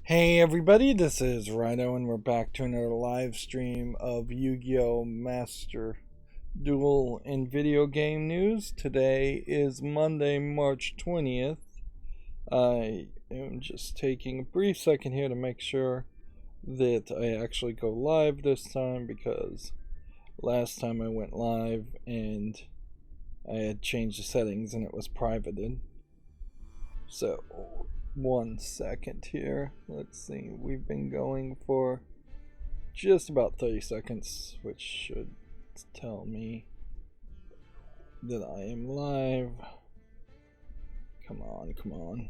Hey everybody, this is Rydo and we're back to another live stream of Yu-Gi-Oh! Master Duel and video game news. Today is Monday, March 20th. I am just taking a brief second here to make sure that I actually go live this time, because last time I went live and I had changed the settings and it was privated. So 1 second here. Let's see. We've been going for just about 30 seconds, which should tell me that I am live. Come on, come on.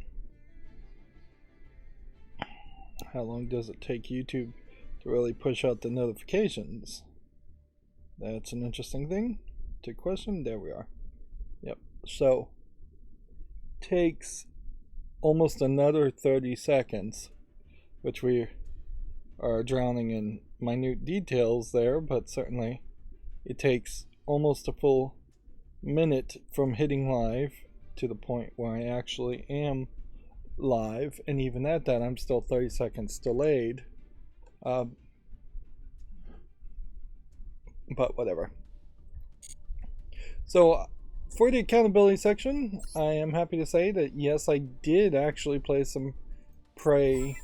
How long does it take YouTube to really push out the notifications? That's an interesting thing to question. There we are. Yep. So takes almost another 30 seconds, which we are drowning in minute details there, but certainly it takes almost a full minute from hitting live to the point where I actually am live, and even at that I'm still 30 seconds delayed, but whatever. So for the accountability section, I am happy to say that yes, I did actually play some Prey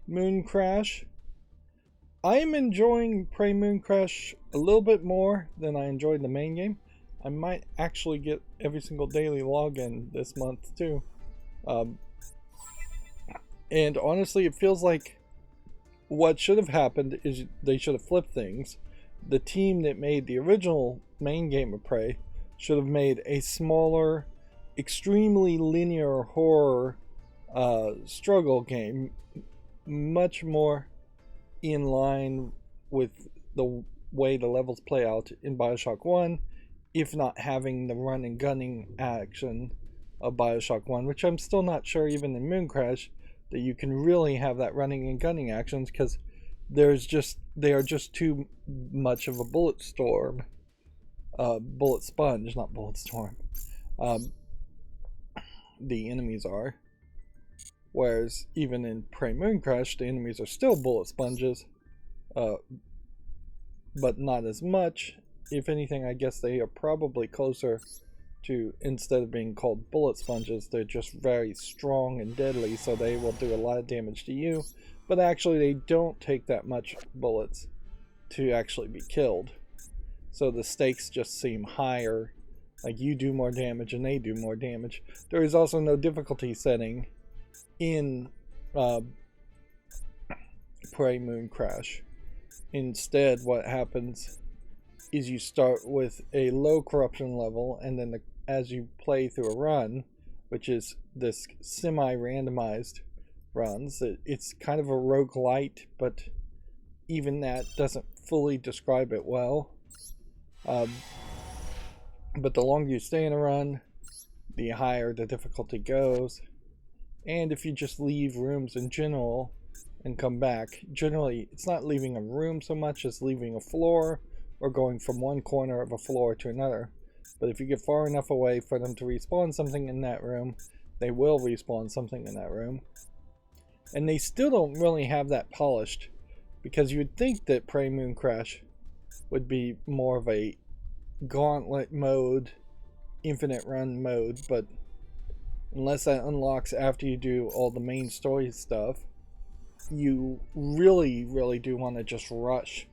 Moon Crash. I am enjoying Prey Moon Crash a little bit more than I enjoyed the main game. I might actually get every single daily login this month too. And honestly, it feels like what should have happened is they should have flipped things. The team that made the original main game of Prey should have made a smaller, extremely linear horror struggle game, much more in line with the way the levels play out in Bioshock 1, if not having the run and gunning action of Bioshock 1, which I'm still not sure even in Moon Crash that you can really have that running and gunning actions, because they are just too much of a bullet storm. Bullet sponge, not bullet storm. The enemies are. Whereas even in Prey Moon Crash, the enemies are still bullet sponges, but not as much. If anything, I guess they are probably closer to, instead of being called bullet sponges, they're just very strong and deadly, so they will do a lot of damage to you, but actually they don't take that much bullets to actually be killed. So the stakes just seem higher, like you do more damage and they do more damage. There is also no difficulty setting in Prey Moon Crash. Instead, what happens is you start with a low corruption level, and then as you play through a run, which is this semi-randomized runs, it's kind of a roguelite, but even that doesn't fully describe it well. But the longer you stay in a run, the higher the difficulty goes. And if you just leave rooms in general and come back, generally it's not leaving a room so much as leaving a floor or going from one corner of a floor to another. But if you get far enough away for them to respawn something in that room, they will respawn something in that room. And they still don't really have that polished, because you would think that Prey Moon Crash would be more of a gauntlet mode, infinite run mode, but unless that unlocks after you do all the main story stuff, you really do want to just rush.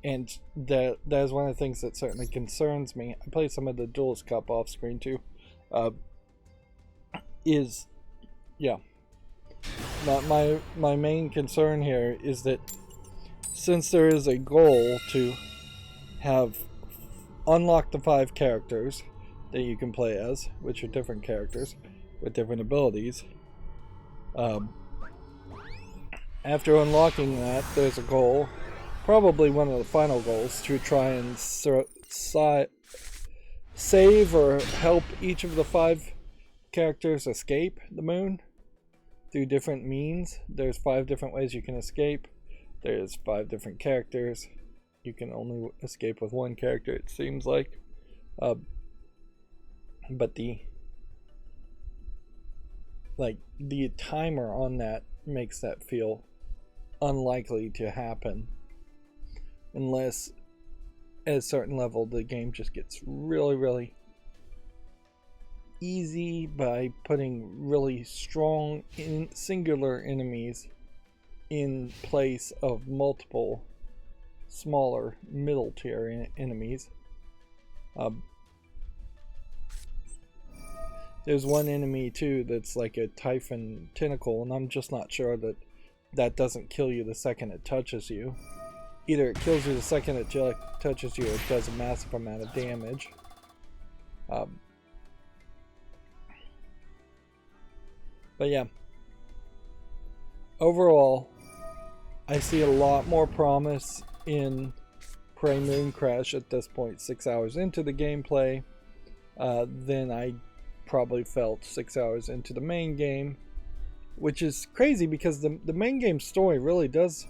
And that is one of the things that certainly concerns me. I play some of the Duelist Cup off screen too. My main concern here is that since there is a goal to have unlock the 5 characters that you can play as, which are different characters with different abilities, after unlocking that, there's a goal, probably one of the final goals, to try and save or help each of the 5 characters escape the moon through different means. There's 5 different ways you can escape. There's 5 different characters. You can only escape with one character, it seems like. But the like the timer on that makes that feel unlikely to happen unless at a certain level the game just gets really easy by putting really strong singular enemies in place of multiple smaller middle tier enemies. There's one enemy too that's like a Typhon tentacle, and I'm just not sure that that doesn't kill you the second it touches you. Either it kills you the second it touches you, or it does a massive amount of damage. But yeah, overall, I see a lot more promise in Prey Mooncrash at this point, 6 hours into the gameplay, than I probably felt 6 hours into the main game, which is crazy because the main game story really does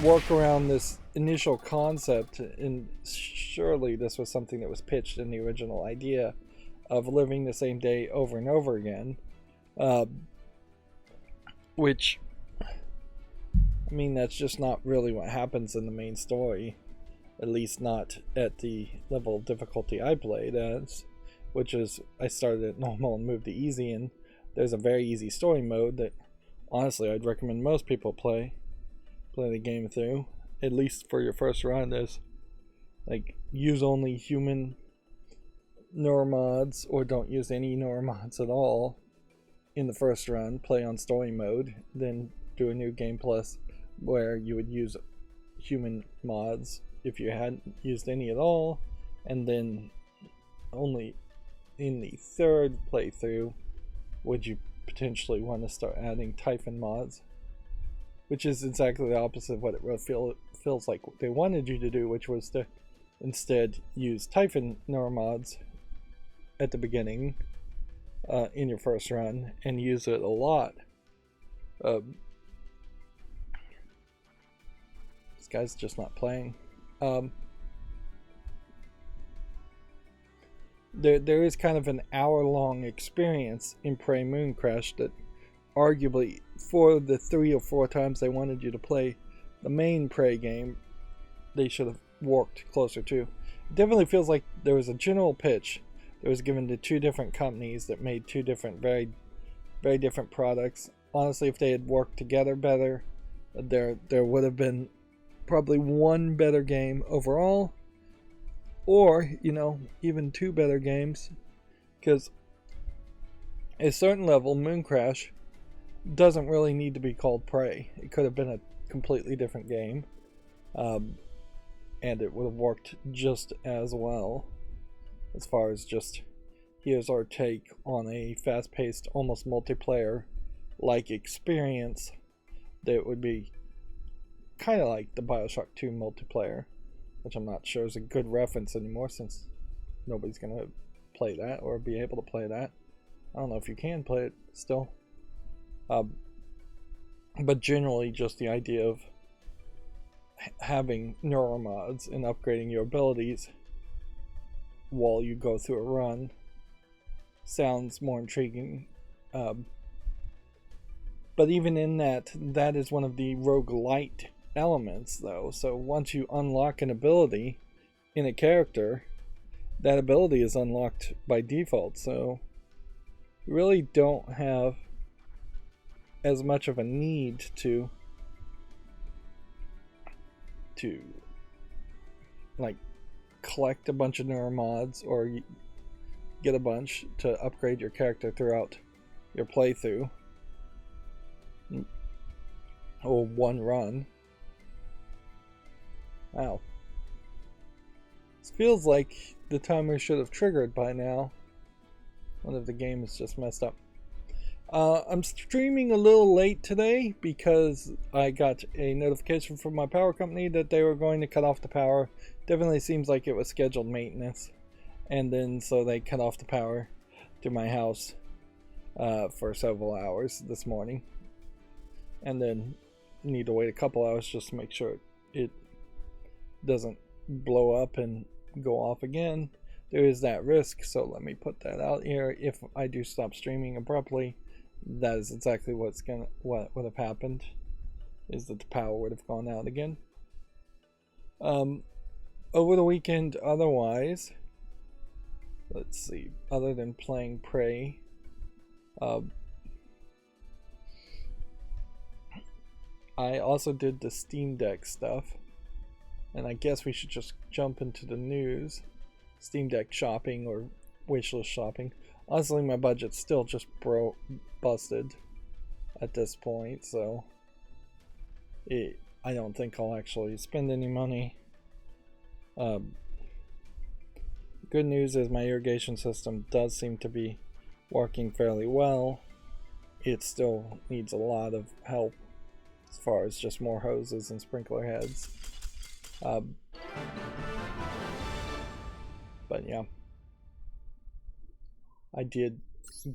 work around this initial concept, and surely this was something that was pitched in the original idea of living the same day over and over again, which, I mean, that's just not really what happens in the main story, at least not at the level of difficulty I played as, which is I started at normal and moved to easy, and there's a very easy story mode that honestly I'd recommend most people play the game through, at least for your first run. Is like use only human neuromods or don't use any neuromods at all in the first run, play on story mode, then do a new game plus where you would use human mods if you hadn't used any at all, and then only in the third playthrough would you potentially want to start adding Typhon mods, which is exactly the opposite of what it feels like they wanted you to do, which was to instead use Typhon neuromods at the beginning in your first run and use it a lot. This guy's just not playing. There is kind of an hour-long experience in Prey Mooncrash that arguably, for the 3 or 4 times they wanted you to play the main Prey game, they should have worked closer to. It definitely feels like there was a general pitch that was given to 2 different companies that made 2 different, very different products. Honestly, if they had worked together better, there would have been probably 1 better game overall, or, you know, even 2 better games, because at a certain level, Mooncrash doesn't really need to be called Prey. It could have been a completely different game, and it would have worked just as well, as far as just, here's our take on a fast-paced, almost multiplayer-like experience that would be kind of like the Bioshock 2 multiplayer, which I'm not sure is a good reference anymore since nobody's going to play that or be able to play that. I don't know if you can play it still. But generally just the idea of having neuromods and upgrading your abilities while you go through a run sounds more intriguing. But even in that is one of the roguelite elements, though. So once you unlock an ability in a character, that ability is unlocked by default, so you really don't have as much of a need to like collect a bunch of neuromods or get a bunch to upgrade your character throughout your playthrough or one run. Wow. This feels like the timer should have triggered by now. One of the game is just messed up. I'm streaming a little late today because I got a notification from my power company that they were going to cut off the power. Definitely seems like it was scheduled maintenance. And then so they cut off the power to my house for several hours this morning. And then need to wait a couple hours just to make sure it doesn't blow up and go off again. There is that risk, so let me put that out here. If I do stop streaming abruptly, that is exactly what would have happened, is that the power would have gone out again. Over the weekend, otherwise, let's see, other than playing Prey, I also did the Steam Deck stuff, and I guess we should just jump into the news. Steam Deck shopping or wishlist shopping. Honestly, my budget's still just busted at this point, so I don't think I'll actually spend any money. Good news is my irrigation system does seem to be working fairly well. It still needs a lot of help as far as just more hoses and sprinkler heads. But yeah, I did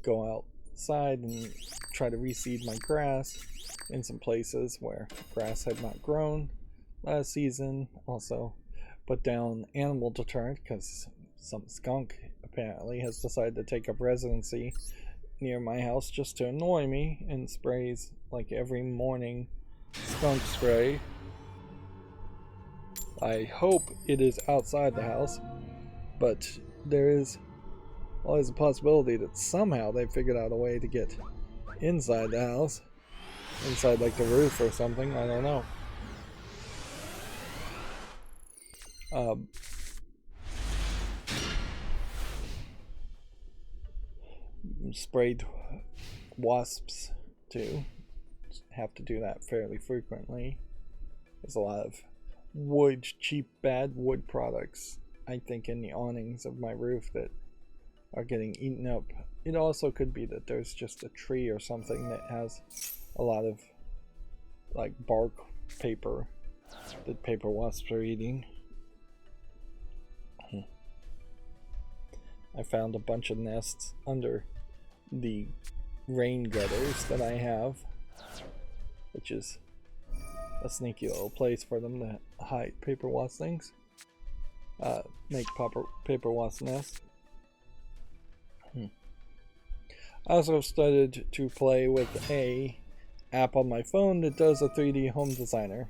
go outside and try to reseed my grass in some places where grass had not grown last season. Also put down animal deterrent because some skunk apparently has decided to take up residency near my house just to annoy me and sprays like every morning skunk spray. I hope it is outside the house, but there is always a possibility that somehow they figured out a way to get inside the house, inside like the roof or something. I don't know. Sprayed wasps too. Have to do that fairly frequently. There's a lot of cheap bad wood products, I think, in the awnings of my roof that are getting eaten up. It also could be that there's just a tree or something that has a lot of like bark paper that paper wasps are eating. I found a bunch of nests under the rain gutters that I have, which is a sneaky little place for them to hide paper wasp things. Make paper wasp nests. I also started to play with a app on my phone that does a 3D home designer.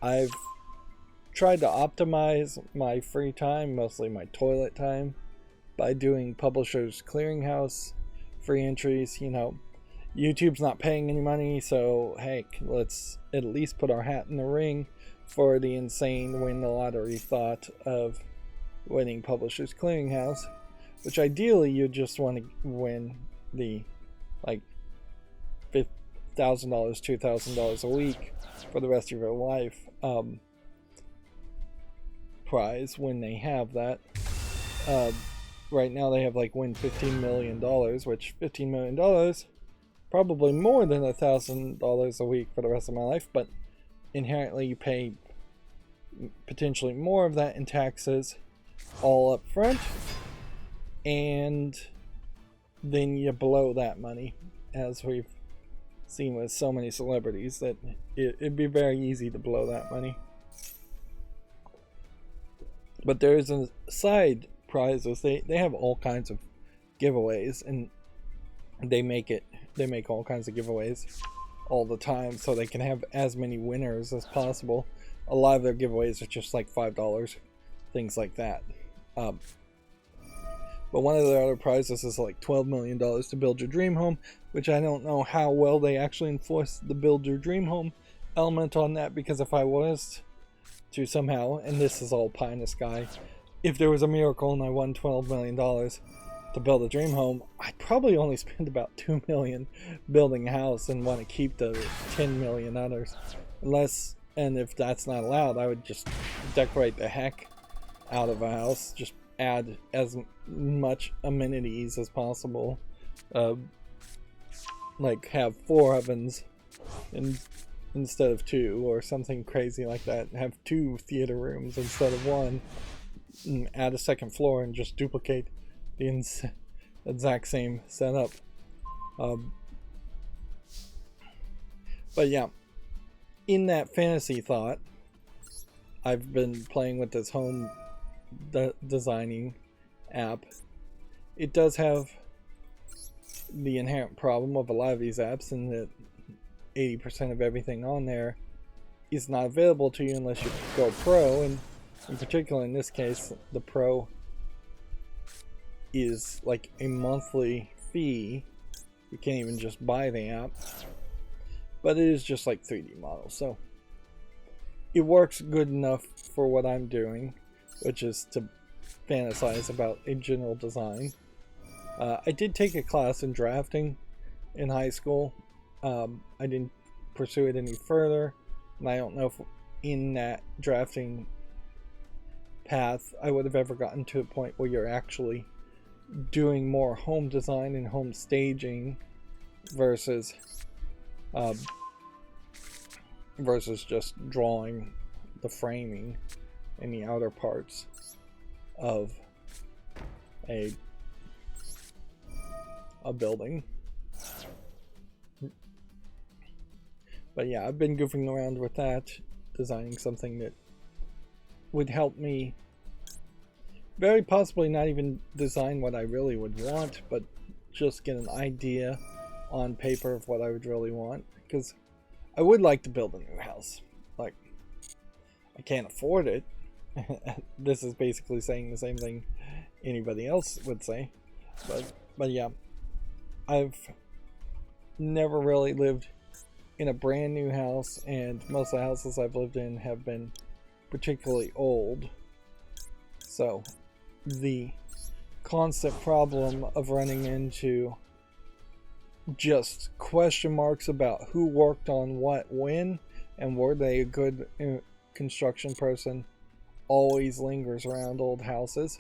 I've tried to optimize my free time, mostly my toilet time, by doing Publishers Clearinghouse free entries. You know, YouTube's not paying any money, so heck, let's at least put our hat in the ring for the insane win the lottery thought of winning Publishers Clearinghouse, which ideally you just want to win the like $5,000, $2,000 a week for the rest of your life prize when they have that. Right now they have like win $15 million, which $15 million probably more than $1,000 a week for the rest of my life, but inherently you pay potentially more of that in taxes all up front, and then you blow that money, as we've seen with so many celebrities, that it'd be very easy to blow that money. But there's a side prizes. They have all kinds of giveaways, and they make all kinds of giveaways all the time so they can have as many winners as possible. A lot of their giveaways are just like $5, things like that. But one of their other prizes is like $12 million to build your dream home, which I don't know how well they actually enforce the build your dream home element on that, because if I was to somehow, and this is all pie in the sky, if there was a miracle and I won $12 million to build a dream home, I'd probably only spend about $2 million building a house and want to keep the $10 million others. And if that's not allowed, I would just decorate the heck out of a house, just add as much amenities as possible, like have 4 ovens instead of 2, or something crazy like that, and have 2 theater rooms instead of 1, and add a second floor and just duplicate the exact same setup. But yeah, in that fantasy thought, I've been playing with this home designing app. It does have the inherent problem of a lot of these apps, and that 80% of everything on there is not available to you unless you go pro, and in particular in this case the pro is like a monthly fee. You can't even just buy the app, but it is just like 3D models, so it works good enough for what I'm doing, which is to fantasize about a general design. I did take a class in drafting in high school. I didn't pursue it any further, and I don't know if in that drafting path I would have ever gotten to a point where you're actually doing more home design and home staging versus just drawing the framing and the outer parts of a building. But yeah, I've been goofing around with that, designing something that would help me very possibly not even design what I really would want, but just get an idea on paper of what I would really want, because I would like to build a new house. Like, I can't afford it. This is basically saying the same thing anybody else would say, but yeah, I've never really lived in a brand new house, and most of the houses I've lived in have been particularly old, so the constant problem of running into just question marks about who worked on what when and were they a good construction person always lingers around old houses.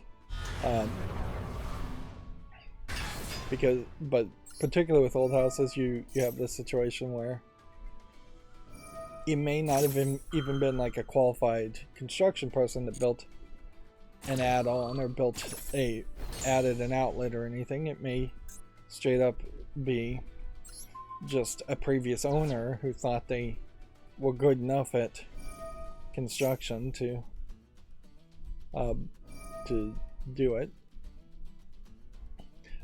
But particularly with old houses, you have this situation where it may not have even been like a qualified construction person that built an add-on or added an outlet or anything. It may straight up be just a previous owner who thought they were good enough at construction to do it.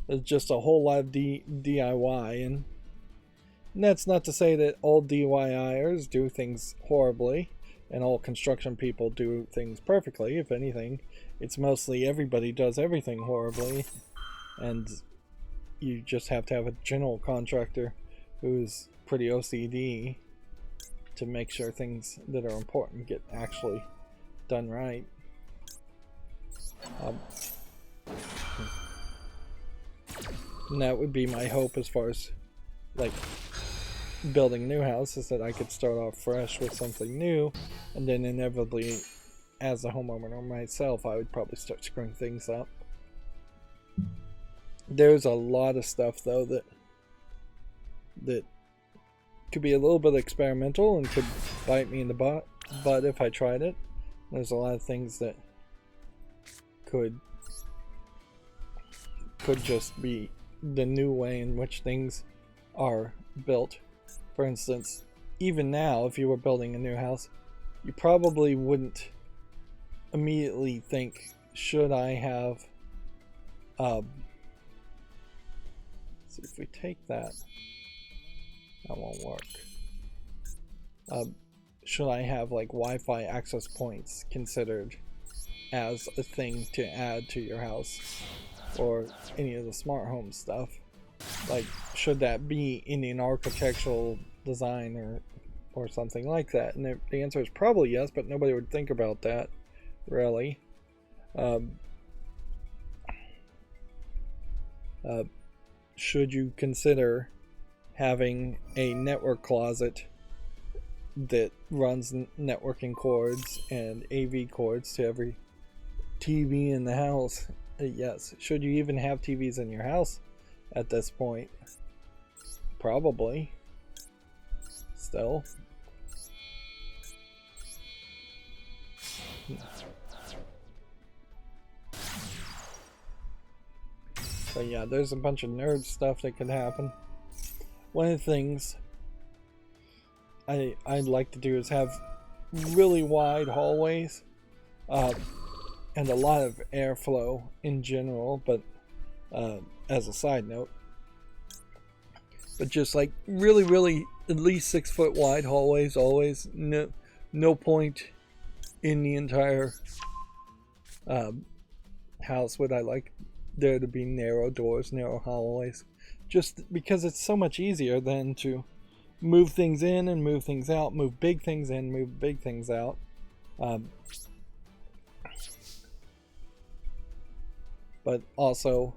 There's just a whole lot of DIY, and that's not to say that all DIYers do things horribly and all construction people do things perfectly. If anything, it's mostly everybody does everything horribly, and you just have to have a general contractor who's pretty OCD to make sure things that are important get actually done right. And that would be my hope as far as like building a new house, is that I could start off fresh with something new, and then inevitably as a homeowner myself I would probably start screwing things up. There's a lot of stuff though that could be a little bit experimental and could bite me in the butt if I tried it. There's a lot of things that could just be the new way in which things are built. For instance, even now, if you were building a new house, you probably wouldn't immediately think, should I have see if we take that won't work. Should I have like Wi-Fi access points considered as a thing to add to your house, or any of the smart home stuff? Like, should that be in an architectural design or something like that? And the answer is probably yes, but nobody would think about that really. Should you consider having a network closet that runs networking cords and AV cords to every TV in the house? Yes. Should you even have TVs in your house at this point? Probably. Still. So yeah, there's a bunch of nerd stuff that could happen. One of the things I'd like to do is have really wide hallways and a lot of airflow in general, but as a side note, but just like really, really at least 6 foot wide hallways always. No point in the entire house would I like there to be narrow doors, narrow hallways, just because it's so much easier than to move things in and move things out, move big things in, move big things out. But also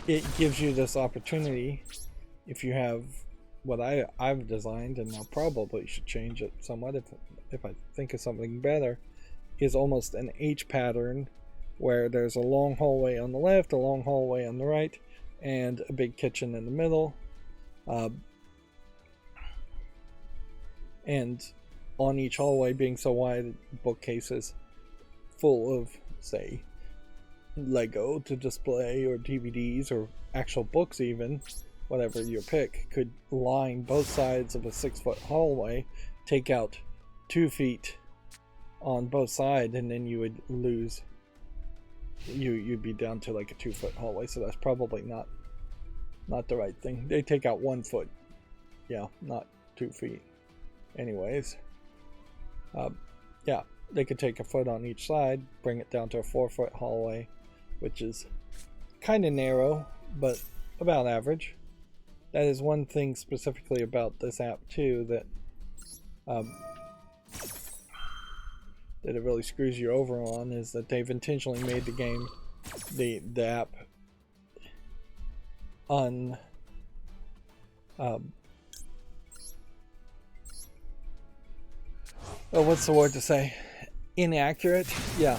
it gives you this opportunity, if you have what I've designed, and I probably should change it somewhat if I think of something better, is almost an H pattern where there's a long hallway on the left, a long hallway on the right, and a big kitchen in the middle. And on each hallway being so wide, bookcases full of, say, Lego to display, or DVDs, or actual books even, whatever your pick, could line both sides of a 6 foot hallway, take out 2 feet on both sides, and then you would lose, you'd be down to like a 2 foot hallway. So that's probably not the right thing. They take out 1 foot, yeah, not 2 feet anyways. Yeah, they could take a foot on each side, bring it down to a 4 foot hallway, which is kind of narrow but about average. That is one thing specifically about this app too that that it really screws you over on, is that they've intentionally made the game, the app, what's the word to say? Inaccurate? Yeah.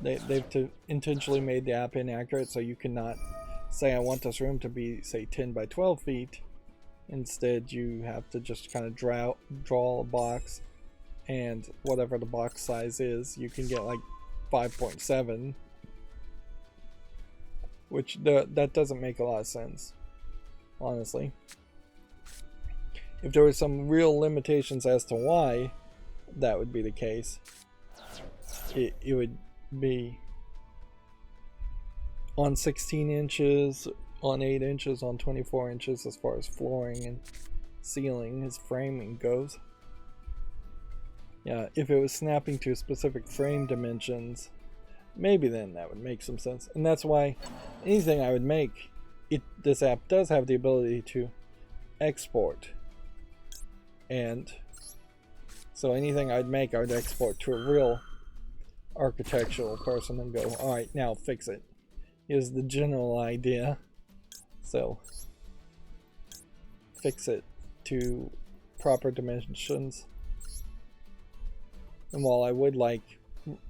They've intentionally made the app inaccurate, so you cannot say I want this room to be, say, 10 by 12 feet. Instead, you have to just kind of draw a box, and whatever the box size is, you can get like 5.7, which that doesn't make a lot of sense, honestly. If there were some real limitations as to why that would be the case, it would be on 16 inches, on 8 inches, on 24 inches as far as flooring and ceiling as framing goes. Yeah, if it was snapping to specific frame dimensions, maybe then that would make some sense. And that's why anything I would make, this app does have the ability to export. And so anything I'd make, I would export to a real architectural person and go, alright, now fix it. Here's the general idea. So fix it to proper dimensions. And while I would like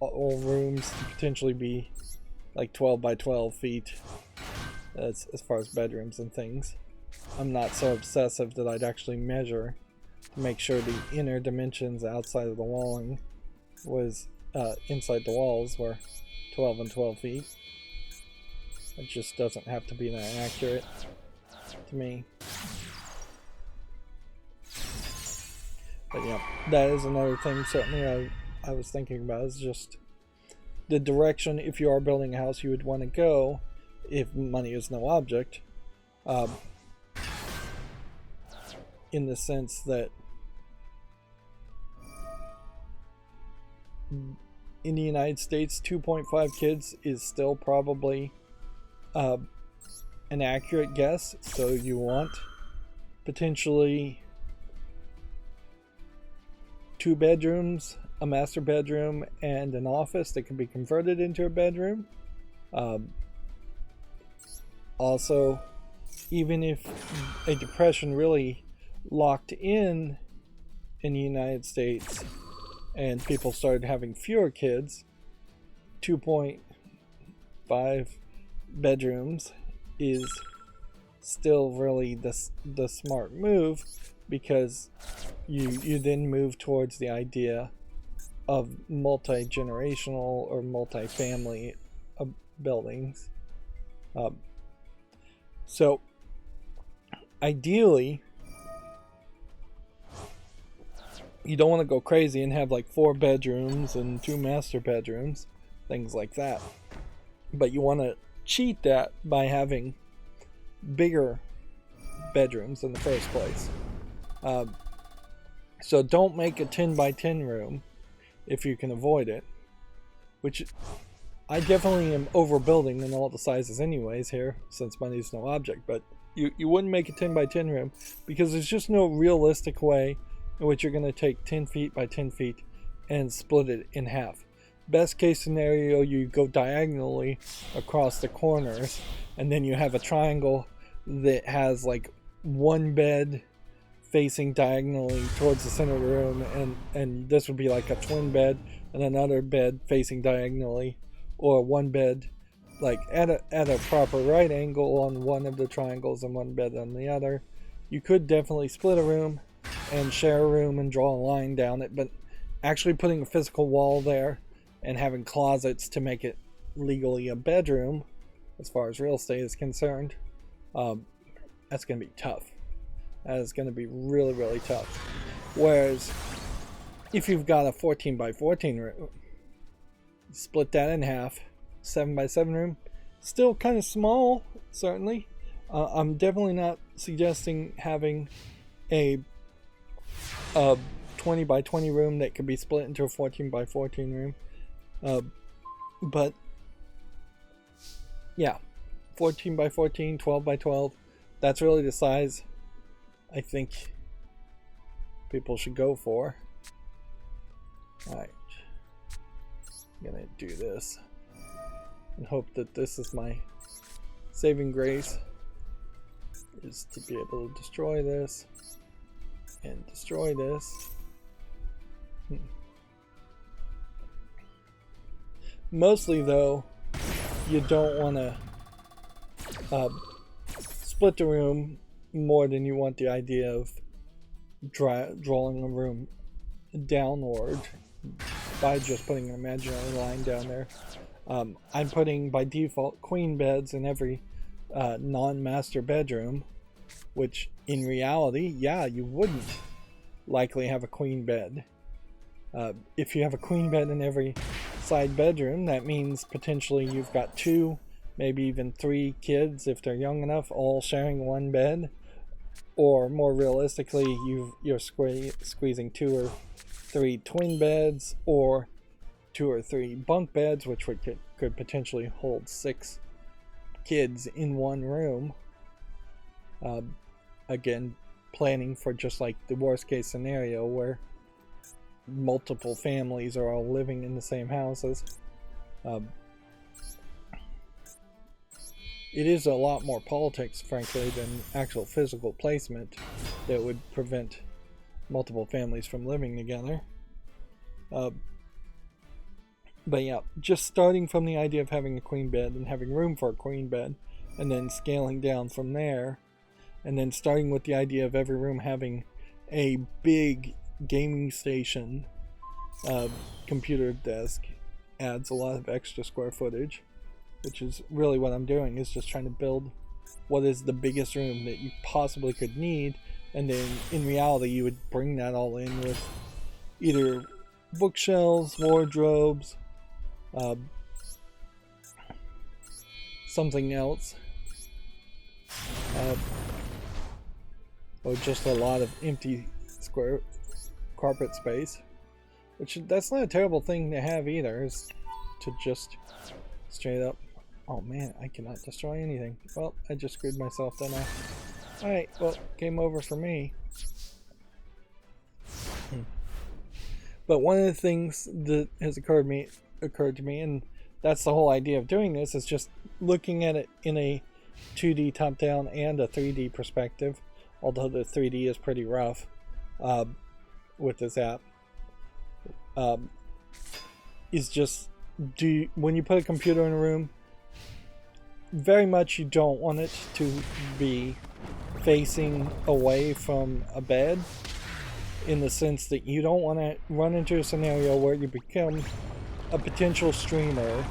all rooms to potentially be like 12 by 12 feet as far as bedrooms and things, I'm not so obsessive that I'd actually measure to make sure the inner dimensions outside of the walling was inside the walls were 12 and 12 feet. It just doesn't have to be that accurate to me. But yeah, that is another thing certainly I was thinking about, is just the direction, if you are building a house, you would want to go, if money is no object, in the sense that in the United States, 2.5 kids is still probably an accurate guess. So you want potentially 2 bedrooms, a master bedroom, and an office that can be converted into a bedroom. Also, even if a depression really locked in the United States and people started having fewer kids, 2.5 bedrooms is still really the smart move, because you then move towards the idea of multi-generational or multi-family buildings. So ideally, you don't want to go crazy and have like 4 bedrooms and 2 master bedrooms, things like that. But you want to cheat that by having bigger bedrooms in the first place. So don't make a 10 by 10 room if you can avoid it, which I definitely am overbuilding in all the sizes anyways here, since money's no object, but you wouldn't make a 10 by 10 room because there's just no realistic way in which you're going to take 10 feet by 10 feet and split it in half. Best case scenario, you go diagonally across the corners, and then you have a triangle that has like one bed facing diagonally towards the center of the room, and this would be like a twin bed and another bed facing diagonally, or one bed like at a proper right angle on one of the triangles and one bed on the other. You could definitely split a room and share a room and draw a line down it, but actually putting a physical wall there and having closets to make it legally a bedroom, as far as real estate is concerned, that's going to be tough. That is going to be really, really tough. Whereas, if you've got a 14 by 14 room, split that in half, 7 by 7 room, still kind of small, certainly. I'm definitely not suggesting having a 20 by 20 room that could be split into a 14 by 14 room. But yeah, 14 by 14, 12 by 12, that's really the size I think people should go for. Alright, I'm gonna do this and hope that this is my saving grace, is to be able to destroy this and destroy this. Mostly though, you don't want to split the room more than you want the idea of drawing a room downward by just putting an imaginary line down there. I'm putting by default queen beds in every non-master bedroom, which in reality, yeah, you wouldn't likely have a queen bed. If you have a queen bed in every side bedroom, that means potentially you've got 2, maybe even 3 kids if they're young enough, all sharing one bed. Or more realistically, you're squeezing 2 or 3 twin beds, or 2 or 3 bunk beds, which could potentially hold 6 kids in one room. Again, planning for just like the worst case scenario where multiple families are all living in the same houses. It is a lot more politics, frankly, than actual physical placement that would prevent multiple families from living together. But yeah, just starting from the idea of having a queen bed and having room for a queen bed, and then scaling down from there, and then starting with the idea of every room having a big gaming station, computer desk, adds a lot of extra square footage, which is really what I'm doing, is just trying to build what is the biggest room that you possibly could need, and then in reality you would bring that all in with either bookshelves, wardrobes, something else, or just a lot of empty square carpet space, which that's not a terrible thing to have either, is to just straight up, oh man, I cannot destroy anything. Well, I just screwed myself, didn't I? Alright, well, game over for me. But one of the things that has occurred to me, and that's the whole idea of doing this, is just looking at it in a 2D top-down and a 3D perspective, although the 3D is pretty rough with this app, is just, when you put a computer in a room, very much you don't want it to be facing away from a bed, in the sense that you don't want to run into a scenario where you become a potential streamer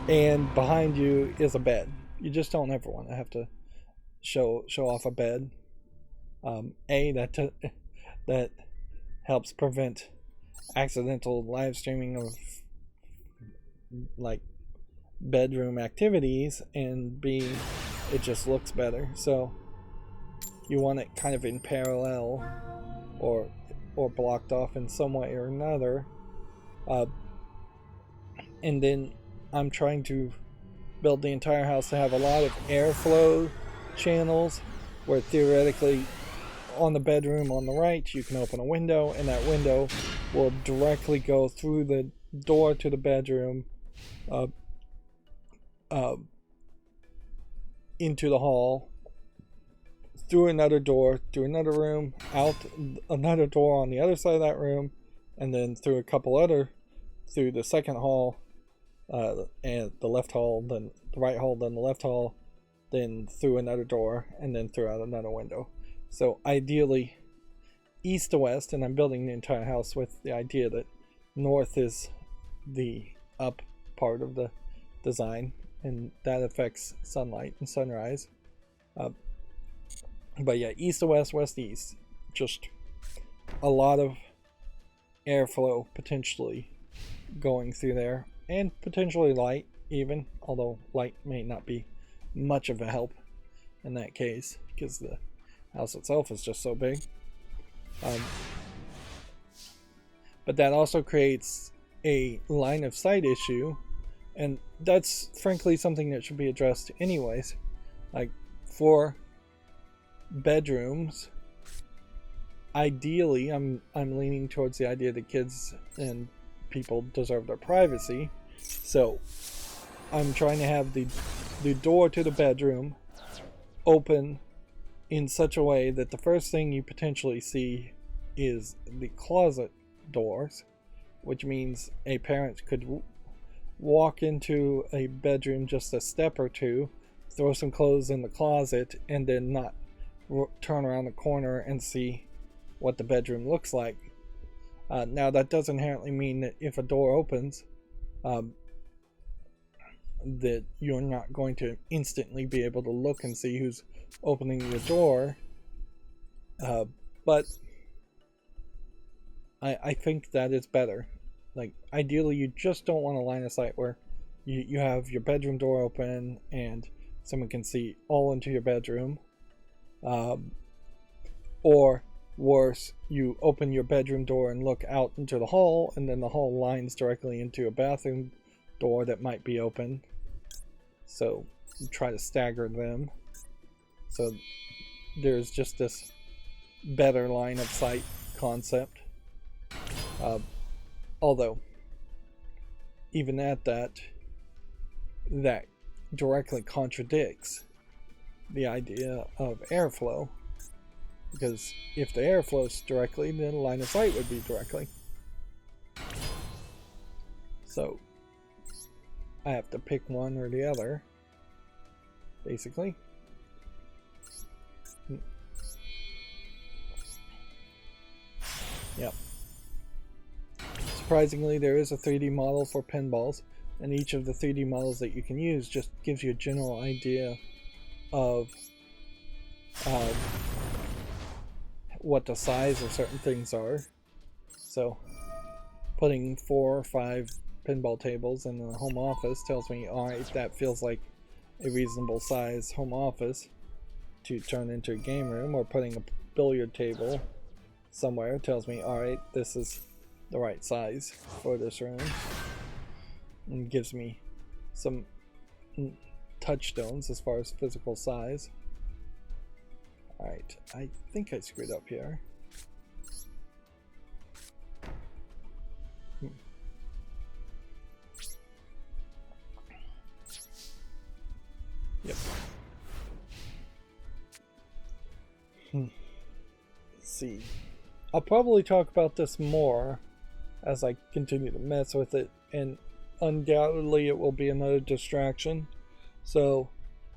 and behind you is a bed. You just don't ever want to have to show off a bed. That helps prevent accidental live streaming of like bedroom activities, and B, it just looks better. So you want it kind of in parallel or blocked off in some way or another. And then I'm trying to build the entire house to have a lot of airflow channels where theoretically on the bedroom on the right you can open a window, and that window will directly go through the door to the bedroom into the hall, through another door, through another room, out another door on the other side of that room, and then through a couple other, through the second hall, and the left hall, then the right hall, then the left hall, then through another door, and then through out another window. So ideally east to west, and I'm building the entire house with the idea that north is the up part of the design, and that affects sunlight and sunrise. But yeah, east to west, west to east, just a lot of airflow potentially going through there, and potentially light even, although light may not be much of a help in that case because the house itself is just so big. But that also creates a line of sight issue, and that's frankly something that should be addressed anyways. Like for bedrooms, ideally I'm leaning towards the idea that kids and people deserve their privacy, so I'm trying to have the door to the bedroom open in such a way that the first thing you potentially see is the closet doors, which means a parent could walk into a bedroom just a step or two, throw some clothes in the closet, and then not turn around the corner and see what the bedroom looks like. Now that does inherently mean that if a door opens, that you're not going to instantly be able to look and see who's opening your door, but I think that is better. Like ideally you just don't want a line of sight where you have your bedroom door open and someone can see all into your bedroom, or worse, you open your bedroom door and look out into the hall, and then the hall lines directly into a bathroom door that might be open, so you try to stagger them so there's just this better line of sight concept. Although even at that directly contradicts the idea of airflow, because if the air flows directly, then line of sight would be directly. So I have to pick one or the other, basically. Yep. Surprisingly, there is a 3D model for pinballs, and each of the 3D models that you can use just gives you a general idea of what the size of certain things are. So putting 4 or 5 pinball tables in the home office tells me, alright, that feels like a reasonable size home office to turn into a game room. Or putting a billiard table somewhere tells me, alright, this is the right size for this room, and gives me some touchstones as far as physical size. Alright, I think I screwed up here. Yep. Let's see. I'll probably talk about this more as I continue to mess with it, and undoubtedly it will be another distraction. So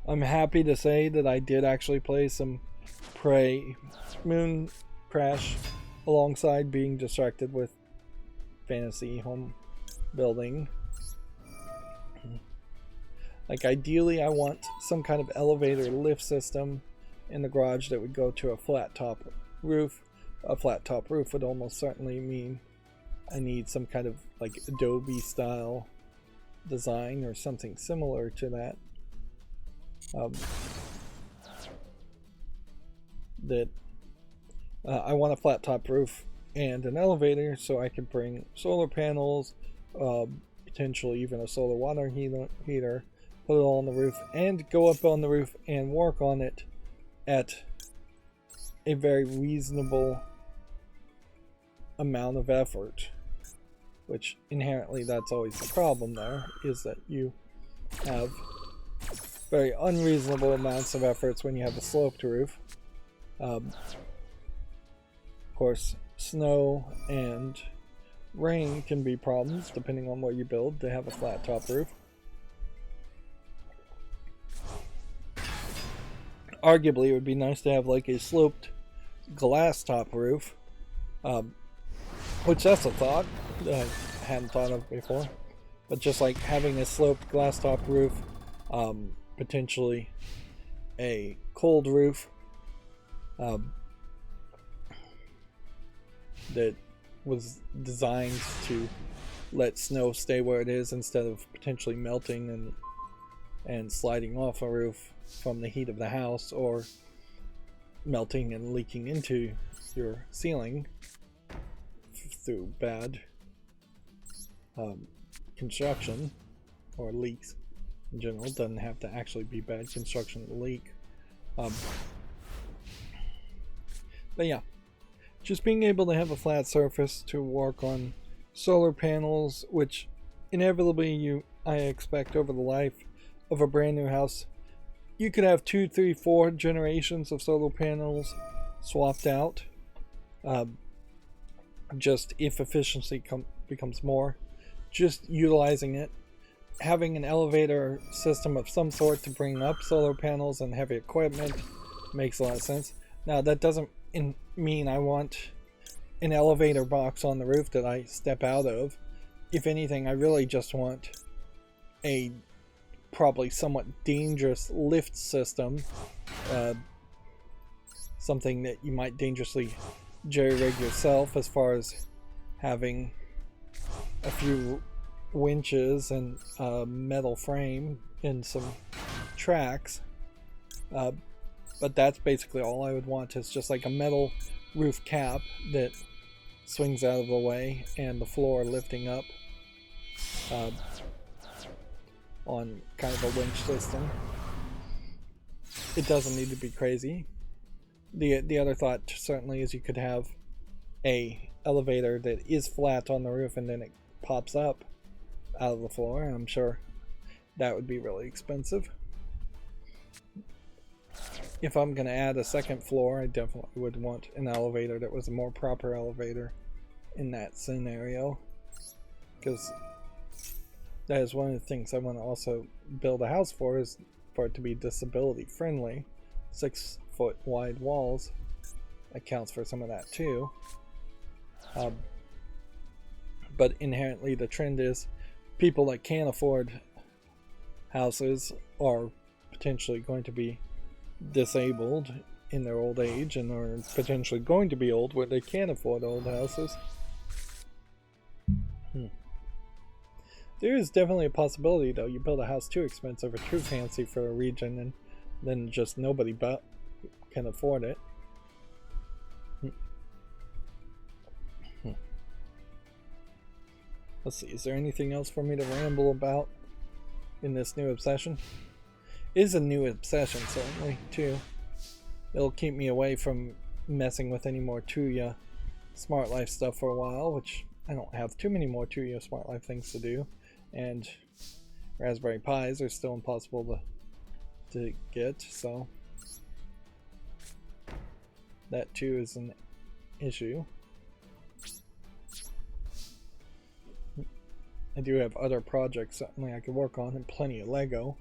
I'm happy to say that I did actually play some Prey Moon Crash alongside being distracted with fantasy home building. Like ideally I want some kind of elevator lift system in the garage that would go to a flat top roof. A flat top roof would almost certainly mean I need some kind of like Adobe style design or something similar to that. that I want a flat top roof and an elevator so I can bring solar panels, potentially even a solar water heater, put it all on the roof, and go up on the roof and work on it at a very reasonable amount of effort. Which inherently that's always the problem there, is that you have very unreasonable amounts of efforts when you have a sloped roof. Of course, snow and rain can be problems depending on what you build to have a flat top roof. Arguably, it would be nice to have like a sloped glass top roof, which that's a thought that I hadn't thought of before. But just like having a sloped glass top roof, potentially a cold roof that was designed to let snow stay where it is instead of potentially melting and sliding off a roof from the heat of the house, or melting and leaking into your ceiling through bad construction or leaks in general. It doesn't have to actually be bad construction to leak. But yeah, just being able to have a flat surface to work on solar panels, which inevitably I expect over the life of a brand new house, you could have 2, 3, 4 generations of solar panels swapped out. Just if efficiency becomes more, just utilizing it. Having an elevator system of some sort to bring up solar panels and heavy equipment makes a lot of sense. Now that doesn't mean I want an elevator box on the roof that I step out of. If anything, I really just want a probably somewhat dangerous lift system, something that you might dangerously jerry-rig yourself, as far as having a few winches and a metal frame and some tracks. But that's basically all I would want, is just like a metal roof cap that swings out of the way and the floor lifting up on kind of a winch system. It doesn't need to be crazy. The other thought certainly is you could have a elevator that is flat on the roof and then it pops up out of the floor, and I'm sure that would be really expensive. If I'm going to add a second floor, I definitely would want an elevator that was a more proper elevator in that scenario, because that is one of the things I want to also build a house for, is for it to be disability friendly. 6-foot wide walls accounts for some of that too. But inherently the trend is people that can't afford houses are potentially going to be disabled in their old age, and are potentially going to be old where they can't afford old houses. There is definitely a possibility, though, you build a house too expensive or too fancy for a region, and then just nobody can afford it. Let's see, is there anything else for me to ramble about in this new obsession? It is a new obsession, certainly, too. It'll keep me away from messing with any more Tuya Smart Life stuff for a while, which I don't have too many more Tuya Smart Life things to do. And Raspberry Pis are still impossible to get, so that too is an issue. I do have other projects certainly I could work on, and plenty of Lego.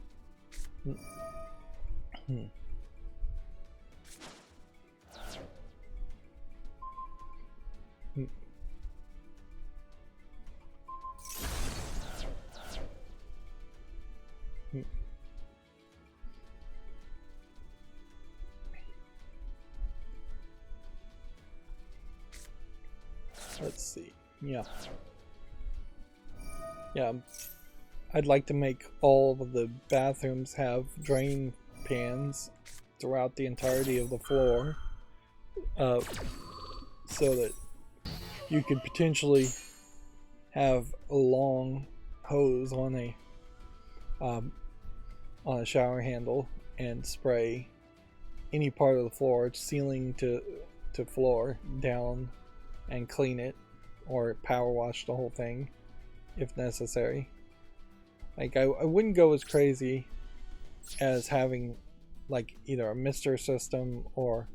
Let's see. Yeah, I'd like to make all of the bathrooms have drain pans throughout the entirety of the floor, so that you could potentially have a long hose on a shower handle and spray any part of the floor, ceiling to floor, down and clean it, or power wash the whole thing if necessary. Like I wouldn't go as crazy as having like either a mister system or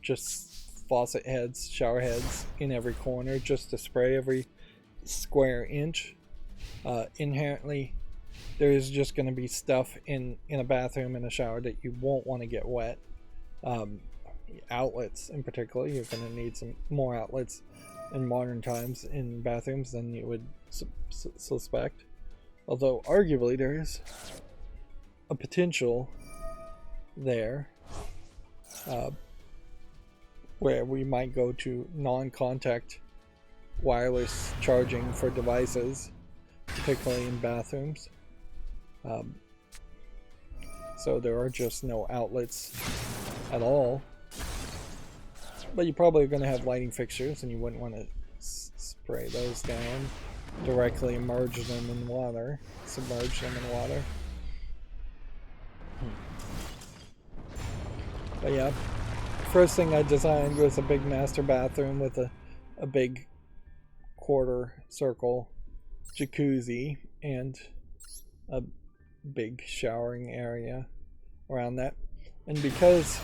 just faucet heads, shower heads in every corner just to spray every square inch. Inherently, there is just going to be stuff in a bathroom and a shower that you won't want to get wet. Outlets in particular, you're going to need some more outlets in modern times in bathrooms than you would suspect. Although arguably there is a potential there where we might go to non-contact wireless charging for devices, particularly in bathrooms. So there are just no outlets at all. But you probably are going to have lighting fixtures, and you wouldn't want to spray those down, directly immerse them in water, submerge them in water. But yeah, first thing I designed was a big master bathroom with a big quarter circle jacuzzi and a big showering area around that. And because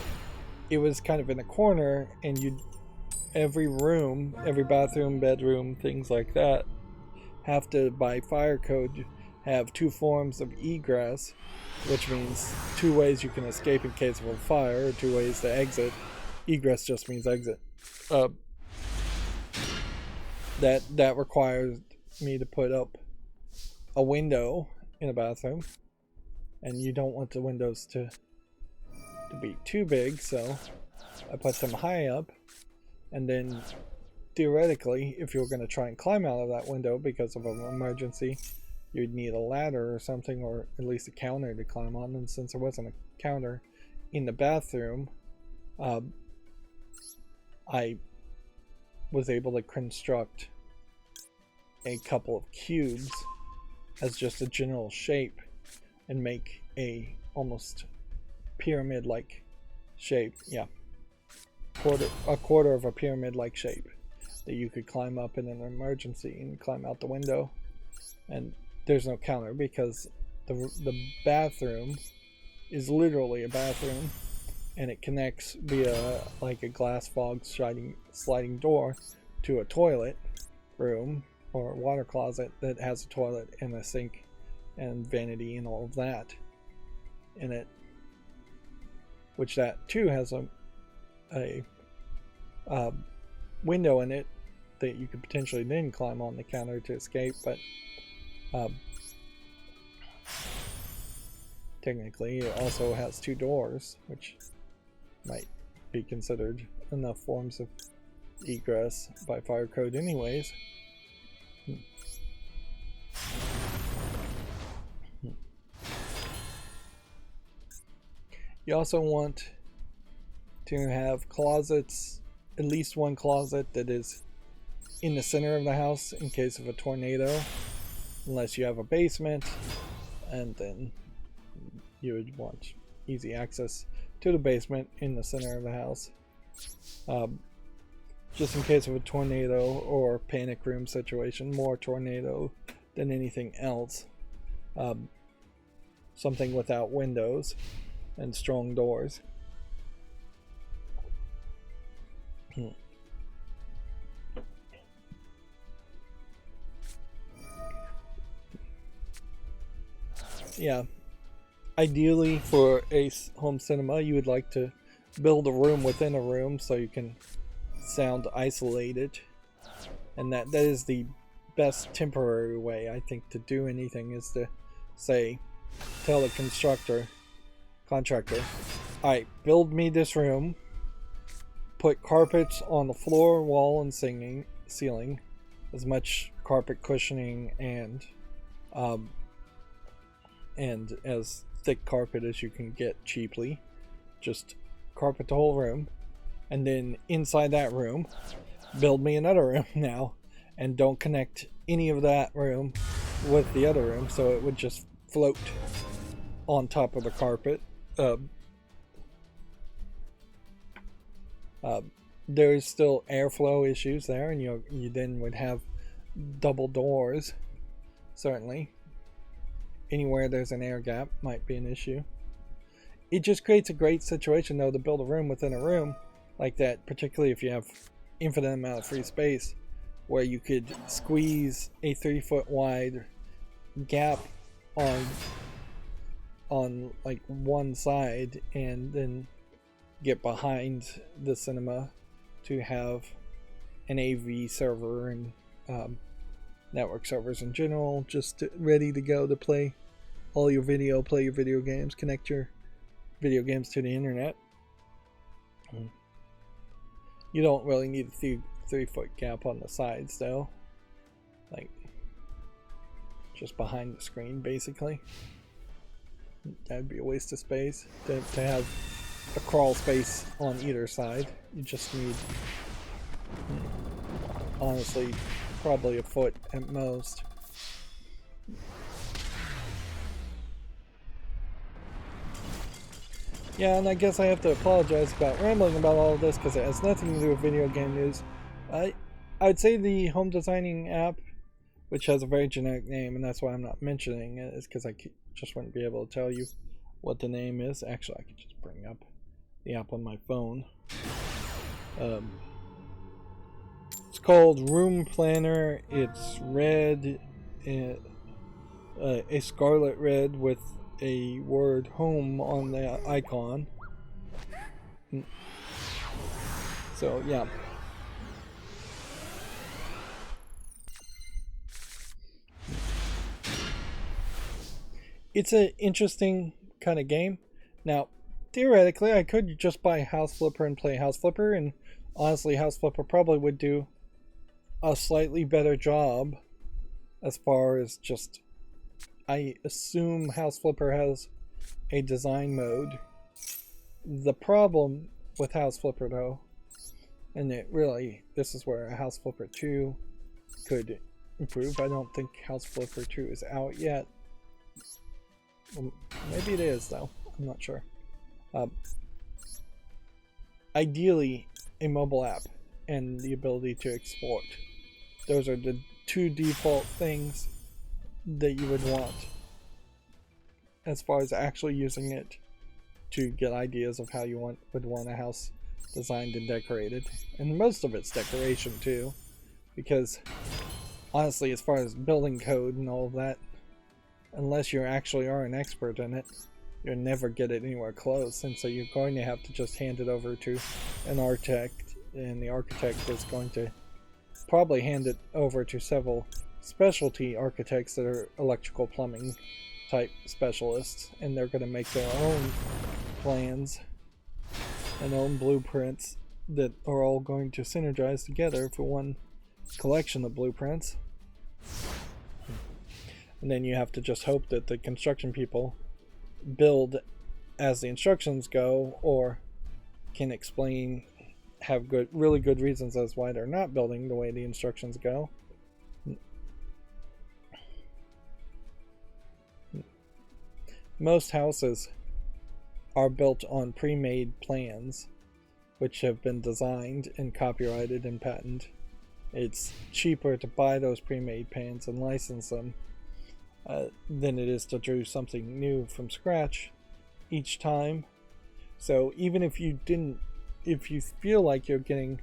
it was kind of in a corner, and every room, every bathroom, bedroom, things like that, have to, by fire code, have 2 forms of egress, which means 2 ways you can escape in case of a fire, or 2 ways to exit. Egress just means exit. That requires me to put up a window in a bathroom, and you don't want the windows to be too big, so I put them high up. And then theoretically, if you were going to try and climb out of that window because of an emergency, you'd need a ladder or something, or at least a counter to climb on. And since there wasn't a counter in the bathroom, I was able to construct a couple of cubes as just a general shape and make a almost pyramid-like shape. Yeah, a quarter of a pyramid-like shape that you could climb up in an emergency and climb out the window. And there's no counter because the bathroom is literally a bathroom, and it connects via like a glass fog sliding door to a toilet room or water closet that has a toilet and a sink and vanity and all of that in it, which that too has a window in it that you could potentially then climb on the counter to escape. But technically it also has 2 doors, which might be considered enough forms of egress by fire code anyways. You also want to have closets, at least one closet that is in the center of the house in case of a tornado, unless you have a basement, and then you would want easy access to the basement in the center of the house, just in case of a tornado or panic room situation, more tornado than anything else. Something without windows and strong doors. Yeah, ideally for a home cinema, you would like to build a room within a room so you can sound isolated, and that is the best temporary way, I think, to do anything, is to say, tell the contractor, alright, build me this room, put carpets on the floor, wall, and ceiling, as much carpet cushioning and as thick carpet as you can get cheaply. Just carpet the whole room, and then inside that room build me another room now, and don't connect any of that room with the other room, so it would just float on top of the carpet. There's still airflow issues there, and you then would have double doors. Certainly anywhere there's an air gap might be an issue. It just creates a great situation though to build a room within a room like that, particularly if you have infinite amount of free space, where you could squeeze a 3-foot wide gap on like one side, and then get behind the cinema to have an AV server and network servers in general just ready to go to play all your video, play your video games, connect your video games to the internet. You don't really need a 3-foot gap on the sides though, like just behind the screen basically. That'd be a waste of space to have a crawl space on either side. You just need, honestly, probably a foot at most. Yeah, and I guess I have to apologize about rambling about all of this because it has nothing to do with video game news. I'd say the home designing app, which has a very generic name, and that's why I'm not mentioning it, is because I just wouldn't be able to tell you what the name is. Actually, I could just bring up the app on my phone. It's called Room Planner. It's red, a scarlet red with a word home on the icon. So yeah. It's an interesting kind of game. Now, theoretically, I could just buy House Flipper and play House Flipper, and honestly, House Flipper probably would do a slightly better job as far as just, I assume House Flipper has a design mode. The problem with House Flipper though, and this is where a House Flipper 2 could improve. I don't think House Flipper 2 is out yet. Maybe it is though, I'm not sure. Ideally, a mobile app and the ability to export. Those are the two default things that you would want as far as actually using it to get ideas of how you would want a house designed and decorated. And most of it's decoration too, because honestly, as far as building code and all of that, unless you actually are an expert in it, you'll never get it anywhere close, and so you're going to have to just hand it over to an architect, and the architect is going to probably hand it over to several specialty architects that are electrical plumbing type specialists, and they're going to make their own plans and own blueprints that are all going to synergize together for one collection of blueprints. And then you have to just hope that the construction people build as the instructions go, or can explain, have really good reasons as why they're not building the way the instructions go. Most houses are built on pre-made plans, which have been designed and copyrighted and patented. It's cheaper to buy those pre-made plans and license them than it is to do something new from scratch each time. So even if you feel like you're getting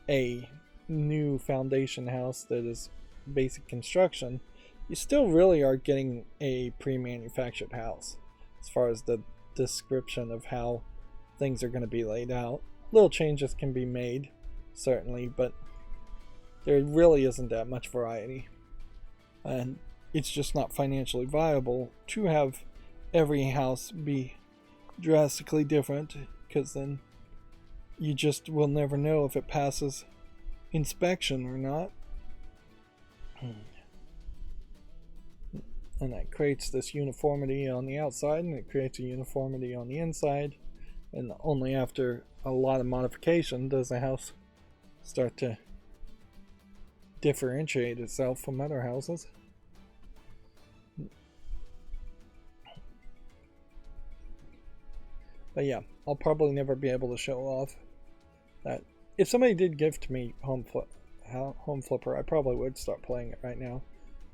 a new foundation house that is basic construction, you still really are getting a pre-manufactured house as far as the description of how things are going to be laid out. Little changes can be made, certainly, but there really isn't that much variety. And it's just not financially viable to have every house be drastically different, because then you just will never know if it passes inspection or not. And that creates this uniformity on the outside, and it creates a uniformity on the inside And only after a lot of modification does the house start to differentiate itself from other houses. But yeah, I'll probably never be able to show off that. If somebody did gift me Home Flipper, I probably would start playing it right now,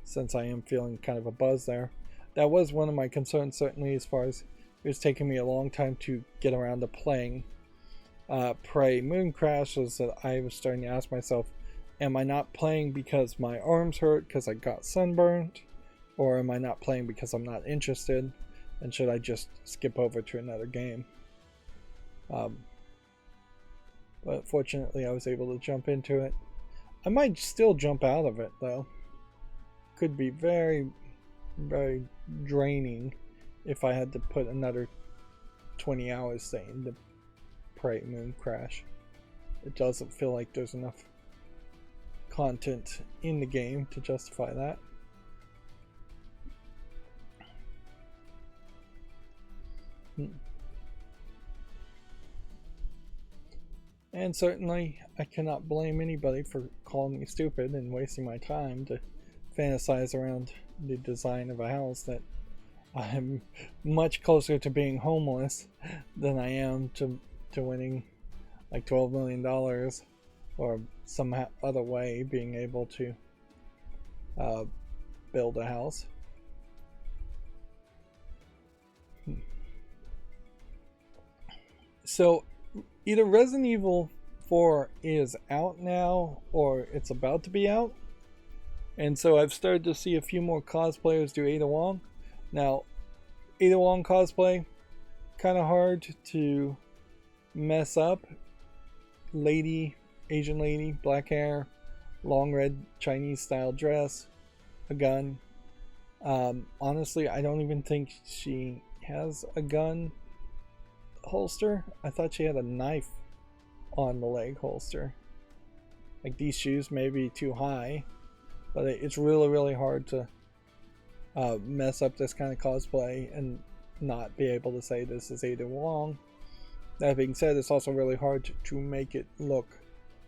since I am feeling kind of a buzz there. That was one of my concerns, certainly, as far as it was taking me a long time to get around to playing Prey Moon Crash, was that I was starting to ask myself, am I not playing because my arms hurt because I got sunburned, or am I not playing because I'm not interested, and should I just skip over to another game? But fortunately I was able to jump into it. I might still jump out of it though. Could be very, very draining if I had to put another 20 hours, say, into Prey Moon Crash. It doesn't feel like there's enough content in the game to justify that. And certainly I cannot blame anybody for calling me stupid and wasting my time to fantasize around the design of a house that I'm much closer to being homeless than I am to winning like $12 million or some other way being able to build a house. So either Resident Evil 4 is out now or it's about to be out. And so I've started to see a few more cosplayers do Ada Wong. Now, Ada Wong cosplay, kind of hard to mess up. Lady, Asian lady, black hair, long red Chinese style dress, a gun. Honestly, I don't even think she has a gun holster. I thought she had a knife on the leg holster. Like, these shoes may be too high, but it's really, really hard to mess up this kind of cosplay and not be able to say this is Ada Wong. That being said, it's also really hard to make it look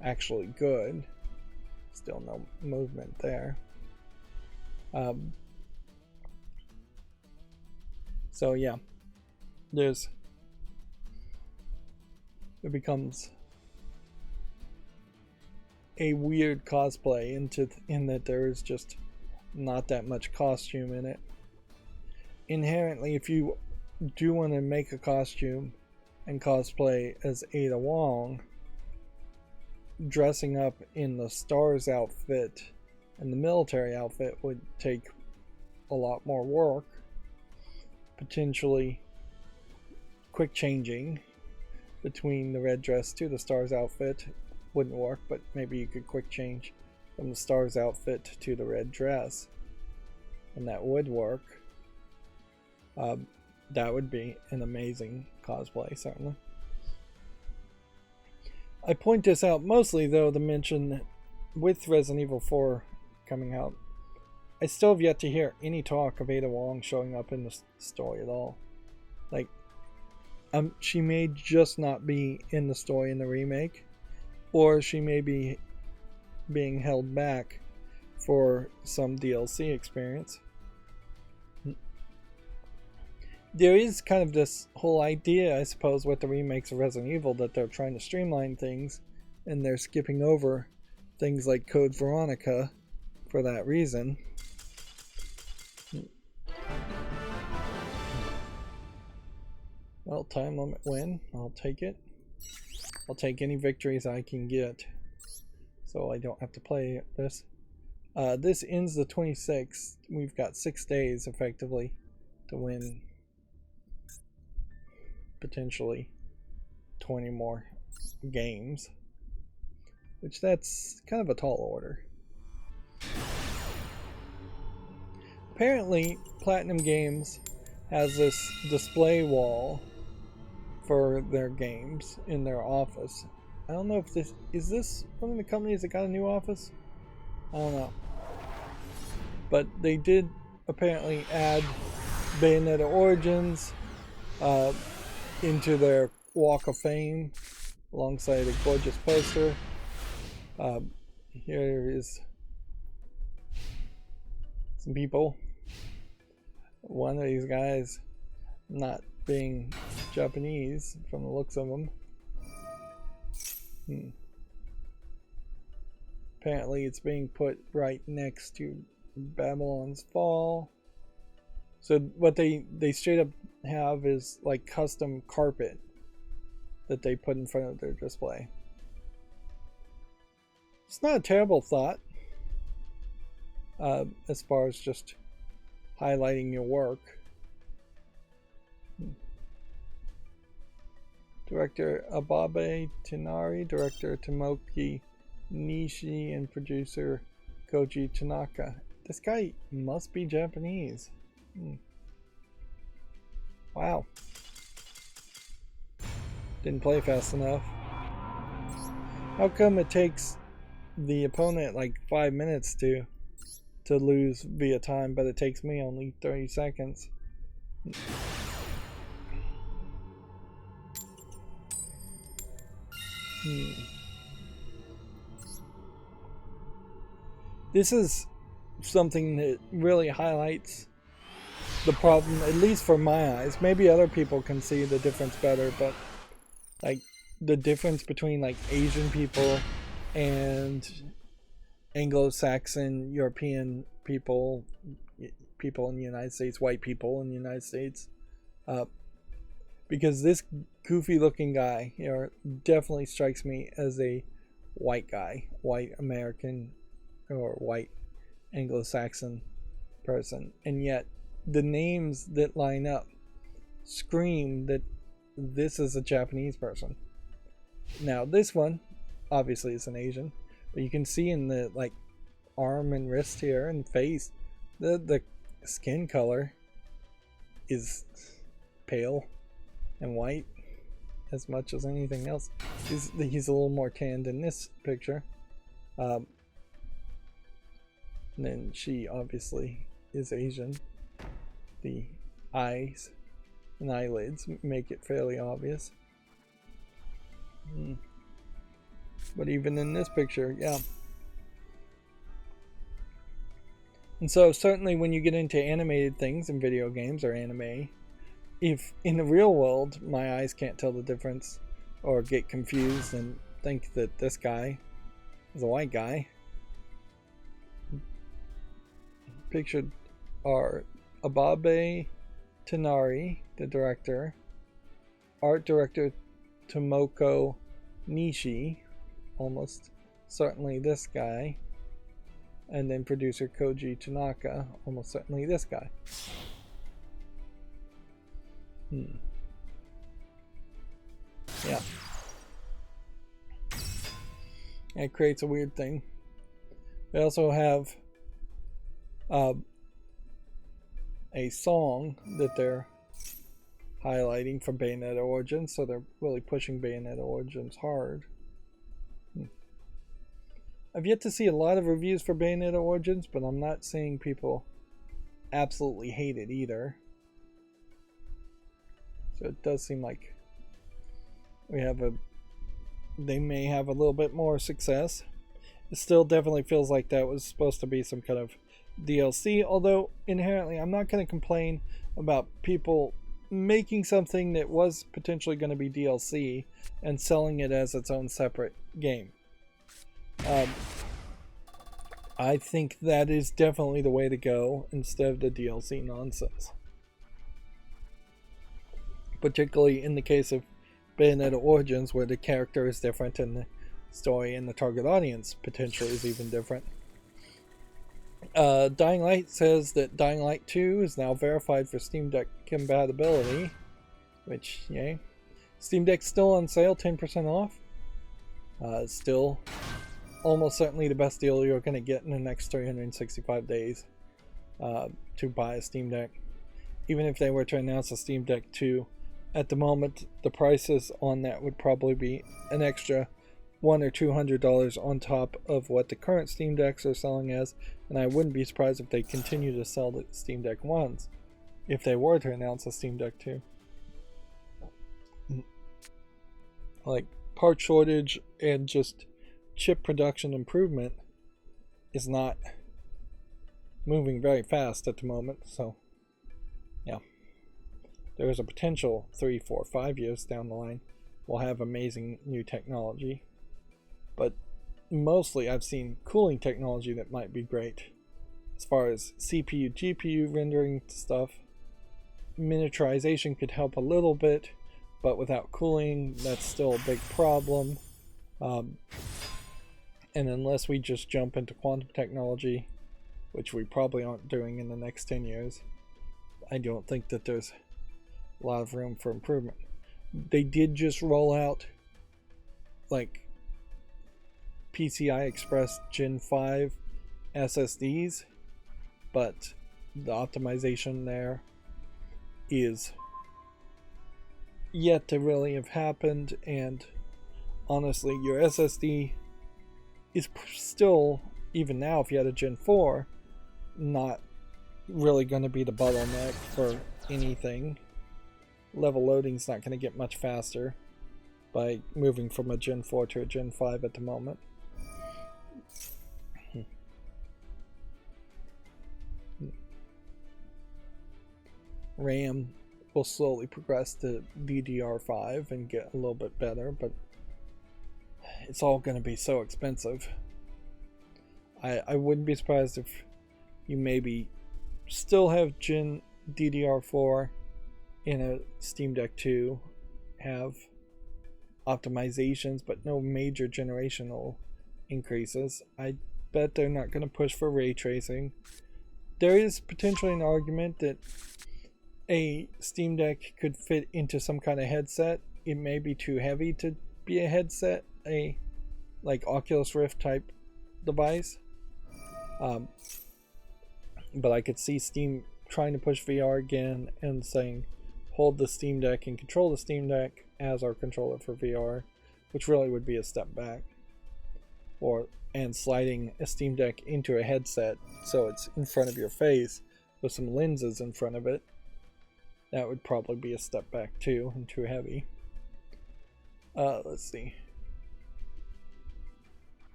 actually good. Still no movement there. So yeah, it becomes a weird cosplay in that there is just not that much costume in it. Inherently, if you do want to make a costume and cosplay as Ada Wong, dressing up in the STARS outfit and the military outfit would take a lot more work. Potentially quick changing between the red dress to the STARS outfit wouldn't work, but maybe you could quick change from the STARS outfit to the red dress, and that would work. That would be an amazing cosplay, certainly. I point this out mostly, though, to mention that with Resident Evil 4 coming out, I still have yet to hear any talk of Ada Wong showing up in the story at all. Like, she may just not be in the story in the remake, or she may be being held back for some DLC experience. There is kind of this whole idea, I suppose, with the remakes of Resident Evil, that they're trying to streamline things, and they're skipping over things like Code Veronica for that reason. Well, time limit win. I'll take it. I'll take any victories I can get, so I don't have to play this. This ends the 26th. We've got 6 days, effectively, to win potentially 20 more games, which that's kind of a tall order. Apparently, Platinum Games has this display wall for their games in their office. I don't know if this is one of the companies that got a new office? I don't know. But they did apparently add Bayonetta Origins into their Walk of Fame alongside a gorgeous poster. Here is some people. One of these guys not being Japanese from the looks of them. Apparently it's being put right next to Babylon's Fall. So what they straight up have is like custom carpet that they put in front of their display. It's not a terrible thought as far as just highlighting your work. Director Ababe Tinari, director Tomoki Nishi, and producer Koji Tanaka. This guy must be Japanese. Wow. Didn't play fast enough. How come it takes the opponent like 5 minutes to lose via time, but it takes me only 30 seconds? This is something that really highlights the problem, at least for my eyes. Maybe other people can see the difference better, but like the difference between like Asian people and Anglo-Saxon European people in the United States, white people in the United States, because this goofy looking guy here definitely strikes me as a white guy, white American or white Anglo-Saxon person, and yet the names that line up scream that this is a Japanese person. Now this one obviously is an Asian, but you can see in the like arm and wrist here and face, the skin color is pale and white as much as anything else. He's a little more tanned in this picture. And then she obviously is Asian. The eyes and eyelids make it fairly obvious. But even in this picture, yeah. And so certainly when you get into animated things in video games or anime, if in the real world my eyes can't tell the difference or get confused and think that this guy is a white guy, pictured are Ababe Tinari, the director, art director Tomoko Nishi, almost certainly this guy, and then producer Koji Tanaka, almost certainly this guy. Yeah. It creates a weird thing. They also have a song that they're highlighting from Bayonetta Origins, so they're really pushing Bayonetta Origins hard. I've yet to see a lot of reviews for Bayonetta Origins, but I'm not seeing people absolutely hate it either. So it does seem like they may have a little bit more success. It still definitely feels like that was supposed to be some kind of DLC, although inherently I'm not going to complain about people making something that was potentially going to be DLC and selling it as its own separate game. I think that is definitely the way to go instead of the DLC nonsense. Particularly in the case of Bayonetta Origins, where the character is different and the story and the target audience potentially is even different. Dying Light says that Dying Light 2 is now verified for Steam Deck compatibility, which, yay. Steam Deck's still on sale, 10% off. Still almost certainly the best deal you're going to get in the next 365 days to buy a Steam Deck. Even if they were to announce a Steam Deck 2, at the moment the prices on that would probably be an extra $100 or $200 on top of what the current Steam Decks are selling as, and I wouldn't be surprised if they continue to sell the Steam Deck 1s if they were to announce a Steam Deck 2. Like, part shortage and just chip production improvement is not moving very fast at the moment. So yeah, there is a potential 3, 4, 5 years down the line we'll have amazing new technology, but mostly I've seen cooling technology that might be great. As far as CPU GPU rendering stuff, miniaturization could help a little bit, but without cooling that's still a big problem. And unless we just jump into quantum technology, which we probably aren't doing in the next 10 years, I don't think that there's a lot of room for improvement. They did just roll out like PCI Express Gen 5 SSDs, but the optimization there is yet to really have happened, and honestly your SSD is still, even now if you had a Gen 4, not really going to be the bottleneck for anything. Level loading's not going to get much faster by moving from a Gen 4 to a Gen 5 at the moment. RAM will slowly progress to DDR5 and get a little bit better, but it's all going to be so expensive. I wouldn't be surprised if you maybe still have Gen DDR4 in a Steam Deck 2, have optimizations but no major generational increases. I bet they're not going to push for ray tracing. There is potentially an argument that a Steam Deck could fit into some kind of headset. It may be too heavy to be a headset, a like Oculus Rift type device. But I could see Steam trying to push VR again and saying hold the Steam Deck and control the Steam Deck as our controller for VR, which really would be a step back. And sliding a Steam Deck into a headset so it's in front of your face with some lenses in front of it. That would probably be a step back too, and too heavy. Let's see.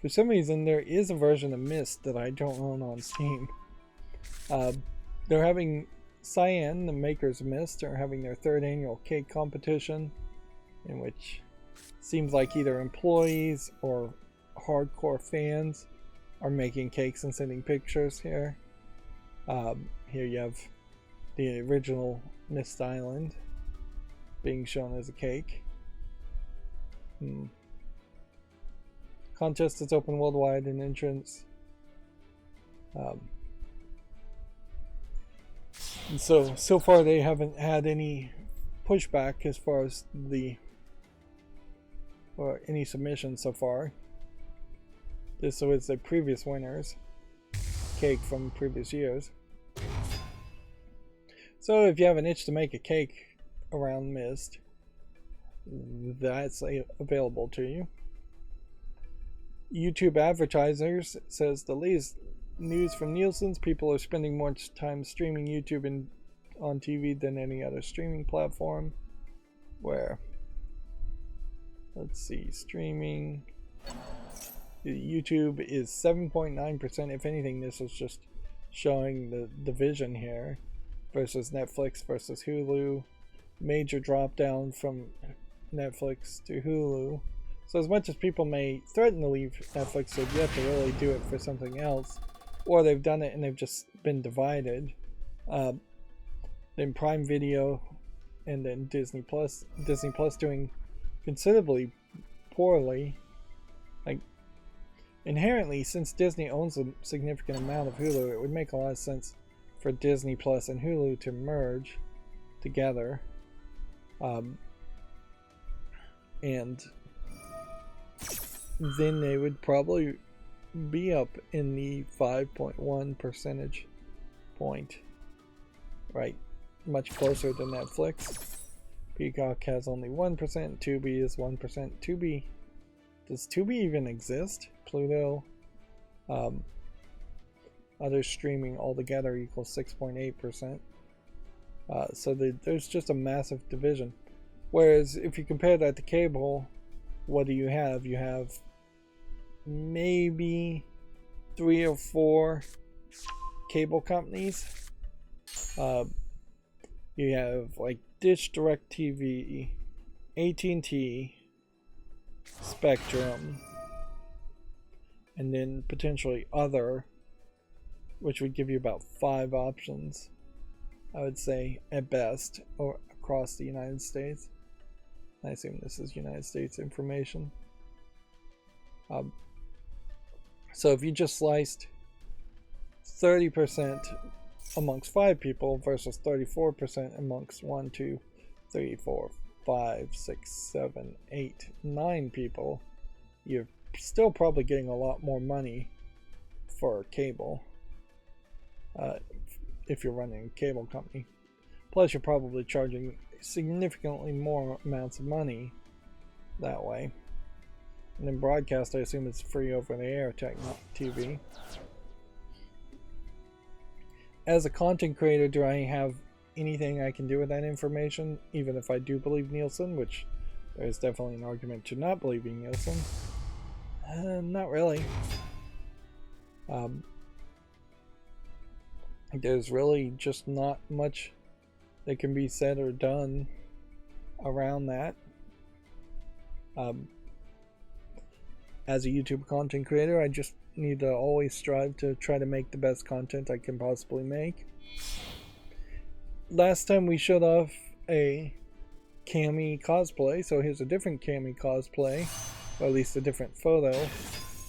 For some reason, there is a version of Myst that I don't own on Steam. They're having Cyan, the makers of Myst, are having their 3rd annual cake competition, in which seems like either employees or hardcore fans are making cakes and sending pictures here. Here you have the original Myst Island being shown as a cake. Contest is open worldwide in entrance. And so far they haven't had any pushback as far as or any submissions so far. This was the previous winner's cake from previous years. So if you have an itch to make a cake around Myst, that's available to you. YouTube advertisers says the latest news from Nielsen's people are spending more time streaming YouTube and on TV than any other streaming platform. Where, let's see, streaming, YouTube is 7.9%. If anything, this is just showing the division here versus Netflix versus Hulu. Major drop down from Netflix to Hulu. So as much as people may threaten to leave Netflix, they've yet to really do it for something else, or they've done it and they've just been divided. Then Prime Video, and then Disney Plus doing considerably poorly. Like, inherently, since Disney owns a significant amount of Hulu, it would make a lot of sense for Disney Plus and Hulu to merge together. And then they would probably be up in the 5.1 percentage point, right? Much closer than Netflix. Peacock has only 1%, Tubi is 1%. Tubi, does Tubi even exist? Pluto, other streaming altogether equals 6.8%. So there's just a massive division. Whereas if you compare that to cable, what do you have? You have maybe 3 or 4 cable companies. You have like Dish, DirecTV, AT&T, Spectrum, and then potentially other, which would give you about 5 options, I would say, at best, or across the United States. I assume this is United States information. So if you just sliced 30% amongst 5 people versus 34% amongst 1, 2, 3, 4, 5, 6, 7, 8, 9 people, you're still probably getting a lot more money for cable if you're running a cable company. Plus, you're probably charging significantly more amounts of money that way. And then broadcast, I assume it's free over the air TV. As a content creator, do I have anything I can do with that information, even if I do believe Nielsen, which there's definitely an argument to not believing Nielsen? Not really. There's really just not much that can be said or done around that. As a YouTube content creator, I just need to always strive to try to make the best content I can possibly make. Last time we showed off a Cammy cosplay, so here's a different Cammy cosplay, or at least a different photo.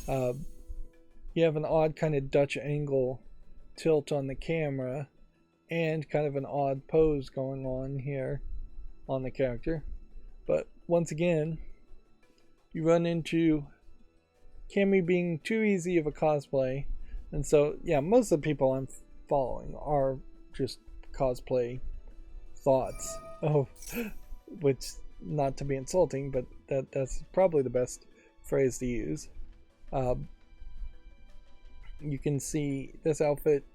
You have an odd kind of Dutch angle tilt on the camera, and kind of an odd pose going on here on the character. But once again, you run into Cammy being too easy of a cosplay, and so yeah, most of the people I'm following are just cosplay thoughts. Oh, which, not to be insulting, but that's probably the best phrase to use. You can see this outfit,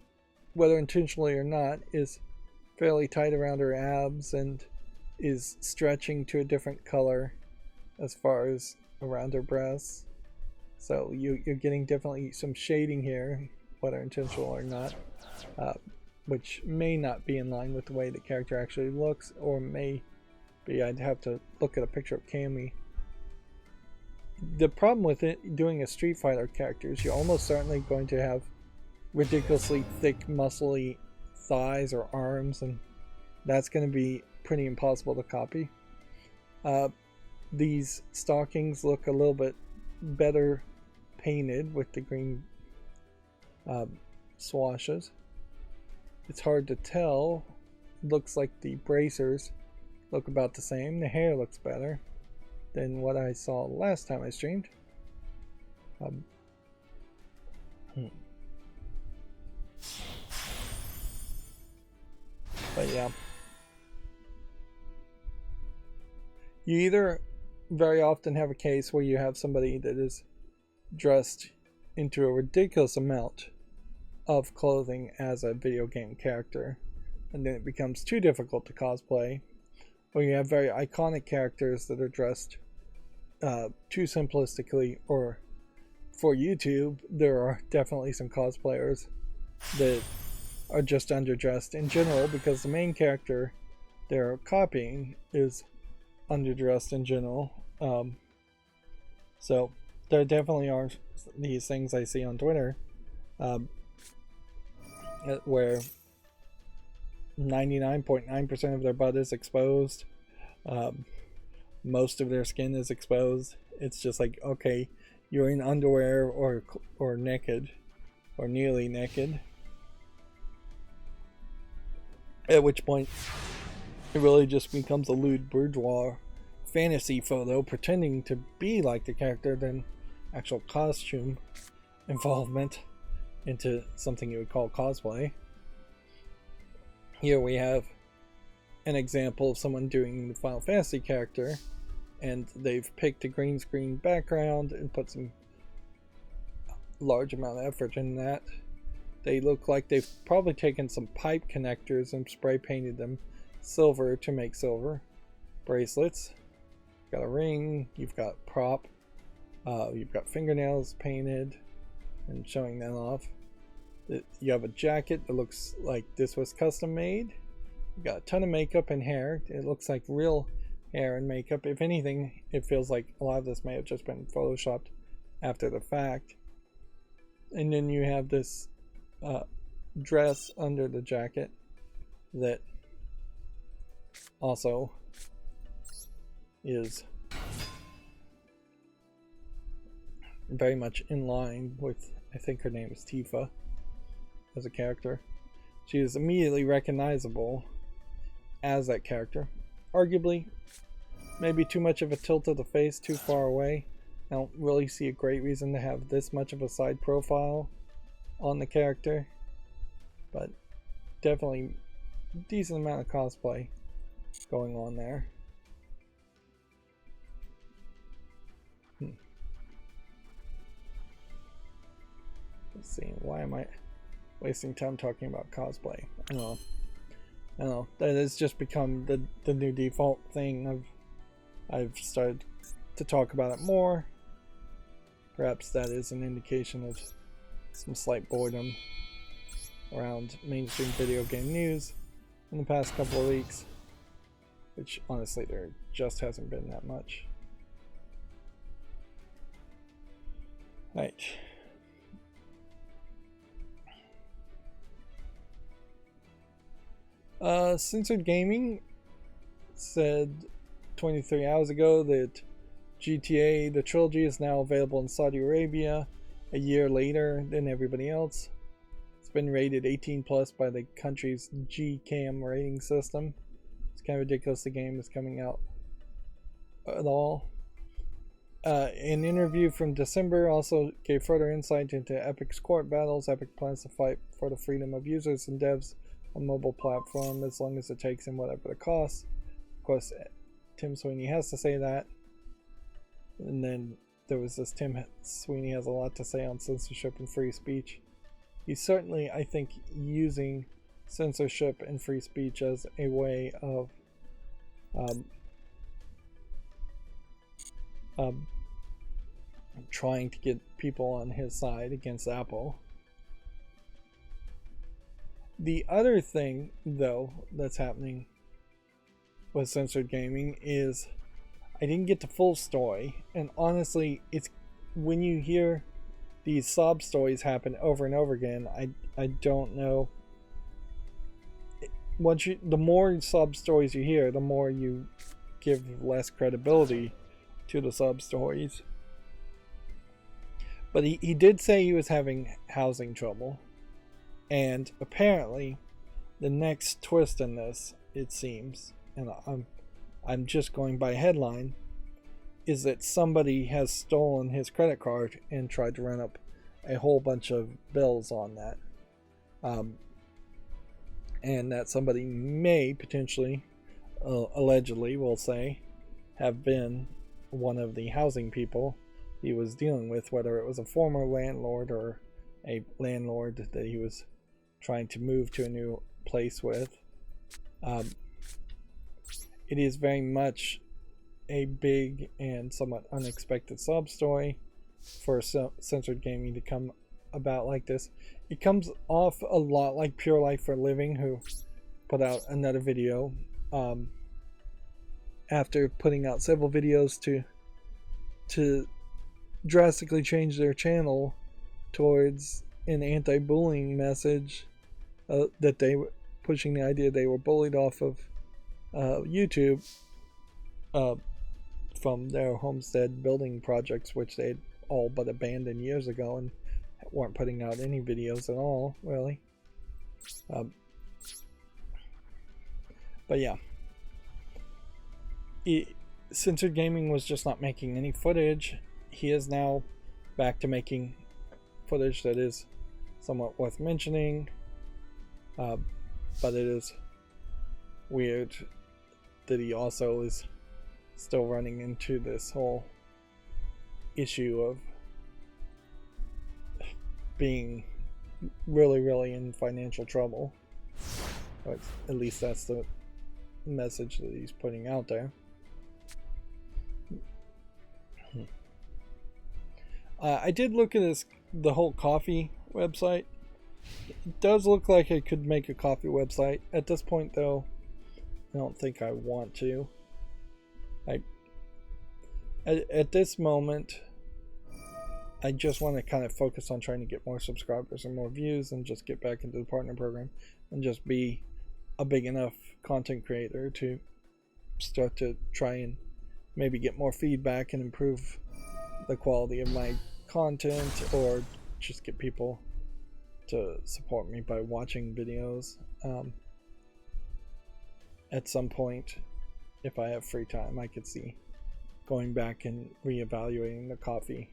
whether intentionally or not, is fairly tight around her abs and is stretching to a different color as far as around her breasts. So you're getting definitely some shading here, whether intentional or not, which may not be in line with the way the character actually looks, or may be. I'd have to look at a picture of Cammy. The problem with it doing a Street Fighter character is you're almost certainly going to have ridiculously thick, muscly thighs or arms, and that's going to be pretty impossible to copy. These stockings look a little bit better painted with the green swashes. It's hard to tell. Looks like the bracers look about the same. The hair looks better than what I saw last time I streamed. But yeah, you either very often have a case where you have somebody that is dressed into a ridiculous amount of clothing as a video game character, and then it becomes too difficult to cosplay, or you have very iconic characters that are dressed too simplistically, or for YouTube, there are definitely some cosplayers that are just underdressed in general because the main character they're copying is underdressed in general. So there definitely are these things I see on Twitter where 99.9% of their butt is exposed. Most of their skin is exposed. It's just like, okay, you're in underwear or naked, or nearly naked. At which point, it really just becomes a lewd bourgeois fantasy photo pretending to be like the character than actual costume involvement into something you would call cosplay. Here we have an example of someone doing the Final Fantasy character, and they've picked a green screen background and put some large amount of effort in that. They look like they've probably taken some pipe connectors and spray painted them silver to make silver. bracelets. You've got a ring. You've got prop. You've got fingernails painted and showing that off. You have a jacket that looks like this was custom made. You got a ton of makeup and hair. It looks like real hair and makeup. If anything, it feels like a lot of this may have just been photoshopped after the fact. And then you have this dress under the jacket that also is very much in line with, I think her name is Tifa as a character. She is immediately recognizable as that character. Arguably, maybe too much of a tilt of the face, too far away. I don't really see a great reason to have this much of a side profile on the character, but definitely a decent amount of cosplay going on there. Let's see, why am I wasting time talking about cosplay? I don't know. That has just become the new default thing. I've started to talk about it more. Perhaps that is an indication of some slight boredom around mainstream video game news in the past couple of weeks, which honestly there just hasn't been that much. Right. Censored Gaming said 23 hours ago that GTA, the trilogy, is now available in Saudi Arabia a year later than everybody else. It's been rated 18 plus by the country's GCAM rating system. It's kind of ridiculous the game is coming out at all. An interview from December also gave further insight into Epic's court battles. Epic plans to fight for the freedom of users and devs on mobile platform as long as it takes in whatever the cost. Of course, Tim Sweeney has to say that. And then there was this Tim Sweeney has a lot to say on censorship and free speech. He's certainly, I think, using censorship and free speech as a way of trying to get people on his side against Apple. The other thing, though, that's happening with censored gaming is I didn't get the full story, and honestly, it's when you hear these sob stories happen over and over again, I don't know. The more sob stories you hear, the more you give less credibility to the sob stories. But he did say he was having housing trouble, and apparently, the next twist in this, it seems, and I'm just going by headline, is that somebody has stolen his credit card and tried to run up a whole bunch of bills on that. And that somebody may potentially, allegedly, we'll say, have been one of the housing people he was dealing with, whether it was a former landlord or a landlord that he was trying to move to a new place with. It is very much a big and somewhat unexpected sob story for censored gaming to come about like this. It comes off a lot like Pure Life for Living, who put out another video after putting out several videos to drastically change their channel towards an anti-bullying message, that they were pushing the idea they were bullied off of YouTube from their homestead building projects, which they'd all but abandoned years ago and weren't putting out any videos at all, really. But yeah, censored gaming was just not making any footage. He is now back to making footage that is somewhat worth mentioning, but it is weird that he also is still running into this whole issue of being really in financial trouble. But at least that's the message that he's putting out there. I did look at the whole coffee website. It does look like I could make a coffee website. At this point, though, I don't think I want to. At this moment, I just want to kind of focus on trying to get more subscribers and more views and just get back into the partner program and just be a big enough content creator to start to try and maybe get more feedback and improve the quality of my content, or just get people to support me by watching videos. At some point, if I have free time, I could see going back and reevaluating the coffee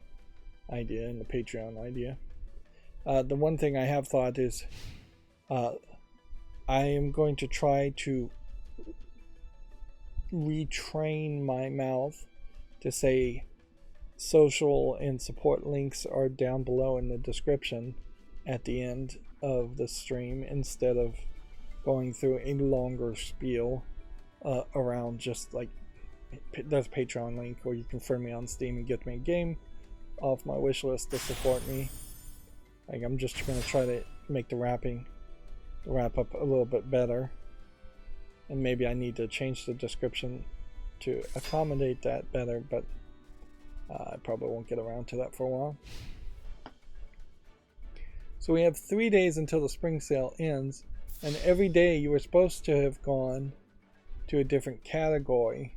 idea and the Patreon idea. The one thing I have thought is I am going to try to retrain my mouth to say social and support links are down below in the description at the end of the stream, instead of going through a longer spiel around just like, there's a Patreon link, or you can friend me on Steam and get me a game off my wish list to support me. Like, I'm just going to try to make the wrap up a little bit better, and maybe I need to change the description to accommodate that better, but I probably won't get around to that for a while. So we have 3 days until the spring sale ends, and every day you were supposed to have gone to a different category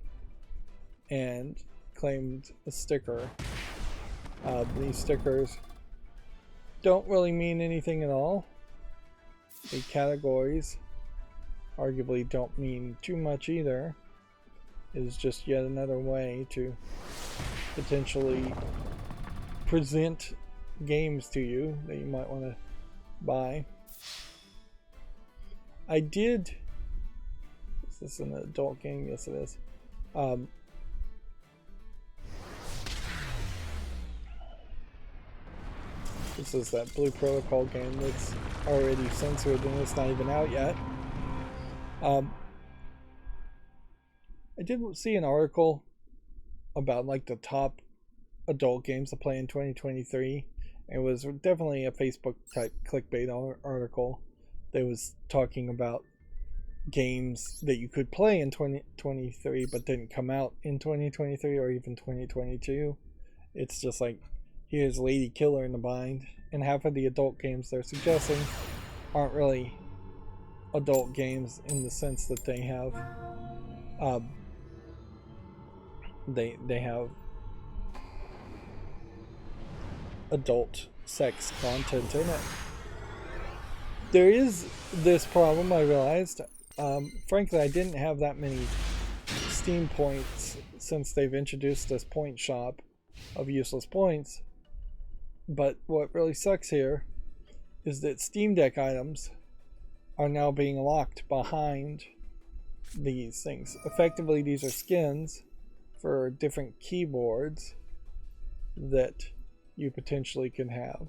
and claimed a sticker. These stickers don't really mean anything at all. The categories arguably don't mean too much either. It is just yet another way to potentially present games to you that you might want to buy. I did... Is this an adult game? Yes, it is. This is that Blue Protocol game that's already censored and it's not even out yet. I did see an article about like the top adult games to play in 2023. It was definitely a Facebook type clickbait article that was talking about games that you could play in 2023 but didn't come out in 2023 or even 2022. It's just like, here's Lady Killer in the bind, and half of the adult games they're suggesting aren't really adult games in the sense that they have they have adult sex content in it. There is this problem, I realized. Frankly, I didn't have that many Steam points since they've introduced this point shop of useless points. But what really sucks here is that Steam Deck items are now being locked behind these things. Effectively, these are skins for different keyboards that you potentially can have,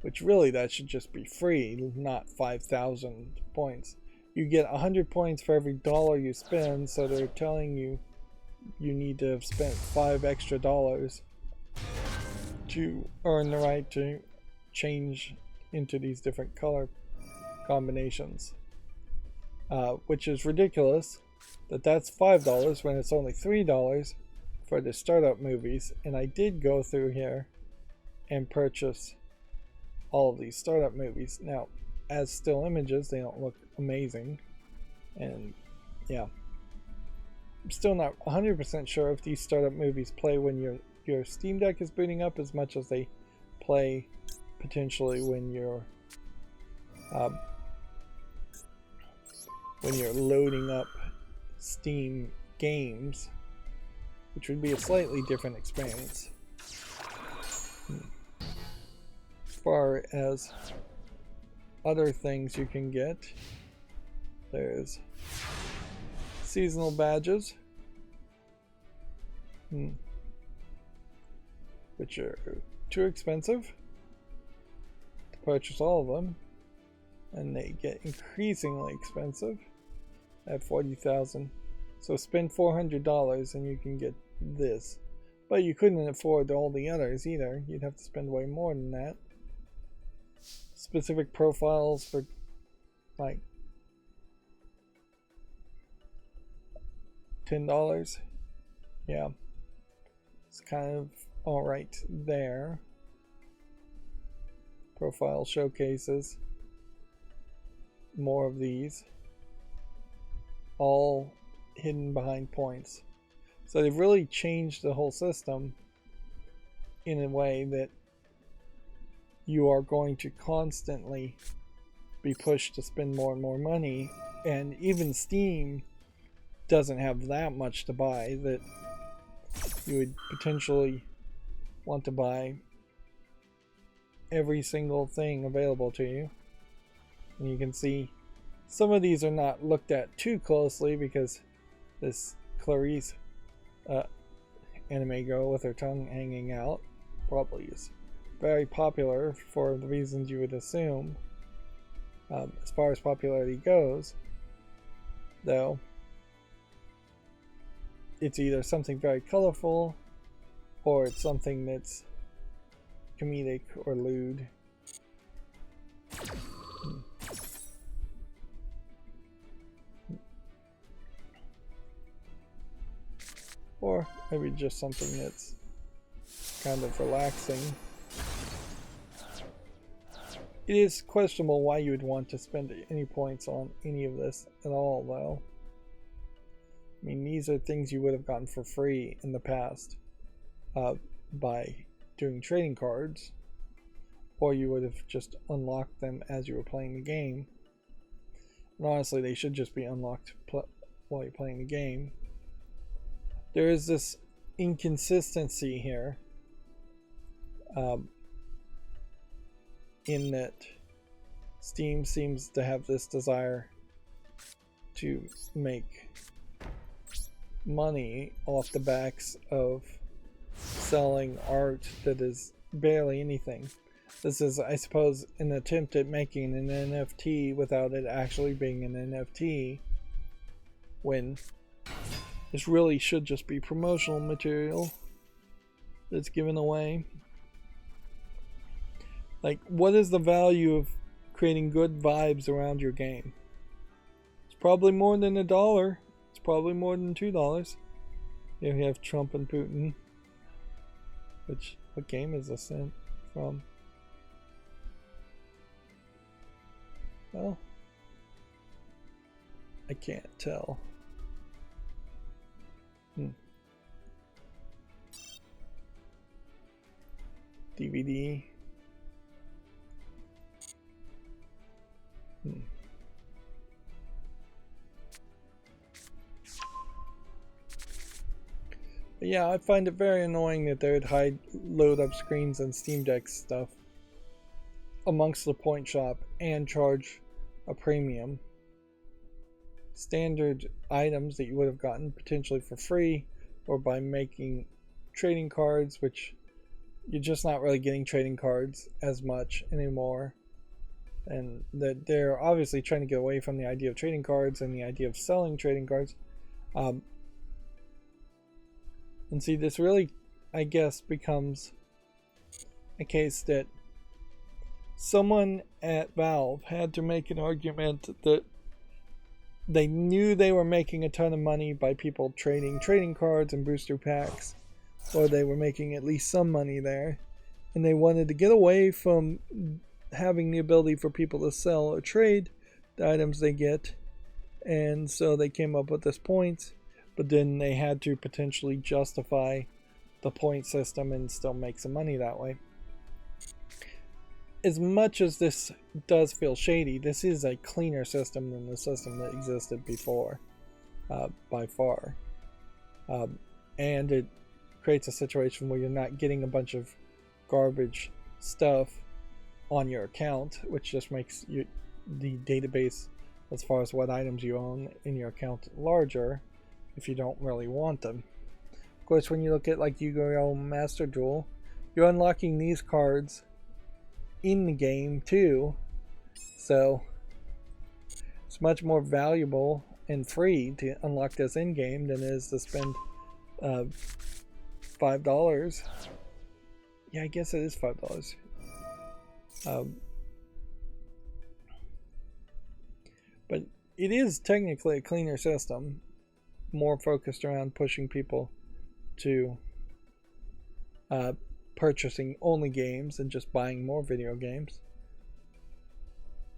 which really that should just be free, not 5,000 points. You get 100 points for every dollar you spend, so they're telling you you need to have spent $5 extra to earn the right to change into these different color combinations, which is ridiculous that that's $5 when it's only $3 for the startup movies. And I did go through here and purchase all of these startup movies. Now, as still images, they don't look amazing, and yeah, I'm still not 100% sure if these startup movies play when your Steam Deck is booting up as much as they play potentially when you're loading up Steam games, which would be a slightly different experience. As far as other things you can get, there's seasonal badges, which are too expensive to purchase all of them, and they get increasingly expensive at 40,000. So spend $400 and you can get this. But you couldn't afford all the others either. You'd have to spend way more than that. Specific profiles for like $10. Yeah. It's kind of alright there. Profile showcases. More of these. All hidden behind points. So they've really changed the whole system in a way that you are going to constantly be pushed to spend more and more money, and even Steam doesn't have that much to buy that you would potentially want to buy every single thing available to you. And you can see some of these are not looked at too closely because this Clarice anime girl with her tongue hanging out probably is very popular for the reasons you would assume. As far as popularity goes, though, it's either something very colorful or it's something that's comedic or lewd. Or maybe just something that's kind of relaxing. It is questionable why you would want to spend any points on any of this at all, though. I mean, these are things you would have gotten for free in the past by doing trading cards, or you would have just unlocked them as you were playing the game. And honestly, they should just be unlocked while you're playing the game. There is this inconsistency here in that Steam seems to have this desire to make money off the backs of selling art that is barely anything. This is, I suppose, an attempt at making an NFT without it actually being an NFT, when this really should just be promotional material that's given away. Like, what is the value of creating good vibes around your game? It's probably more than $1. It's probably more than $2. Here we have Trump and Putin. Which, what game is this from? Well, I can't tell. DVD. But yeah, I find it very annoying that they would hide load up screens and Steam Deck stuff amongst the point shop and charge a premium. Standard items that you would have gotten potentially for free or by making trading cards, which you're just not really getting trading cards as much anymore. And that they're obviously trying to get away from the idea of trading cards and the idea of selling trading cards. And see, this really, I guess, becomes a case that someone at Valve had to make an argument that they knew they were making a ton of money by people trading trading cards and booster packs, or they were making at least some money there, and they wanted to get away from having the ability for people to sell or trade the items they get, and so they came up with this point, but then they had to potentially justify the point system and still make some money that way. As much as this does feel shady, this is a cleaner system than the system that existed before, by far. And it creates a situation where you're not getting a bunch of garbage stuff on your account, which just makes the database as far as what items you own in your account larger if you don't really want them. Of course, when you look at like Yu-Gi-Oh! Master Duel, you're unlocking these cards in the game too, so it's much more valuable and free to unlock this in game than it is to spend $5 $5. Yeah, I guess it is $5. But it is technically a cleaner system, more focused around pushing people to purchasing only games and just buying more video games.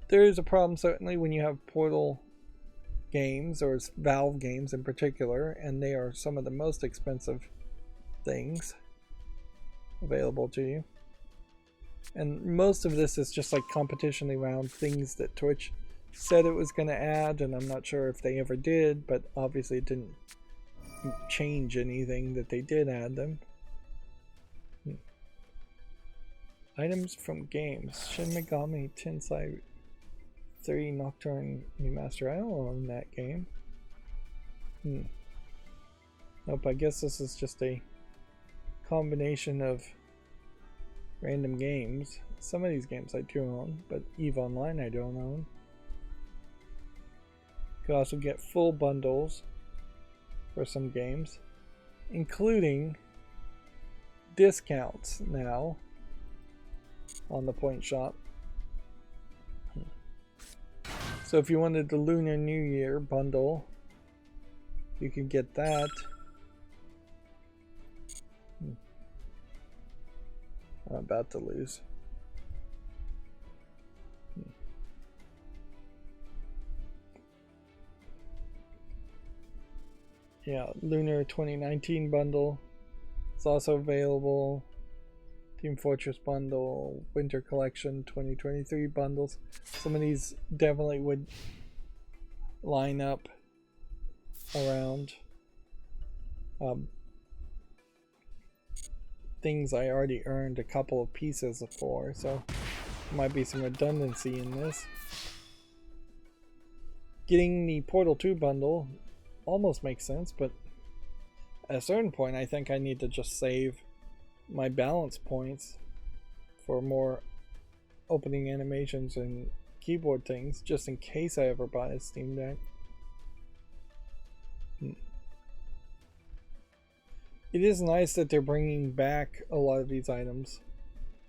There is a problem certainly when you have Portal games, or Valve games in particular, and they are some of the most expensive things available to you. And most of this is just like competition around things that Twitch said it was going to add, and I'm not sure if they ever did, but obviously it didn't change anything that they did add them. Items from games. Shin Megami Tensei 3 Nocturne Remaster. I don't own that game. Nope, I guess this is just a combination of random games. Some of these games I do own, but EVE Online I don't own. You can also get full bundles for some games, including discounts now on the Point Shop. So if you wanted the Lunar New Year bundle, you could get that. I'm about to lose. Yeah, Lunar 2019 bundle. It's also available. Team Fortress bundle, Winter Collection 2023 bundles. Some of these definitely would line up around things I already earned a couple of pieces for, so there might be some redundancy in this. Getting the Portal 2 bundle almost makes sense, but at a certain point I think I need to just save my balance points for more opening animations and keyboard things, just in case I ever buy a Steam Deck. It is nice that they're bringing back a lot of these items,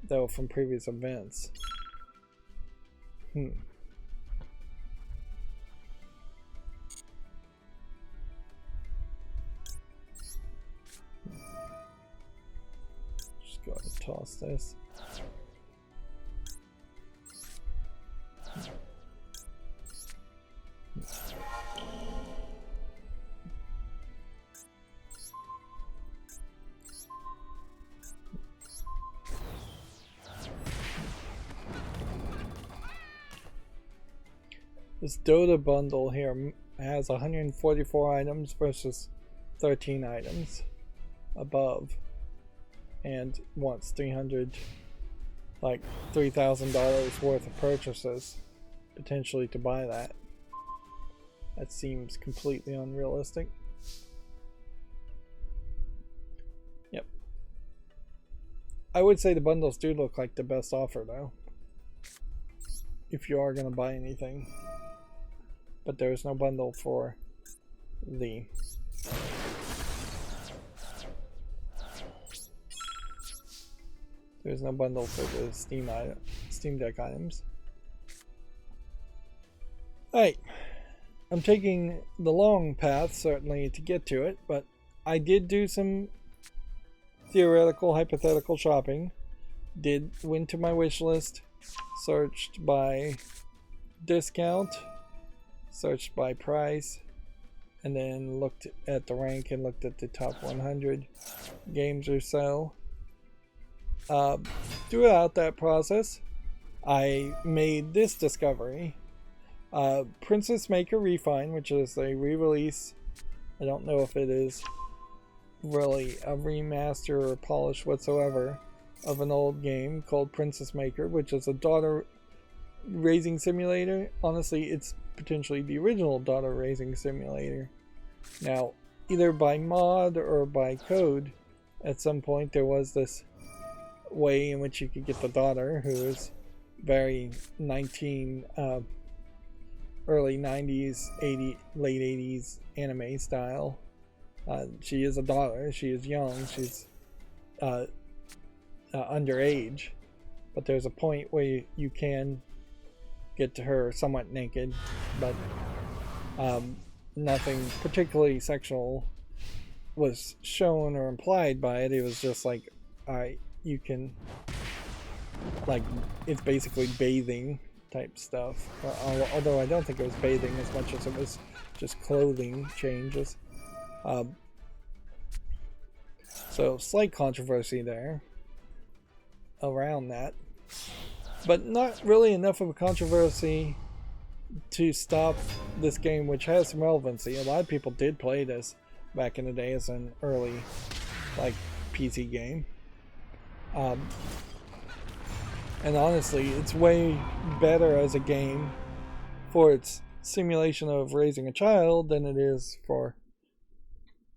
though, from previous events. Just go ahead and toss this. This Dota bundle here has 144 items versus 13 items above, and wants $3,000 worth of purchases potentially to buy that. That seems completely unrealistic. Yep. I would say the bundles do look like the best offer though, if you are going to buy anything. But there is no bundle for the Steam Deck items. Alright, I'm taking the long path certainly to get to it, but I did do some theoretical, hypothetical shopping. Went to my wish list, searched by discount, searched by price, and then looked at the rank and looked at the top 100 games or so. Throughout that process, I made this discovery. Princess Maker Refine, which is a re-release. I don't know if it is really a remaster or polish whatsoever of an old game called Princess Maker, which is a daughter raising simulator. Honestly, it's potentially the original daughter raising simulator. Now, either by mod or by code, at some point there was this way in which you could get the daughter, who is very early 90s, late 80s anime style. She is a daughter, she is young, she's uh, underage, but there's a point where you can get to her somewhat naked, but nothing particularly sexual was shown or implied by it. It was just like, alright, you can, like, it's basically bathing type stuff. Although I don't think it was bathing as much as it was just clothing changes. So slight controversy there around that, but not really enough of a controversy to stop this game, which has some relevancy. A lot of people did play this back in the day as an early, like, PC game. And honestly, it's way better as a game for its simulation of raising a child than it is for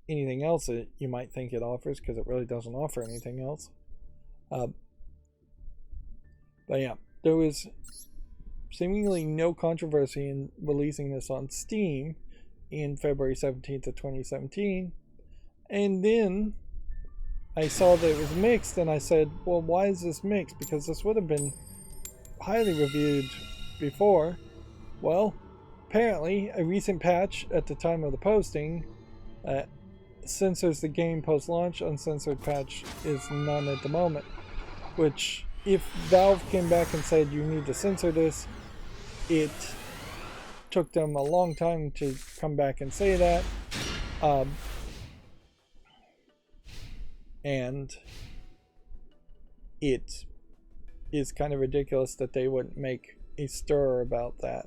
anything else that you might think it offers, because it really doesn't offer anything else. But yeah, there was seemingly no controversy in releasing this on Steam in February 17th of 2017. And then I saw that it was mixed, and I said, well, why is this mixed? Because this would have been highly reviewed before. Well, apparently a recent patch at the time of the posting censors the game post-launch. Uncensored patch is none at the moment, which, if Valve came back and said you need to censor this, it took them a long time to come back and say that. And it is kind of ridiculous that they wouldn't make a stir about that.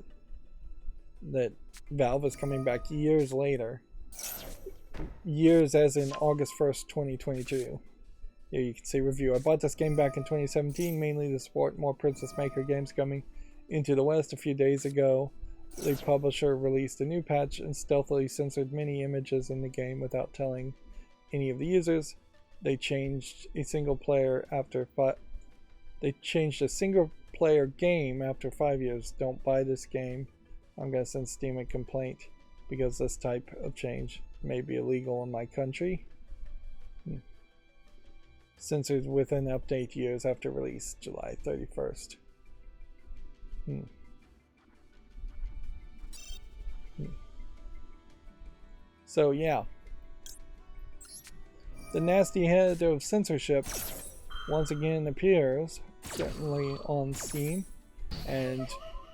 That Valve is coming back years later. Years as in August 1st, 2022. Here you can see review. I bought this game back in 2017 mainly to support more Princess Maker games coming into the West. A few days ago, the publisher released a new patch and stealthily censored many images in the game without telling any of the users. They changed a single player game after 5 years. Don't buy this game. I'm gonna send Steam a complaint because this type of change may be illegal in my country. Censored within update years after release, July 31st. So yeah, the nasty head of censorship once again appears, certainly on Steam, and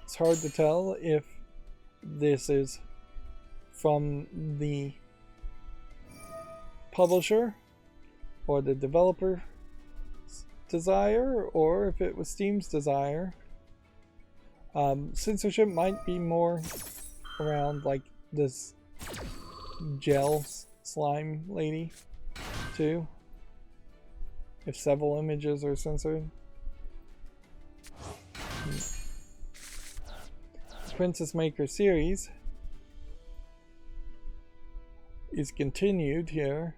it's hard to tell if this is from the publisher or the developer's desire, or if it was Steam's desire. Censorship might be more around like this gel slime lady too, if several images are censored. Princess Maker series is continued here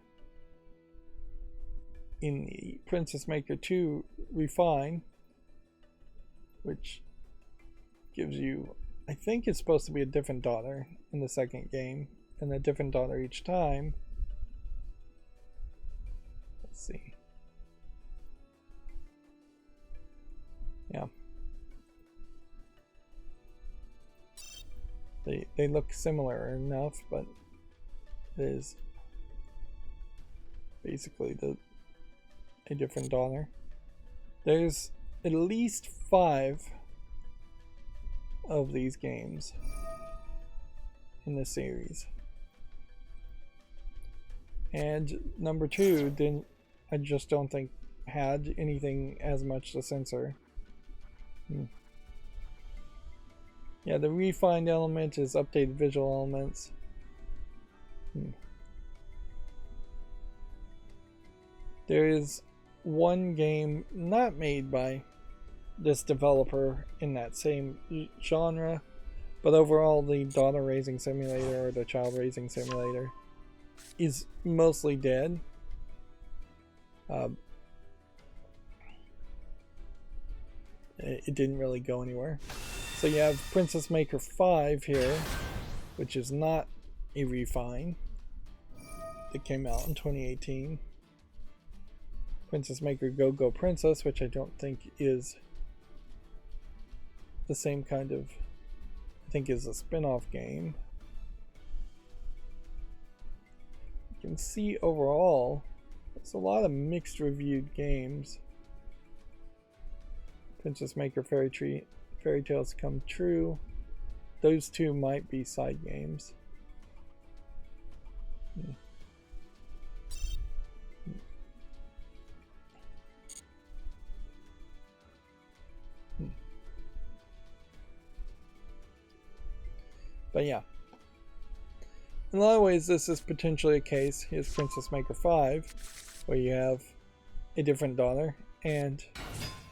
in the Princess Maker 2 Refine, which gives you, I think it's supposed to be a different daughter in the second game, and a different daughter each time. Let's see. Yeah. They look similar enough, but it is basically a different daughter. There's at least 5 of these games in the series, and number 2 I just don't think had anything as much to censor. Yeah, the refined element is updated visual elements. There is one game not made by this developer in that same genre, but overall the daughter raising simulator, or the child raising simulator, is mostly dead. It didn't really go anywhere. So you have Princess Maker 5 here, which is not a refine, that came out in 2018. Princess Maker Go Go Princess, which I don't think is the same kind of, I think is a spin-off game. You can see overall there's a lot of mixed reviewed games. Princess Maker Fairy Tales Come True. Those two might be side games. But yeah, in a lot of ways this is potentially a case. Here's Princess Maker 5, where you have a different daughter, and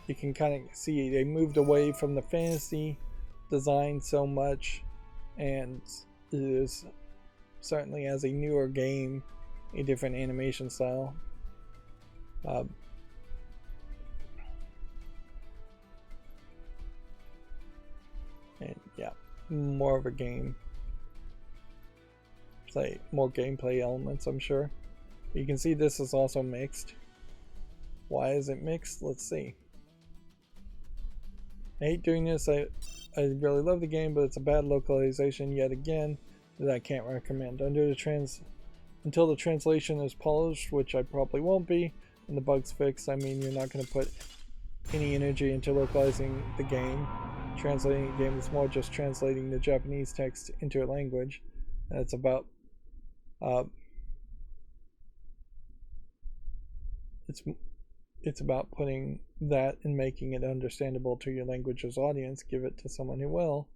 you can kind of see they moved away from the fantasy design so much, and it is certainly, as a newer game, a different animation style. And yeah, more of a game play, more gameplay elements, I'm sure. You can see this is also mixed. Why is it mixed? Let's see. I hate doing this. I really love the game, but it's a bad localization yet again that I can't recommend. Until the translation is polished, which I probably won't be, and the bugs fixed, I mean, you're not going to put any energy into localizing the game. Translating a game is more just translating the Japanese text into a language. And it's about it's about putting that and making it understandable to your language's audience. Give it to someone who will.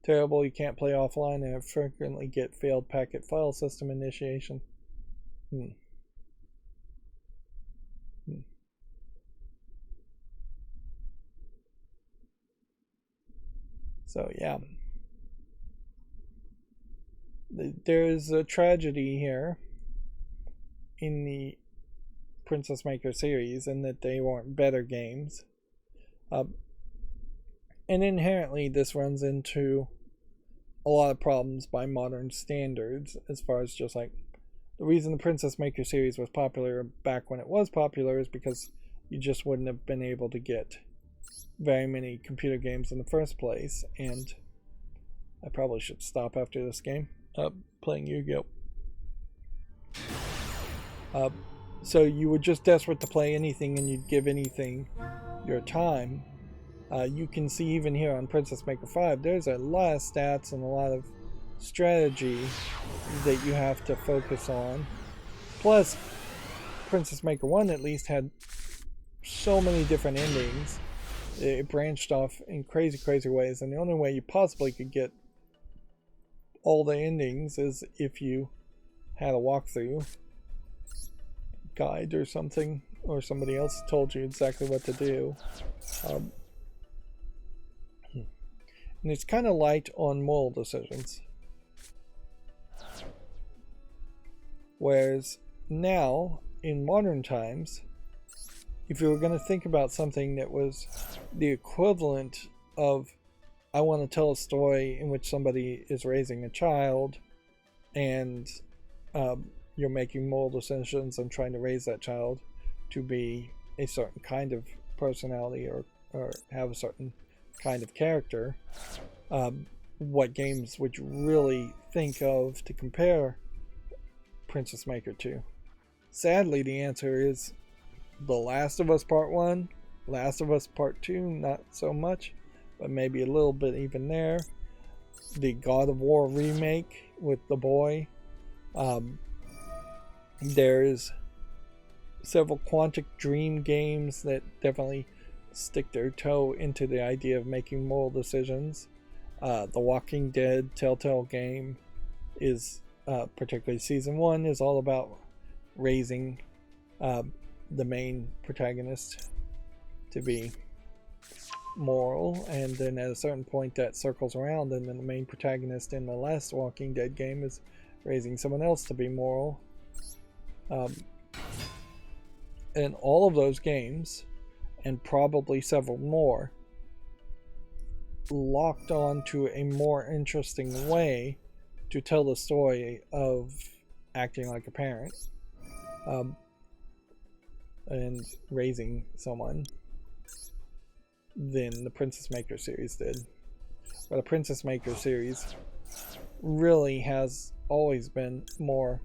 Terrible, you can't play offline and frequently get failed packet file system initiation. So yeah, there's a tragedy here in the Princess Maker series in that they weren't better games. And inherently this runs into a lot of problems by modern standards, as far as just like the reason the Princess Maker series was popular back when it was popular is because you just wouldn't have been able to get very many computer games in the first place. And I probably should stop after this game playing Yu-Gi-Oh! So you were just desperate to play anything and you'd give anything your time. You can see even here on Princess Maker 5, there's a lot of stats and a lot of strategy that you have to focus on. Plus, Princess Maker 1 at least had so many different endings. It branched off in crazy ways, and the only way you possibly could get all the endings is if you had a walkthrough guide or something, or somebody else told you exactly what to do. And it's kind of light on moral decisions. Whereas now, in modern times, if you were going to think about something that was the equivalent of, I want to tell a story in which somebody is raising a child and you're making moral decisions and trying to raise that child to be a certain kind of personality or have a certain kind of character, what games would you really think of to compare Princess Maker to? Sadly, the answer is The Last of Us Part 1, Last of Us Part 2, not so much, but maybe a little bit even there. The God of War remake with the boy. There's several Quantic Dream games that definitely stick their toe into the idea of making moral decisions. The Walking Dead Telltale game is, particularly Season 1, is all about raising the main protagonist to be moral, and then at a certain point that circles around, and then the main protagonist in the last Walking Dead game is raising someone else to be moral. And all of those games, and probably several more, locked on to a more interesting way to tell the story of acting like a parent and raising someone than the Princess Maker series did. But the Princess Maker series really has always been more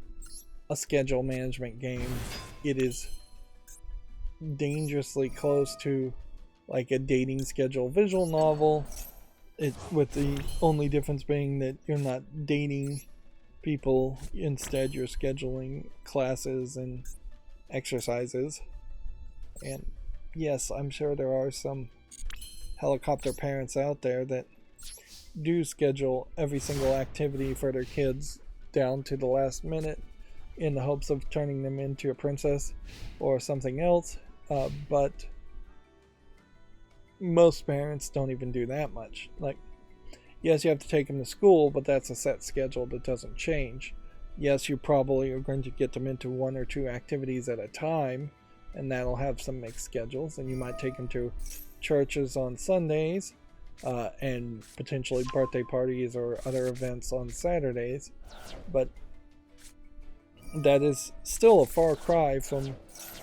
a schedule management game. It is dangerously close to like a dating schedule visual novel, with the only difference being that you're not dating people, instead you're scheduling classes and exercises. And yes, I'm sure there are some helicopter parents out there that do schedule every single activity for their kids down to the last minute in the hopes of turning them into a princess or something else, but most parents don't even do that much. Like, yes, you have to take them to school, but that's a set schedule that doesn't change. Yes, you probably are going to get them into 1 or 2 activities at a time, and that'll have some mixed schedules, and you might take them to churches on Sundays, and potentially birthday parties or other events on Saturdays, but that is still a far cry from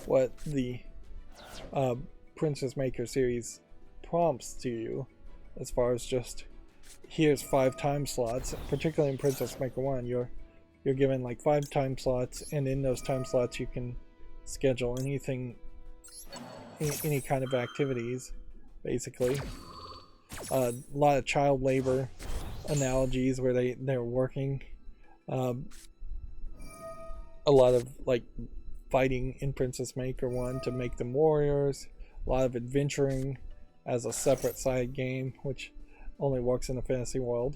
what the Princess Maker series prompts to you, as far as just here's 5 time slots. Particularly in Princess Maker 1, you're given like 5 time slots, and in those time slots you can schedule anything, any kind of activities, basically. A lot of child labor analogies where they're working. A lot of like fighting in Princess Maker 1 to make them warriors. A lot of adventuring as a separate side game, which only works in a fantasy world.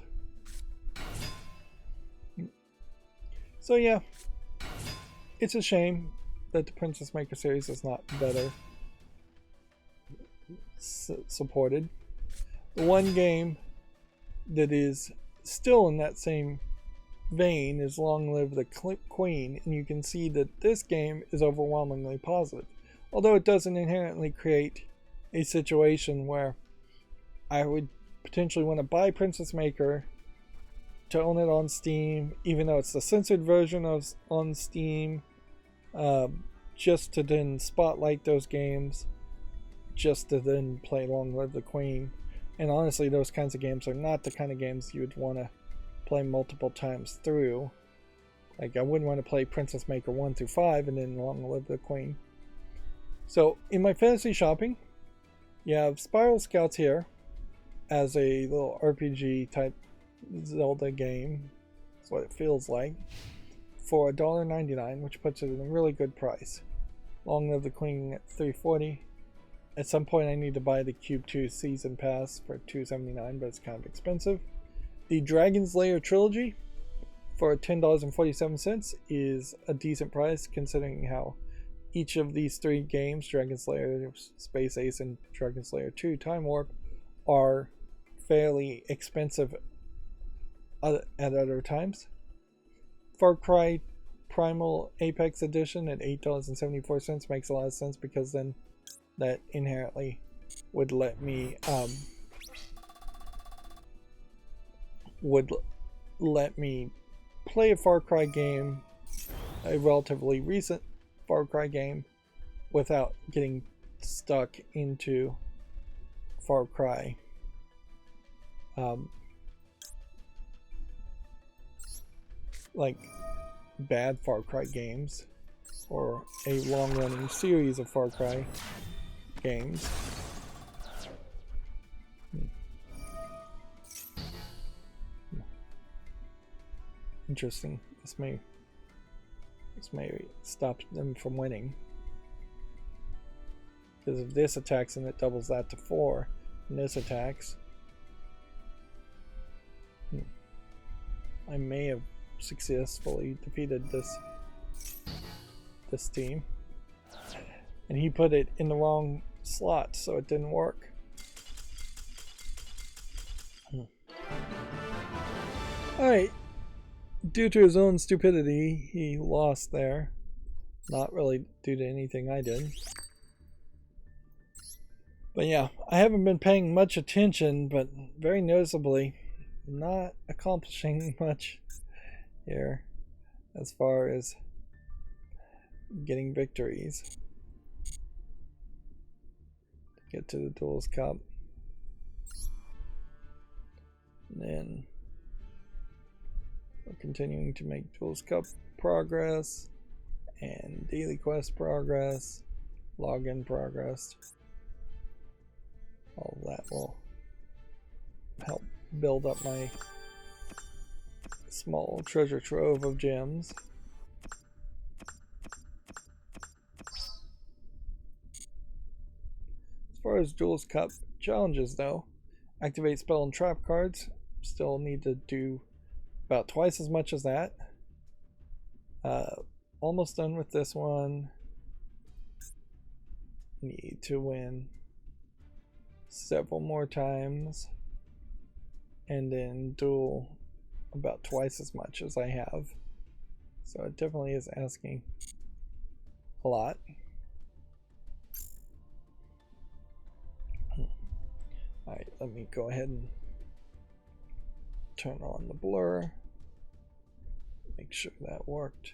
So yeah, it's a shame that the Princess Maker series is not better supported. The one game that is still in that same vein is Long Live the Queen, and you can see that this game is overwhelmingly positive, although it doesn't inherently create a situation where I would potentially want to buy Princess Maker to own it on Steam, even though it's the censored version on Steam, just to then spotlight those games, just to then play Long Live the Queen. And honestly, those kinds of games are not the kind of games you would want to play multiple times through. Like, I wouldn't want to play Princess Maker 1 through 5 and then Long Live the Queen. So, in my fantasy shopping, you have Spiral Scouts here as a little RPG type Zelda game. That's what it feels like. For $1.99, which puts it at a really good price. Long Live the Queen at $3.40. At some point I need to buy the Cube 2 Season Pass for $2.79, but it's kind of expensive. The Dragon's Lair Trilogy for $10.47 is a decent price, considering how each of these 3 games, Dragon's Lair, Space Ace, and Dragon's Lair 2 Time Warp, are fairly expensive at other times. Far Cry Primal Apex Edition at $8.74 makes a lot of sense, because then that inherently would let me play a Far Cry game, a relatively recent Far Cry game, without getting stuck into Far Cry. Like bad Far Cry games, or a long-running series of Far Cry games. Interesting. This may stop them from winning, because if this attacks and it doubles that to 4, and this attacks, I may have successfully defeated this team, and he put it in the wrong slot, so it didn't work. Alright, due to his own stupidity, he lost there. Not really due to anything I did. But yeah, I haven't been paying much attention, but very noticeably not accomplishing much here. as far as getting victories to get to the Duels Cup. And then we're continuing to make Duels Cup progress and daily quest progress, login progress. All of that will help build up my small treasure trove of gems. As far as Duels Cup challenges though, activate spell and trap cards. Still need to do about twice as much as that. Almost done with this one. Need to win several more times and then duel about twice as much as I have. So it definitely is asking a lot. Alright, let me go ahead and turn on the blur. Make sure that worked.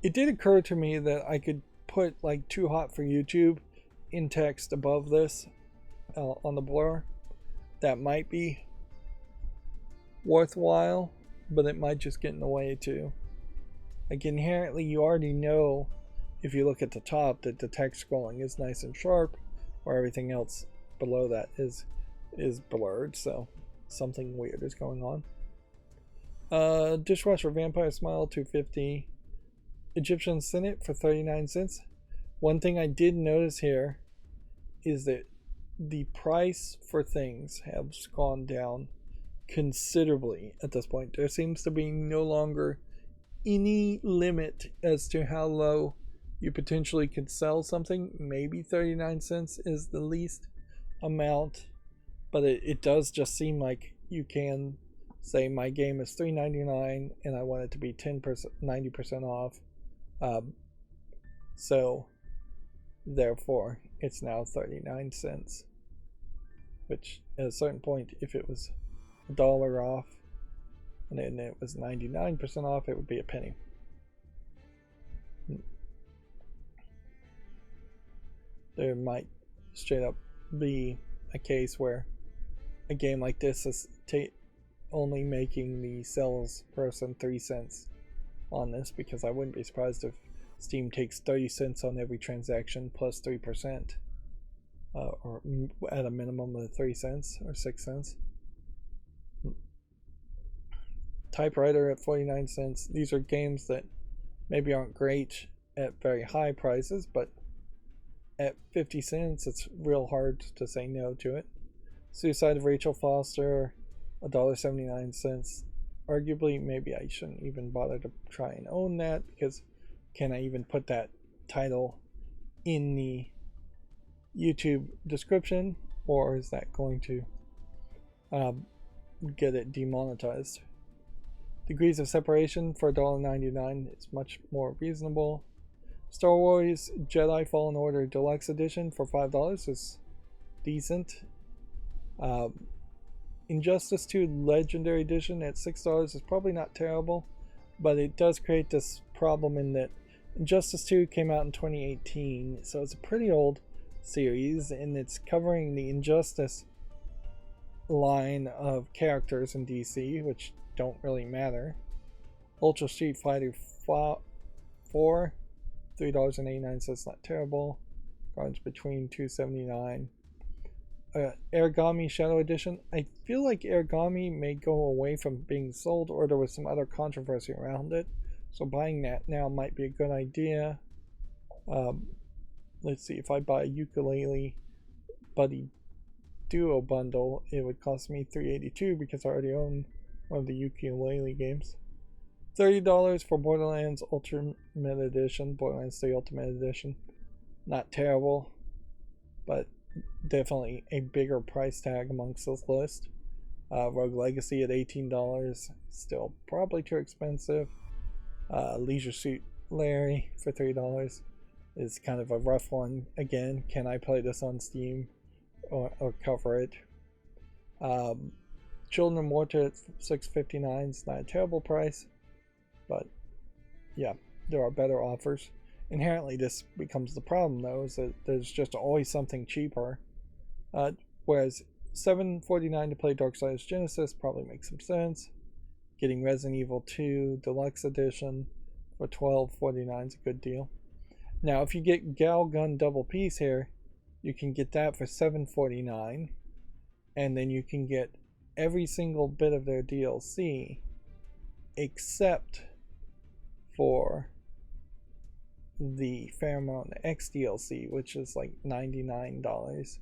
It did occur to me that I could put like "too hot for YouTube" in text above this on the blur. That might be worthwhile, but it might just get in the way too. Like inherently, you already know if you look at the top that the text scrolling is nice and sharp, or everything else below that is blurred. So something weird is going on. Dishwasher Vampire Smile 250. Egyptian Senate for 39 cents. One thing I did notice here is that the price for things has gone down considerably at this point. There seems to be no longer any limit as to how low you potentially could sell something. Maybe 39 cents is the least amount, but it does just seem like you can say my game is $3.99 and I want it to be 10%, 90% off. So therefore it's now 39 cents, which at a certain point, if it was $1 off and then it was 99% off, it would be a penny. There might straight up be a case where a game like this is only making the salesperson 3 cents on this, because I wouldn't be surprised if Steam takes 30 cents on every transaction plus 3%, or at a minimum of 3 cents or 6 cents. Typewriter at 49 cents. These are games that maybe aren't great at very high prices, but at 50 cents it's real hard to say no to it. Suicide of Rachel Foster, $1.79. Arguably, maybe I shouldn't even bother to try and own that, because can I even put that title in the YouTube description, or is that going to get it demonetized? Degrees of Separation for $1.99 is much more reasonable. Star Wars Jedi Fallen Order Deluxe Edition for $5 is decent. Injustice 2 Legendary Edition at $6 is probably not terrible, but it does create this problem in that Injustice 2 came out in 2018, so it's a pretty old series, and it's covering the Injustice line of characters in DC, which don't really matter. Ultra Street Fighter 4, $3.89, not terrible. Gardens Between, $2.79. Origami Shadow Edition. I feel like Origami may go away from being sold, or there was some other controversy around it, so buying that now might be a good idea. Let's see, if I buy a Ukulele Buddy Duo bundle, it would cost me $3.82 because I already own one of the Ukulele games. $30 for Borderlands Ultimate Edition, Borderlands 3 Ultimate Edition. Not terrible, but definitely a bigger price tag amongst this list. Rogue Legacy at $18, still probably too expensive. Leisure Suit Larry for $3 is kind of a rough one. Again, can I play this on Steam or cover it? Children of Morta at $6.59 is not a terrible price, but yeah, there are better offers. Inherently, this becomes the problem though, is that there's just always something cheaper. Whereas $7.49 to play Darksiders Genesis probably makes some sense. Getting Resident Evil 2 Deluxe Edition for $12.49 is a good deal. Now, if you get Gal Gun Double Piece here, you can get that for $7.49, and then you can get every single bit of their DLC except for the Pheromone X DLC, which is like $99,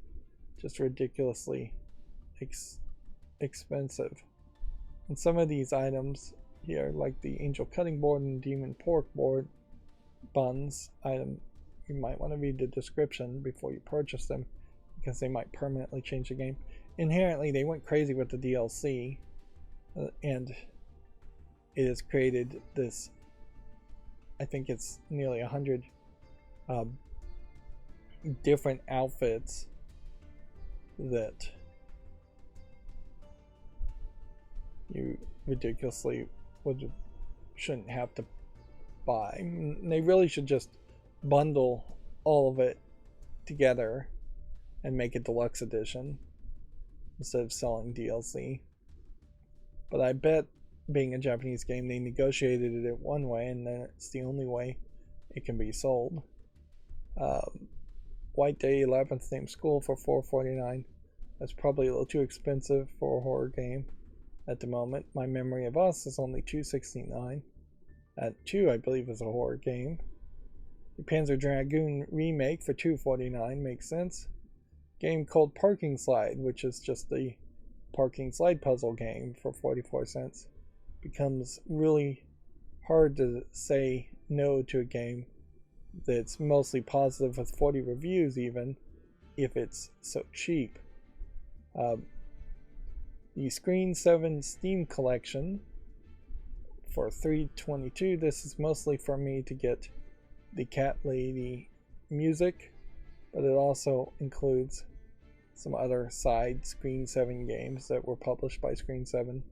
just ridiculously expensive. And some of these items here, like the Angel Cutting Board and Demon Pork Board buns item, you might want to read the description before you purchase them, because they might permanently change the game. Inherently, they went crazy with the DLC, and it has created this, I think it's nearly 100 different outfits that you ridiculously shouldn't have to buy. They really should just bundle all of it together and make a deluxe edition instead of selling DLC. But I bet, being a Japanese game, they negotiated it one way, and then it's the only way it can be sold. White Day 11th Name School for $4.49. That's probably a little too expensive for a horror game at the moment. My Memory of Us is only $2.69. That too, I believe, is a horror game. The Panzer Dragoon remake for $2.49 makes sense. Game called Parking Slide, which is just the parking slide puzzle game, for 44 cents. Becomes really hard to say no to a game that's mostly positive with 40 reviews, even if it's so cheap. The Screen 7 Steam Collection for $3.22. This is mostly for me to get the Cat Lady music, but it also includes some other side Screen 7 games that were published by Screen 7.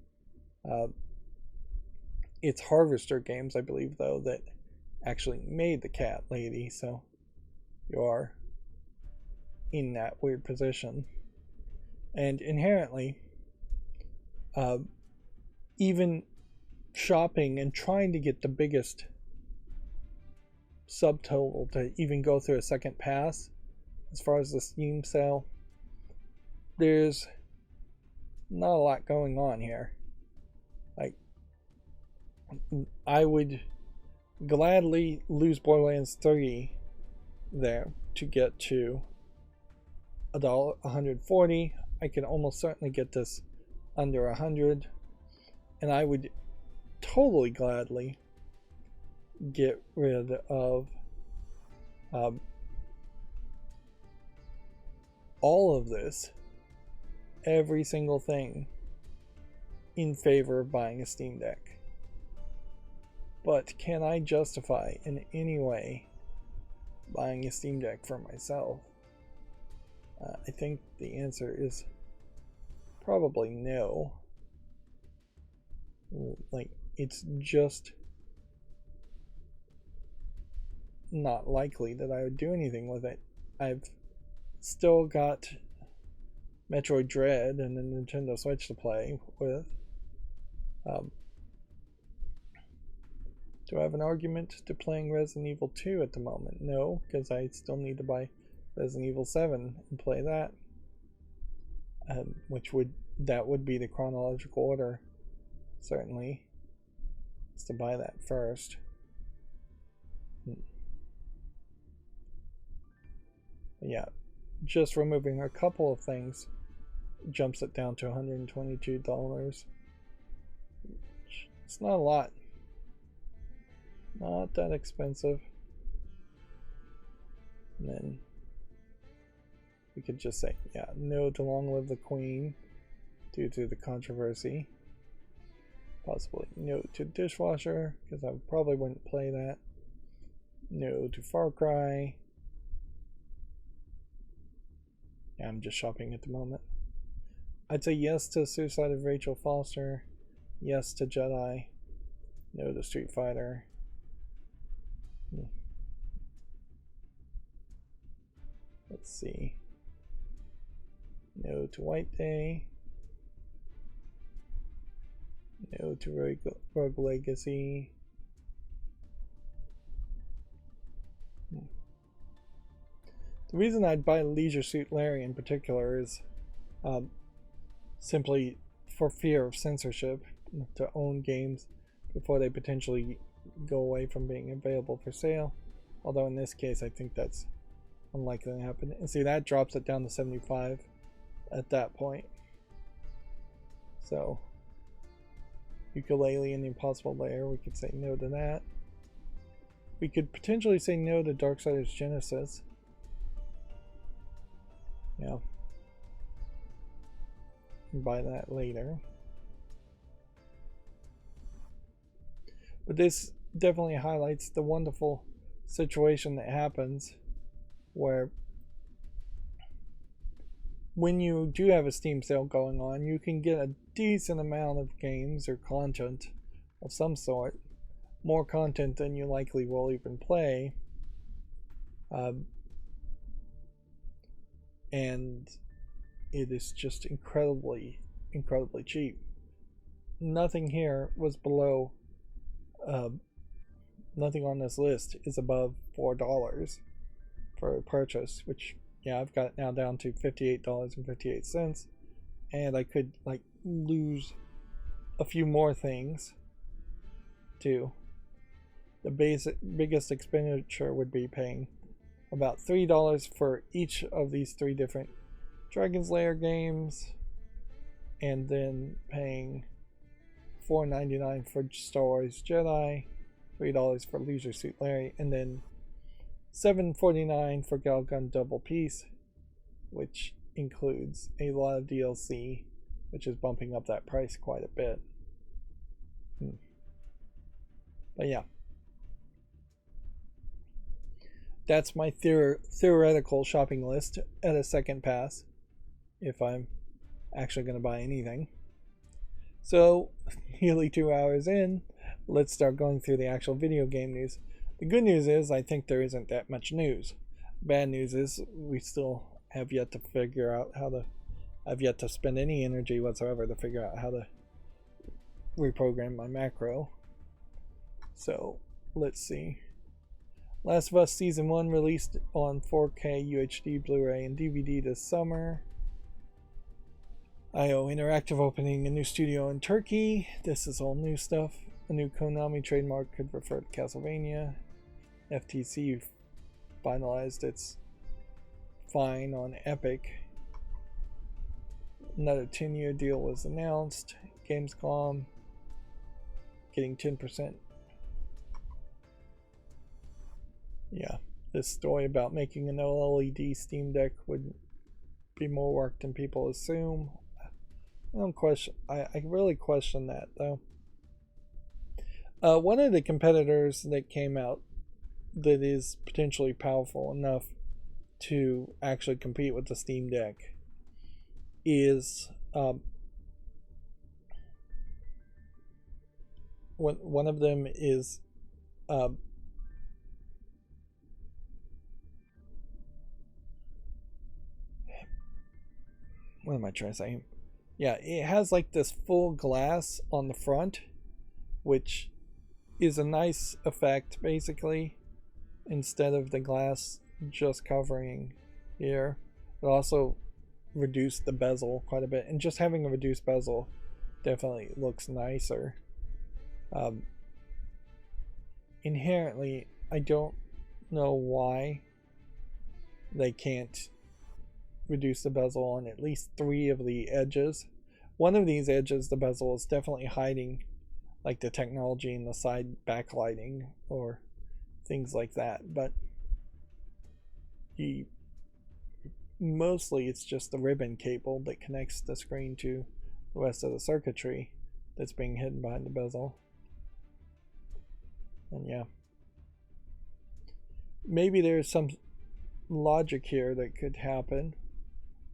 It's Harvester Games, I believe, though, that actually made the Cat Lady, so you are in that weird position. And inherently, even shopping and trying to get the biggest subtotal to even go through a second pass as far as the Steam sale, there's not a lot going on here. Like, I would gladly lose Borderlands 3 there to get to $140. I can almost certainly get this under $100, and I would totally gladly get rid of all of this, every single thing, in favor of buying a Steam Deck. But can I justify in any way buying a Steam Deck for myself? I think the answer is probably no. Like, it's just not likely that I would do anything with it. I've still got Metroid Dread and a Nintendo Switch to play with. Do I have an argument to playing Resident Evil 2 at the moment? No, because I still need to buy Resident Evil 7 and play that. That would be the chronological order, certainly, is to buy that first. Yeah, just removing a couple of things jumps it down to $122. It's not a lot. Not that expensive. And then we could just say, yeah, no to Long Live the Queen due to the controversy. Possibly no to Dishwasher, because I probably wouldn't play that. No to Far Cry. Yeah, I'm just shopping at the moment. I'd say yes to Suicide of Rachel Foster, yes to Jedi, no to Street Fighter. Let's see. No to White Day. No to Rogue Legacy. The reason I'd buy Leisure Suit Larry in particular is simply for fear of censorship, to own games before they potentially go away from being available for sale. Although in this case, I think that's unlikely to happen. And see, that drops it down to 75 at that point. So, Ukulele and the Impossible Lair, we could say no to that. We could potentially say no to Darksiders Genesis. Yeah. And buy that later. But this definitely highlights the wonderful situation that happens where when you do have a Steam sale going on, you can get a decent amount of games or content of some sort, more content than you likely will even play, and it is just incredibly cheap. Nothing here was below nothing on this list is above $4 for a purchase, which, yeah, I've got it now down to $58.58, and I could like lose a few more things too. The biggest expenditure would be paying about $3 for each of these 3 different Dragon's Lair games, and then paying $4.99 for Star Wars Jedi, $3 for Leisure Suit Larry, and then $7.49 for Galgun Double Piece, which includes a lot of DLC, which is bumping up that price quite a bit. But yeah, that's my theoretical shopping list at a second pass, if I'm actually going to buy anything. So, nearly 2 hours in, let's start going through the actual video game news. The good news is I think there isn't that much news. Bad news is we still have yet to figure out how to... I've yet to spend any energy whatsoever to figure out how to reprogram my macro. So, let's see. Last of Us Season 1 released on 4K UHD, Blu-ray, and DVD this summer. IO Interactive opening a new studio in Turkey. This is all new stuff. A new Konami trademark could refer to Castlevania. FTC finalized its fine on Epic. Another 10-year deal was announced. Gamescom getting 10%. Yeah, this story about making an OLED Steam Deck would be more work than people assume. I really question that, though. One of the competitors that came out that is potentially powerful enough to actually compete with the Steam Deck is one of them is what am I trying to say? Yeah, it has like this full glass on the front, which is a nice effect basically, instead of the glass just covering here. It also reduced the bezel quite a bit, and just having a reduced bezel definitely looks nicer. Inherently, I don't know why they can't reduce the bezel on at least 3 of the edges. One of these edges, the bezel is definitely hiding like the technology in the side backlighting or things like that, but mostly it's just the ribbon cable that connects the screen to the rest of the circuitry that's being hidden behind the bezel. And yeah, maybe there's some logic here that could happen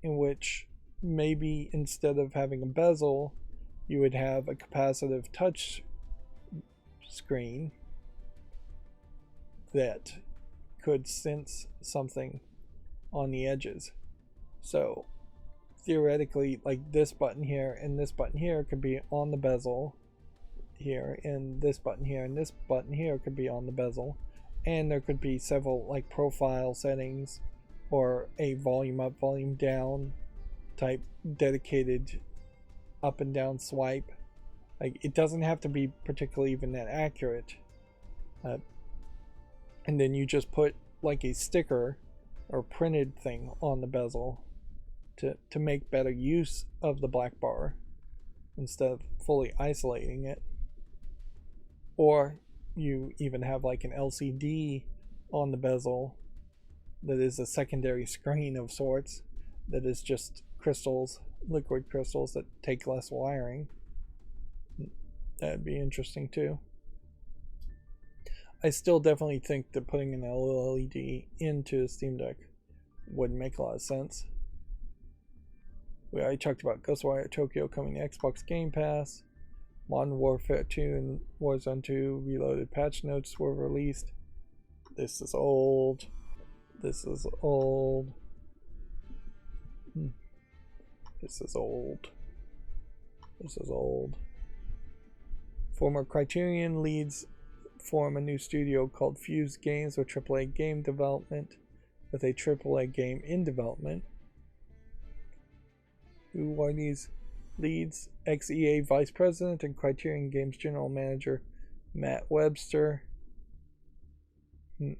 in which maybe instead of having a bezel, you would have a capacitive touch screen that could sense something on the edges. So theoretically, like this button here and this button here could be on the bezel here, and this button here and this button here could be on the bezel, and there could be several like profile settings or a volume up, volume down type dedicated up and down swipe. Like, it doesn't have to be particularly even that accurate. And then you just put like a sticker or printed thing on the bezel to make better use of the black bar instead of fully isolating it. Or you even have like an LCD on the bezel that is a secondary screen of sorts that is just crystals, liquid crystals that take less wiring. That'd be interesting too. I still definitely think that putting an LED into a Steam Deck would make a lot of sense. We already talked about Ghostwire Tokyo coming to Xbox Game Pass. Modern Warfare 2 and Warzone 2 Reloaded patch notes were released. This is old. This is old. This is old. This is old. Former Criterion leads form a new studio called Fuse Games with AAA game development, with a AAA game in development. Who are these leads? Ex-EA Vice President and Criterion Games General Manager Matt Webster. Is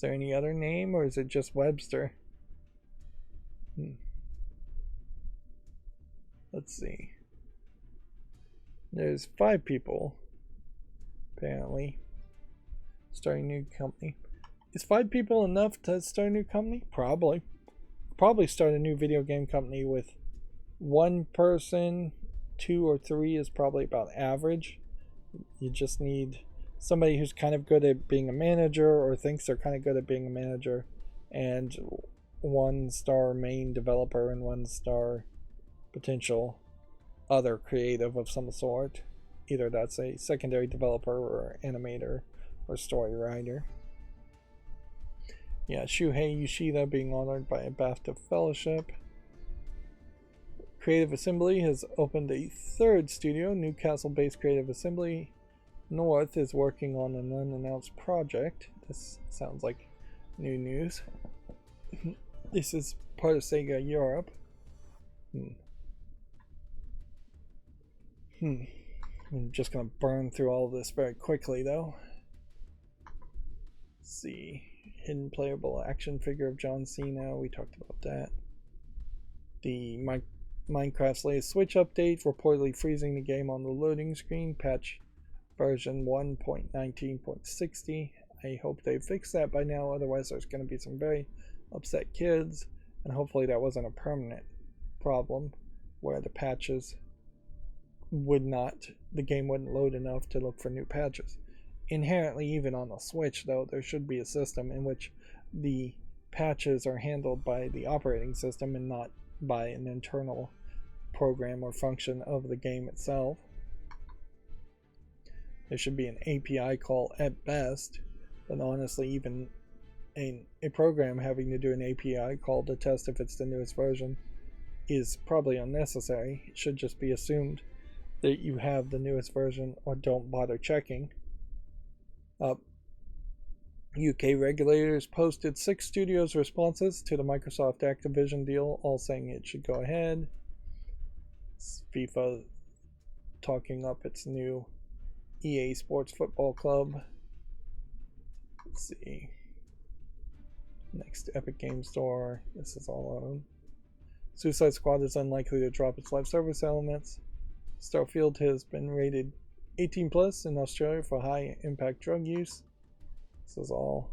there any other name, or is it just Webster? Let's see. There's 5 people, apparently, starting a new company. Is 5 people enough to start a new company? Probably. Probably start a new video game company with 1 person. 2 or 3 is probably about average. You just need somebody who's kind of good at being a manager, or thinks they're kind of good at being a manager, and 1-star main developer and 1-star potential other creative of some sort. Either that's a secondary developer or animator or story writer. Yeah, Shuhei Yoshida being honored by a BAFTA fellowship. Creative Assembly has opened a 3rd studio. Newcastle-based Creative Assembly North is working on an unannounced project. This sounds like new news. This is part of Sega Europe. I'm just going to burn through all of this very quickly, though. Let's see. Hidden playable action figure of John Cena. We talked about that. The Minecraft's latest Switch update, reportedly freezing the game on the loading screen. Patch version 1.19.60. I hope they fix that by now. Otherwise, there's going to be some very upset kids. And hopefully that wasn't a permanent problem where the patches the game wouldn't load enough to look for new patches. Inherently, even on the Switch, though, there should be a system in which the patches are handled by the operating system and not by an internal program or function of the game itself. There should be an API call at best, but honestly, even a program having to do an API call to test if it's the newest version is probably unnecessary. It should just be assumed that you have the newest version or don't bother checking. UK regulators posted 6 studios' responses to the Microsoft Activision deal, all saying it should go ahead. It's FIFA talking up its new EA Sports Football Club. Let's see. Next, Epic Game Store. This is all on. Suicide Squad is unlikely to drop its live service elements. Starfield has been rated 18 plus in Australia for high impact drug use. This is all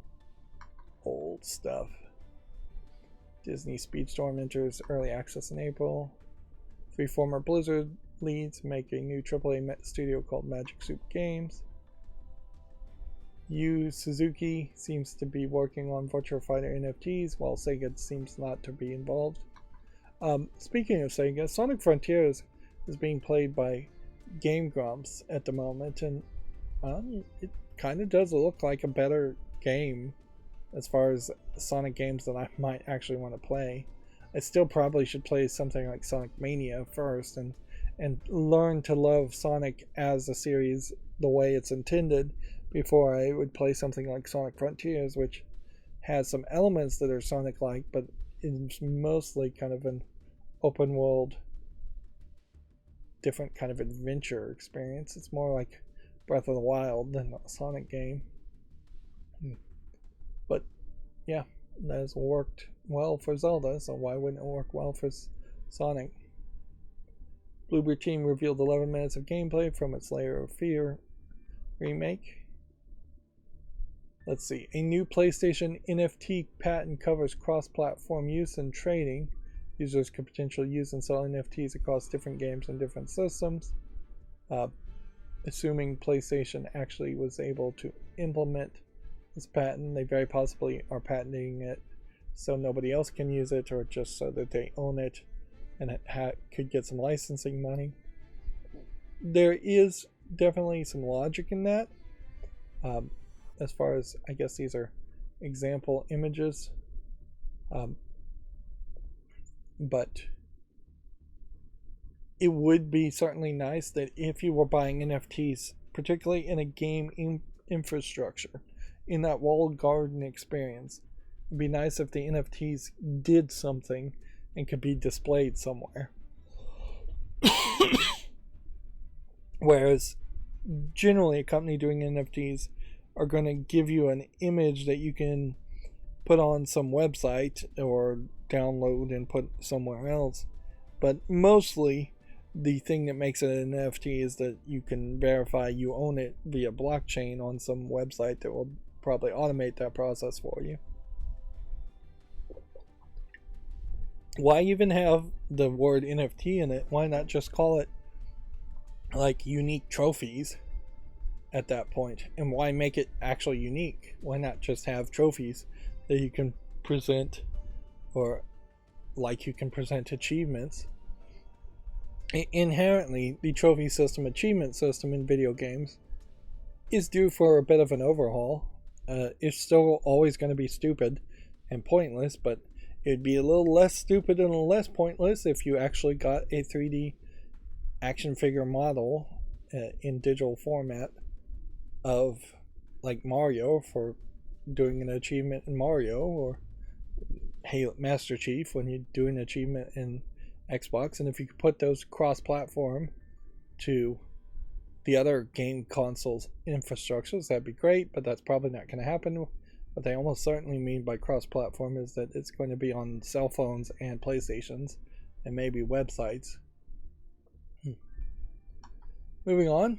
old stuff. Disney Speedstorm enters early access in April. 3 former Blizzard leads make a new AAA studio called Magic Soup Games. Yu Suzuki seems to be working on Virtua Fighter NFTs, while Sega seems not to be involved. Speaking of Sega, Sonic Frontiers is being played by Game Grumps at the moment, and it kind of does look like a better game as far as Sonic games that I might actually want to play. I still probably should play something like Sonic Mania first and learn to love Sonic as a series the way it's intended before I would play something like Sonic Frontiers, which has some elements that are Sonic-like, but is mostly kind of an open world, different kind of adventure experience. It's more like Breath of the Wild than a Sonic game. But yeah, that has worked well for Zelda, so why wouldn't it work well for Sonic? Bloober Team revealed 11 minutes of gameplay from its Layer of Fear remake. Let's see. A new PlayStation NFT patent covers cross-platform use and trading. Users could potentially use and sell NFTs across different games and different systems. Assuming PlayStation actually was able to implement this patent, they very possibly are patenting it so nobody else can use it, or just so that they own it and it could get some licensing money. There is definitely some logic in that. As far as, I guess these are example images, but it would be certainly nice that if you were buying NFTs, particularly in a game infrastructure, in that walled garden experience, it'd be nice if the NFTs did something and could be displayed somewhere. Whereas generally a company doing NFTs are going to give you an image that you can put on some website or download and put somewhere else. But mostly the thing that makes it an NFT is that you can verify you own it via blockchain on some website that will probably automate that process for you. Why even have the word NFT in it? Why not just call it like unique trophies at that point? And why make it actually unique? Why not just have trophies that you can present, or like you can present achievements? Inherently, the trophy system, achievement system in video games is due for a bit of an overhaul. It's still always going to be stupid and pointless, but it'd be a little less stupid and a little less pointless if you actually got a 3D action figure model in digital format of, like, Mario for doing an achievement in Mario, or hey, Master Chief when you do an achievement in Xbox. And if you could put those cross-platform to the other game consoles infrastructures, that'd be great, but that's probably not going to happen. What they almost certainly mean by cross-platform is that it's going to be on cell phones and PlayStations and maybe websites. Moving on.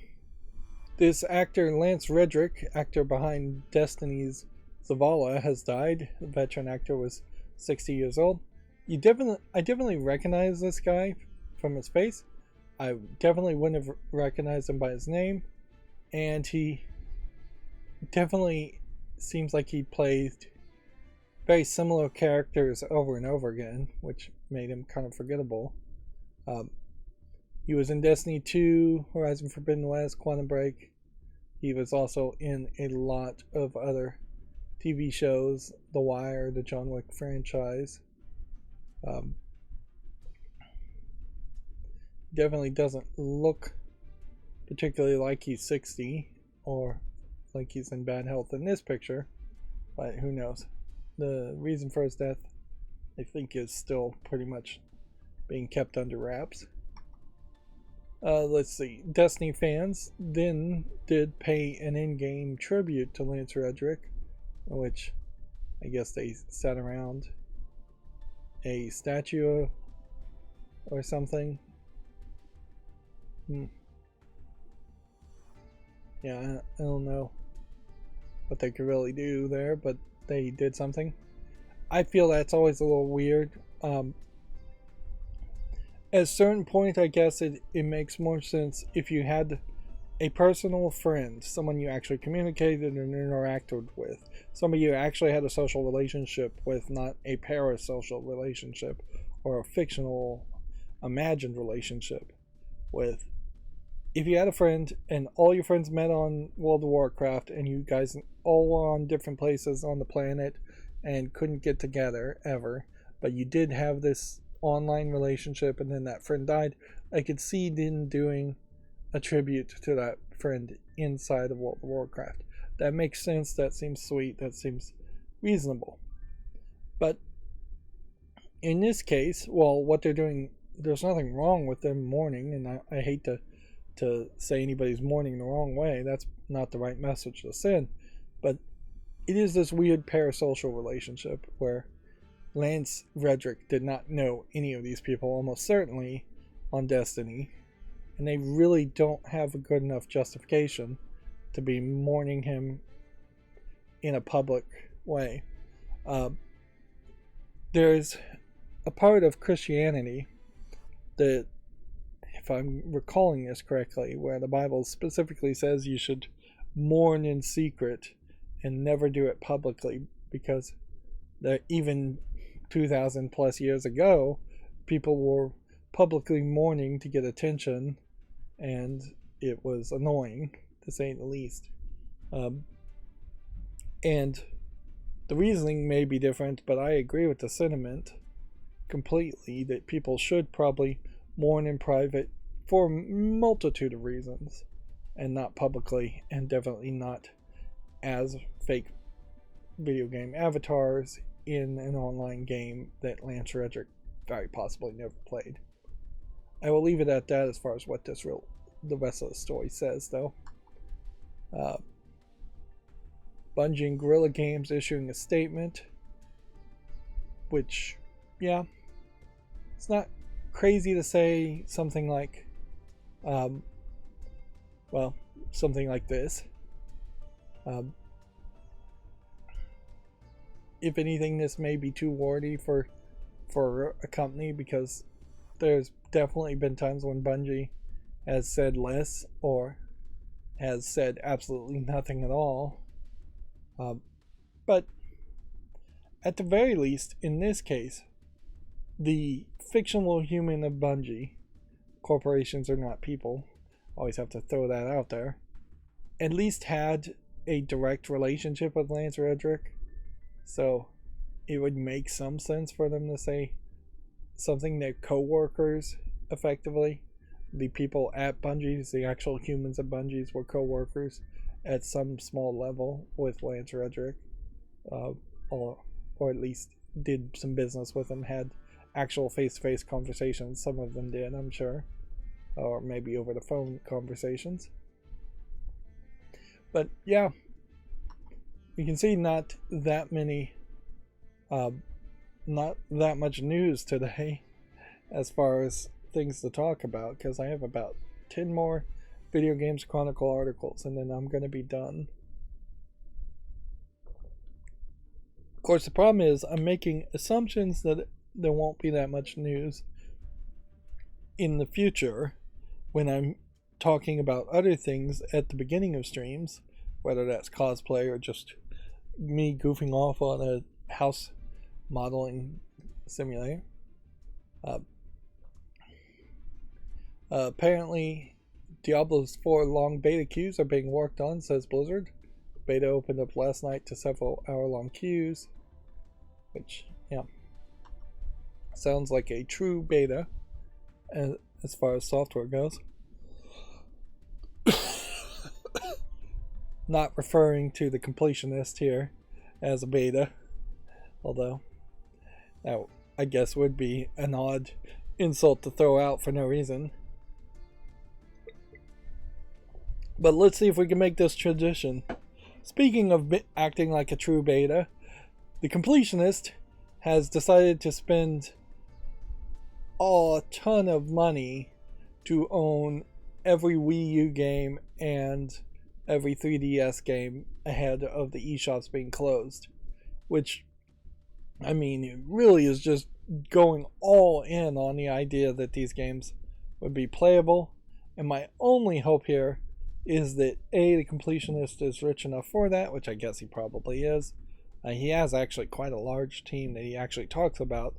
This actor, Lance Reddick, actor behind Destiny's Zavala, has died. The veteran actor was 60 years old. I definitely recognize this guy from his face. I definitely wouldn't have recognized him by his name. And he definitely seems like he played very similar characters over and over again, which made him kind of forgettable. He was in Destiny 2, Horizon Forbidden West, Quantum Break. He was also in a lot of other TV shows, The Wire, the John Wick franchise. Definitely doesn't look particularly like he's 60 or like he's in bad health in this picture, but who knows. The reason for his death, I think, is still pretty much being kept under wraps. Let's see. Destiny fans then did pay an in-game tribute to Lance Reddick, which I guess they sat around a statue or something. Yeah, I don't know what they could really do there, but they did something. I feel that's always a little weird. At a certain point, I guess it makes more sense if you had a personal friend, someone you actually communicated and interacted with, somebody you actually had a social relationship with, not a parasocial relationship or a fictional, imagined relationship with. If you had a friend and all your friends met on World of Warcraft and you guys all were on different places on the planet and couldn't get together ever, but you did have this online relationship and then that friend died, I could see Din doing a tribute to that friend inside of World of Warcraft. That makes sense, that seems sweet, that seems reasonable. But in this case, well, what they're doing, there's nothing wrong with them mourning, and I hate to say anybody's mourning the wrong way. That's not the right message to send. But it is this weird parasocial relationship where Lance Redrick did not know any of these people, almost certainly, on Destiny. And they really don't have a good enough justification to be mourning him in a public way. There's a part of Christianity that, if I'm recalling this correctly, where the Bible specifically says you should mourn in secret and never do it publicly, because even 2,000 plus years ago, people were publicly mourning to get attention, and it was annoying, to say the least. And the reasoning may be different, but I agree with the sentiment completely that people should probably mourn in private for a multitude of reasons, and not publicly, and definitely not as fake video game avatars in an online game that Lance Redrick very possibly never played. I will leave it at that as far as what the rest of the story says, though. Bungie and Guerrilla Games issuing a statement, which, yeah, it's not crazy to say something like, something like this. If anything, this may be too wordy for a company, because there's definitely been times when Bungie has said less or has said absolutely nothing at all. But at the very least, in this case, the fictional human of Bungie, corporations are not people, always have to throw that out there, at least had a direct relationship with Lance Redrick. So it would make some sense for them to say something. Their co-workers, effectively, the people at Bungie's, the actual humans at Bungie's, were co-workers at some small level with Lance Redrick, or at least did some business with him, had actual face-to-face conversations. Some of them did, I'm sure, or maybe over the phone conversations. But yeah, you can see not that much news today as far as things to talk about, because I have about 10 more Video Games Chronicle articles and then I'm going to be done. Of course, the problem is I'm making assumptions that there won't be that much news in the future when I'm talking about other things at the beginning of streams, whether that's cosplay or just me goofing off on a house modeling simulator. Apparently, Diablo's 4 long beta queues are being worked on, says Blizzard. Beta opened up last night to several hour-long queues, which, yeah, sounds like a true beta as far as software goes. Not referring to the completionist here as a beta, although that, I guess, would be an odd insult to throw out for no reason. But let's see if we can make this tradition. Speaking of acting like a true beta, the completionist has decided to spend a ton of money to own every Wii U game and every 3DS game ahead of the eShops being closed. Which, I mean, it really is just going all in on the idea that these games would be playable. And my only hope here is that the completionist is rich enough for that, which I guess he probably is. He has actually quite a large team that he actually talks about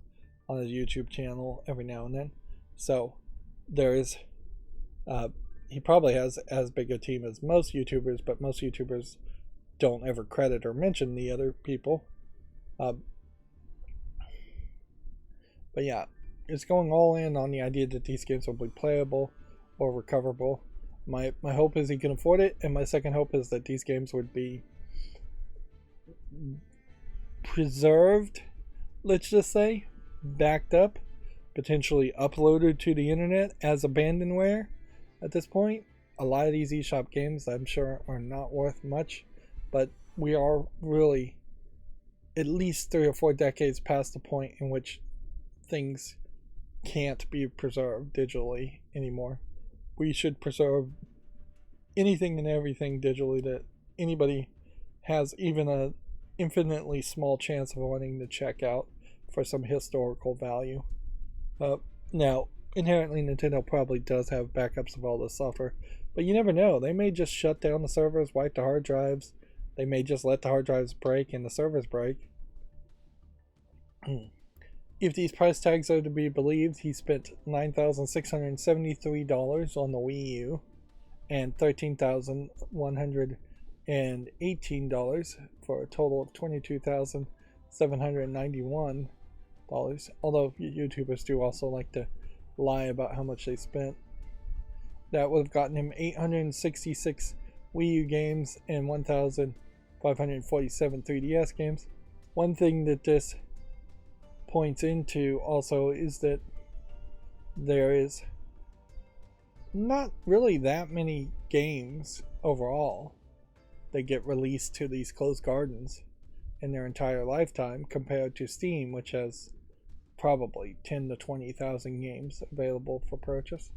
on his YouTube channel every now and then. So there is, he probably has as big a team as most YouTubers, but most YouTubers don't ever credit or mention the other people. But yeah, it's going all in on the idea that these games will be playable or recoverable. My hope is he can afford it, and my second hope is that these games would be preserved, let's just say, backed up, potentially uploaded to the internet as abandonware. At this point, a lot of these eShop games, I'm sure, are not worth much, but we are really at least 3 or 4 decades past the point in which things can't be preserved digitally anymore. We should preserve anything and everything digitally that anybody has even a infinitely small chance of wanting to check out for some historical value. Now, inherently, Nintendo probably does have backups of all this software, but you never know. They may just shut down the servers, wipe the hard drives. They may just let the hard drives break and the servers break. If these price tags are to be believed, he spent $9,673 on the Wii U and $13,118 for a total of $22,791. Although YouTubers do also like to lie about how much they spent. That would have gotten him 866 Wii U games and 1,547 3DS games. One thing that this points into also is that there is not really that many games overall that get released to these closed gardens in their entire lifetime compared to Steam, which has probably 10 to 20,000 games available for purchase.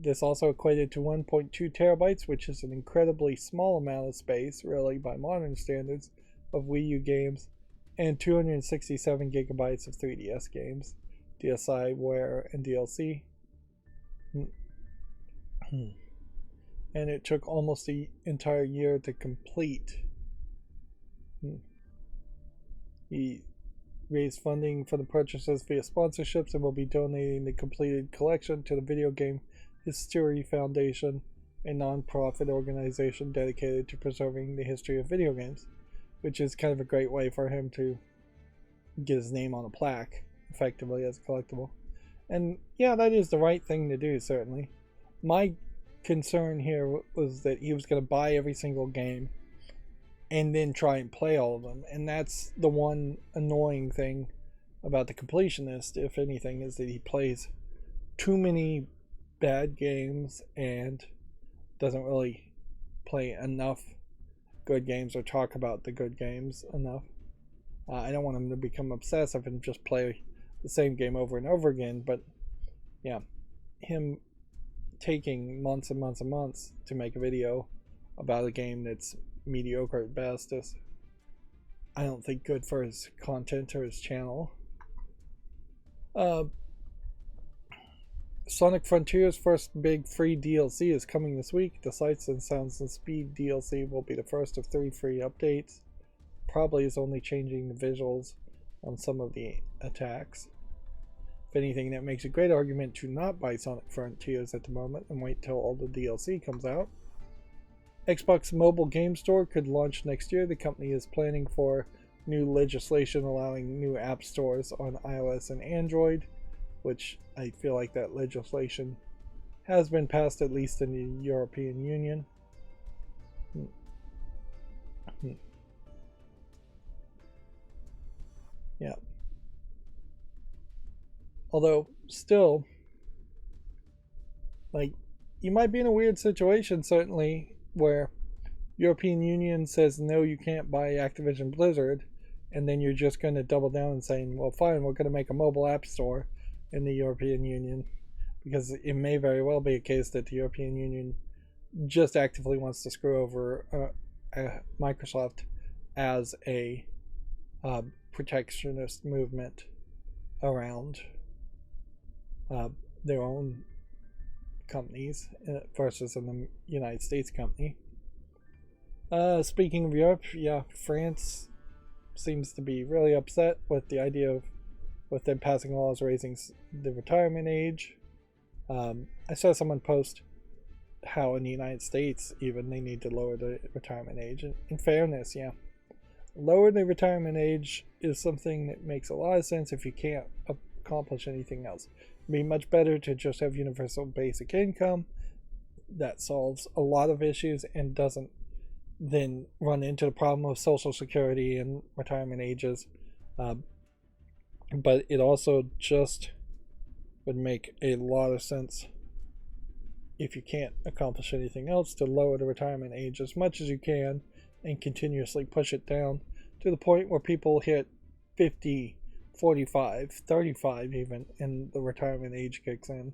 This also equated to 1.2 terabytes, which is an incredibly small amount of space, really, by modern standards, of Wii U games, and 267 gigabytes of 3DS games, DSiWare, and DLC. And it took almost the entire year to complete. He raised funding for the purchases via sponsorships and will be donating the completed collection to the Video Game History Foundation, a non-profit organization dedicated to preserving the history of video games, which is kind of a great way for him to get his name on a plaque, effectively, as a collectible. And yeah, that is the right thing to do, certainly. My concern here was that he was going to buy every single game and then try and play all of them, and that's the one annoying thing about the completionist, if anything, is that he plays too many bad games and doesn't really play enough good games or talk about the good games enough. I don't want him to become obsessive and just play the same game over and over again, but yeah, him taking months and months and months to make a video about a game that's mediocre at best is, I don't think, good for his content or his channel. Sonic Frontier's first big free DLC is coming this week. The Sights and Sounds and Speed DLC will be the first of 3 free updates. Probably is only changing the visuals on some of the attacks. If anything, that makes a great argument to not buy Sonic Frontiers at the moment and wait till all the DLC comes out. Xbox Mobile Game Store could launch next year. The company is planning for new legislation allowing new app stores on iOS and Android, which I feel like that legislation has been passed, at least in the European Union. Yeah. Although, still, like, you might be in a weird situation, certainly, where European Union says, no, you can't buy Activision Blizzard, and then you're just going to double down and saying, well, fine, we're going to make a mobile app store in the European Union, because it may very well be a case that the European Union just actively wants to screw over Microsoft as a protectionist movement around their own companies versus in the United States company. Speaking of Europe, yeah, France seems to be really upset with the idea of with them passing laws raising the retirement age. I saw someone post how in the United States even they need to lower the retirement age. And in fairness, yeah, lower the retirement age is something that makes a lot of sense if you can't accomplish anything else. It'd be much better to just have universal basic income that solves a lot of issues and doesn't then run into the problem of Social Security and retirement ages. But it also just would make a lot of sense if you can't accomplish anything else to lower the retirement age as much as you can and continuously push it down to the point where people hit 50, 45, 35 even, and the retirement age kicks in.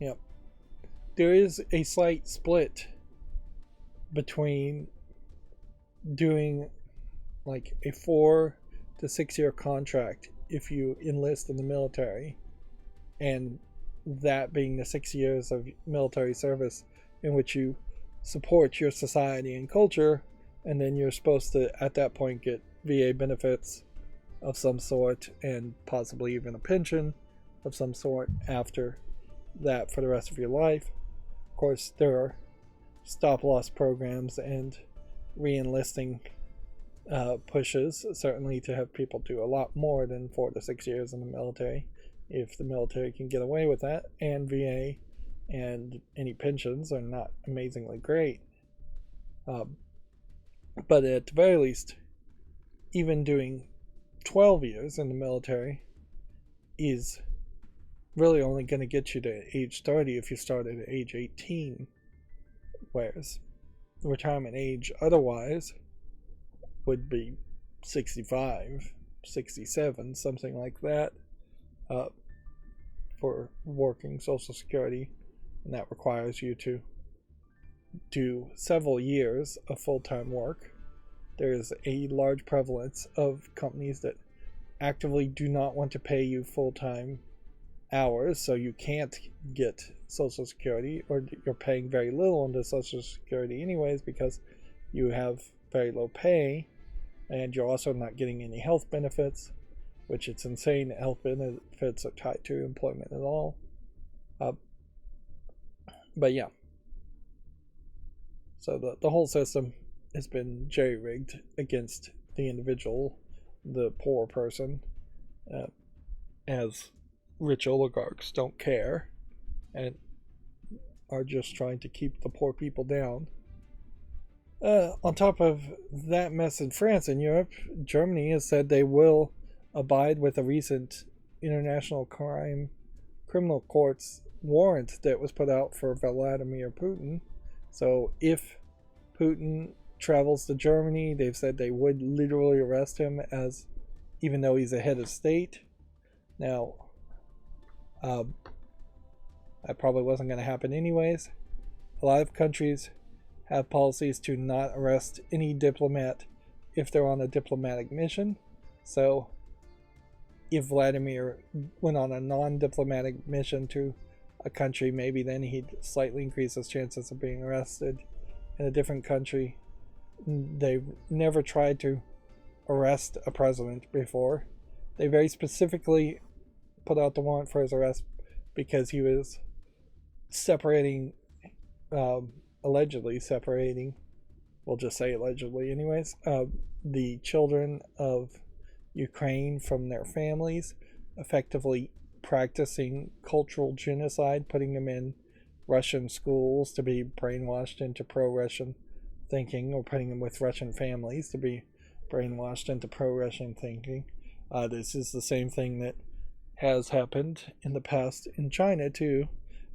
Yep. There is a slight split between doing like a 4 to 6 year contract if you enlist in the military, and that being the 6 years of military service in which you support your society and culture, and then you're supposed to at that point get VA benefits of some sort and possibly even a pension of some sort after that for the rest of your life. Of course, there are stop loss programs and re-enlisting pushes certainly to have people do a lot more than 4 to 6 years in the military if the military can get away with that, and VA and any pensions are not amazingly great. But at the very least, even doing 12 years in the military is really only going to get you to age 30 if you start at age 18, whereas the retirement age otherwise would be 65, 67, something like that, for working Social Security, and that requires you to do several years of full-time work. There is a large prevalence of companies that actively do not want to pay you full-time hours, so you can't get Social Security, or you're paying very little into Social Security anyways because you have very low pay, and you're also not getting any health benefits, which it's insane that health benefits are tied to employment at all. But yeah, so the whole system has been jerry-rigged against the individual, the poor person, as rich oligarchs don't care and are just trying to keep the poor people down. On top of that mess in France and Europe, Germany has said they will abide with a recent International Criminal Court's warrant that was put out for Vladimir Putin. So if Putin travels to Germany, they've said they would literally arrest him, as even though he's a head of state. Now, that probably wasn't going to happen anyways. A lot of countries have policies to not arrest any diplomat if they're on a diplomatic mission. So if Vladimir went on a non-diplomatic mission to a country, maybe then he'd slightly increase his chances of being arrested in a different country. They've never tried to arrest a president before. They very specifically put out the warrant for his arrest because he was allegedly separating, we'll just say allegedly anyways, the children of Ukraine from their families, effectively practicing cultural genocide, putting them in Russian schools to be brainwashed into pro-Russian thinking, or putting them with Russian families to be brainwashed into pro-Russian thinking. This is the same thing that has happened in the past in China too,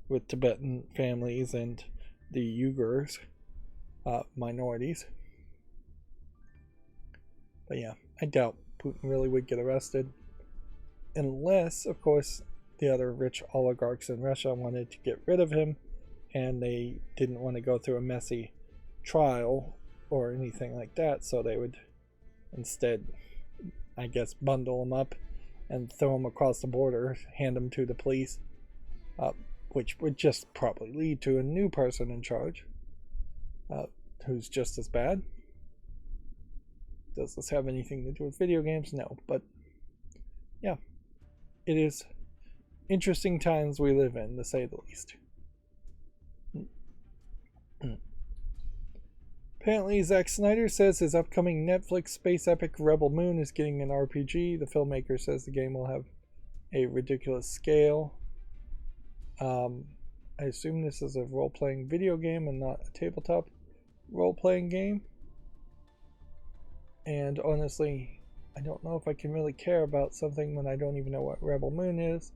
with Tibetan families and the Uyghurs minorities. But yeah, I doubt Putin really would get arrested, unless, of course, the other rich oligarchs in Russia wanted to get rid of him and they didn't want to go through a messy trial or anything like that, so they would instead, I guess, bundle him up and throw them across the border, hand them to the police, which would just probably lead to a new person in charge, who's just as bad. Does this have anything to do with video games? No, but yeah, it is interesting times we live in, to say the least. Apparently, Zack Snyder says his upcoming Netflix space epic Rebel Moon is getting an RPG. The filmmaker says the game will have a ridiculous scale. I assume this is a role-playing video game and not a tabletop role-playing game. And honestly, I don't know if I can really care about something when I don't even know what Rebel Moon is.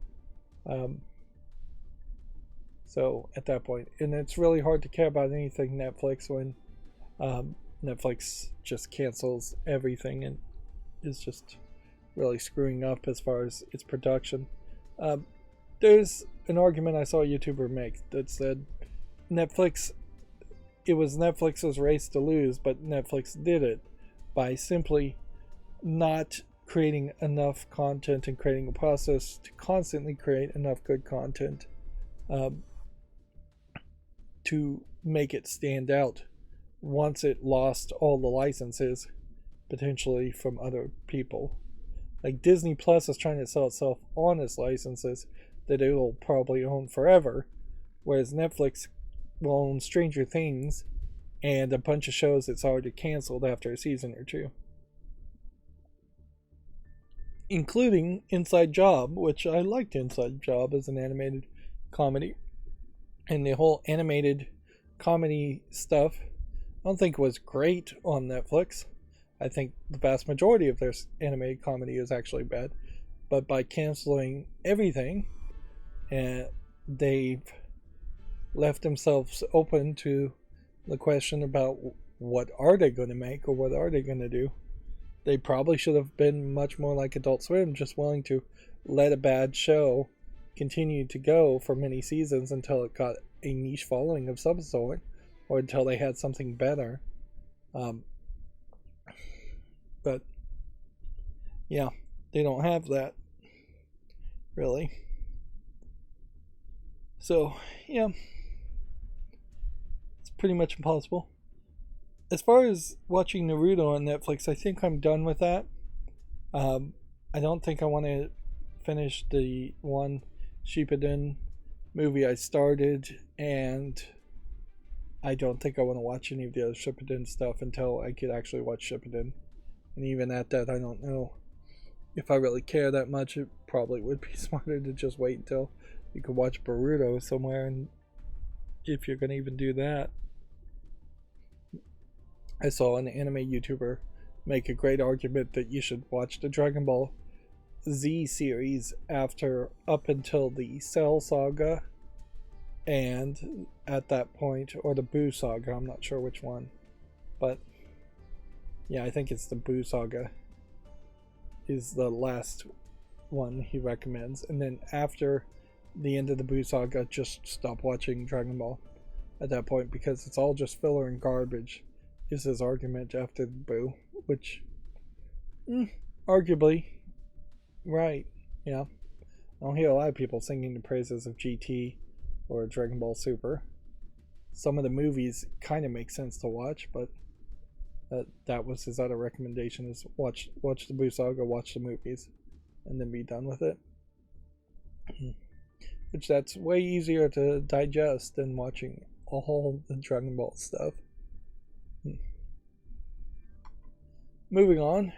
So at that point, and it's really hard to care about anything Netflix when Netflix just cancels everything and is just really screwing up as far as its production. There's an argument I saw a YouTuber make that said it was Netflix's race to lose, but Netflix did it by simply not creating enough content and creating a process to constantly create enough good content to make it stand out once it lost all the licenses potentially from other people. Like Disney Plus is trying to sell itself on its licenses that it'll probably own forever, whereas Netflix will own Stranger Things and a bunch of shows it's already canceled after a season or two, including Inside Job, which I liked. Inside Job as an animated comedy, and the whole animated comedy stuff I don't think was great on Netflix. I think the vast majority of their animated comedy is actually bad, but by canceling everything, they've left themselves open to the question about what are they going to make or what are they going to do. They probably should have been much more like Adult Swim, just willing to let a bad show continue to go for many seasons until it got a niche following of some sort, or until they had something better. But yeah, they don't have that, really. So yeah, it's pretty much impossible. As far as watching Naruto on Netflix, I think I'm done with that. I don't think I want to finish the one Shippuden movie I started, and I don't think I want to watch any of the other Shippuden stuff until I could actually watch Shippuden. And even at that, I don't know if I really care that much. It probably would be smarter to just wait until you could watch Boruto somewhere, and if you're going to even do that. I saw an anime YouTuber make a great argument that you should watch the Dragon Ball Z series up until the Cell Saga, and at that point, or the Buu Saga, I'm not sure which one, but yeah, I think it's the Buu Saga is the last one he recommends, and then after the end of the Buu Saga, just stop watching Dragon Ball at that point, because it's all just filler and garbage, is his argument after the Buu, which arguably right. Yeah, I don't hear a lot of people singing the praises of GT or Dragon Ball Super. Some of the movies kind of make sense to watch, but that was his other recommendation: is watch the Buu Saga, watch the movies, and then be done with it. Which that's way easier to digest than watching all the Dragon Ball stuff. Moving on,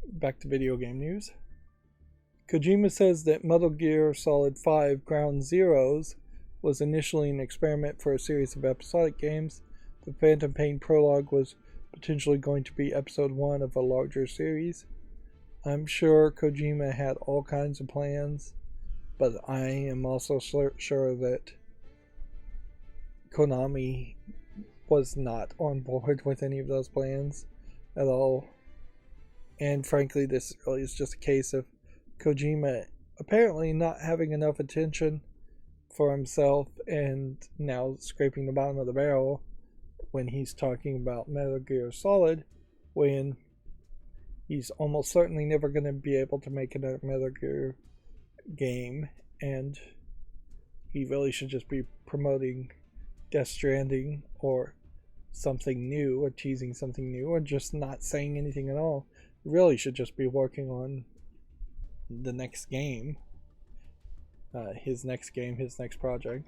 back to video game news. Kojima says that Metal Gear Solid 5 Ground Zeroes was initially an experiment for a series of episodic games. The Phantom Pain prologue was potentially going to be episode 1 of a larger series. I'm sure Kojima had all kinds of plans, but I am also sure that Konami was not on board with any of those plans at all. And frankly, this really is just a case of Kojima apparently not having enough attention for himself and now scraping the bottom of the barrel when he's talking about Metal Gear Solid, when he's almost certainly never going to be able to make another Metal Gear game, and he really should just be promoting Death Stranding or something new, or teasing something new, or just not saying anything at all. He really should just be working on the next game, his next game, his next project.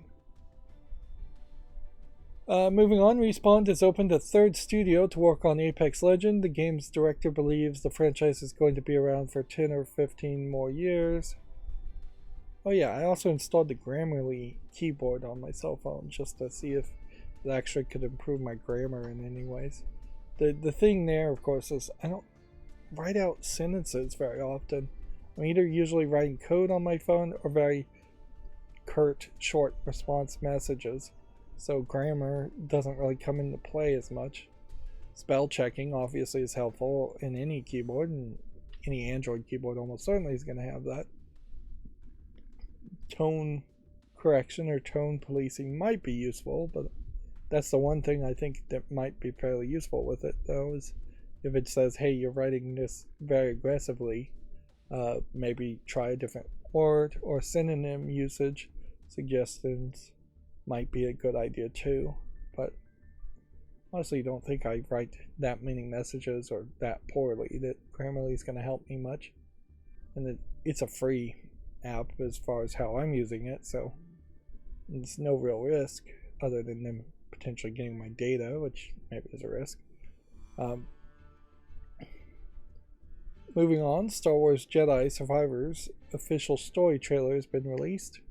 Moving on, Respawn has opened a third studio to work on Apex Legend. The game's director believes the franchise is going to be around for 10 or 15 more years. Oh yeah, I also installed the Grammarly keyboard on my cell phone just to see if it actually could improve my grammar in any ways. The thing there, of course, is I don't write out sentences very often. I'm either usually writing code on my phone or very curt, short response messages. So grammar doesn't really come into play as much. Spell checking obviously is helpful in any keyboard, and any Android keyboard almost certainly is going to have that. Tone correction or tone policing might be useful, but that's the one thing I think that might be fairly useful with it, though, is if it says, hey, you're writing this very aggressively, maybe try a different word, or synonym usage suggestions might be a good idea too. But honestly, don't think I write that many messages or that poorly that Grammarly is going to help me much. And it's a free app as far as how I'm using it, so there's no real risk other than them potentially getting my data, which maybe is a risk. Moving on, Star Wars Jedi Survivors official story trailer has been released.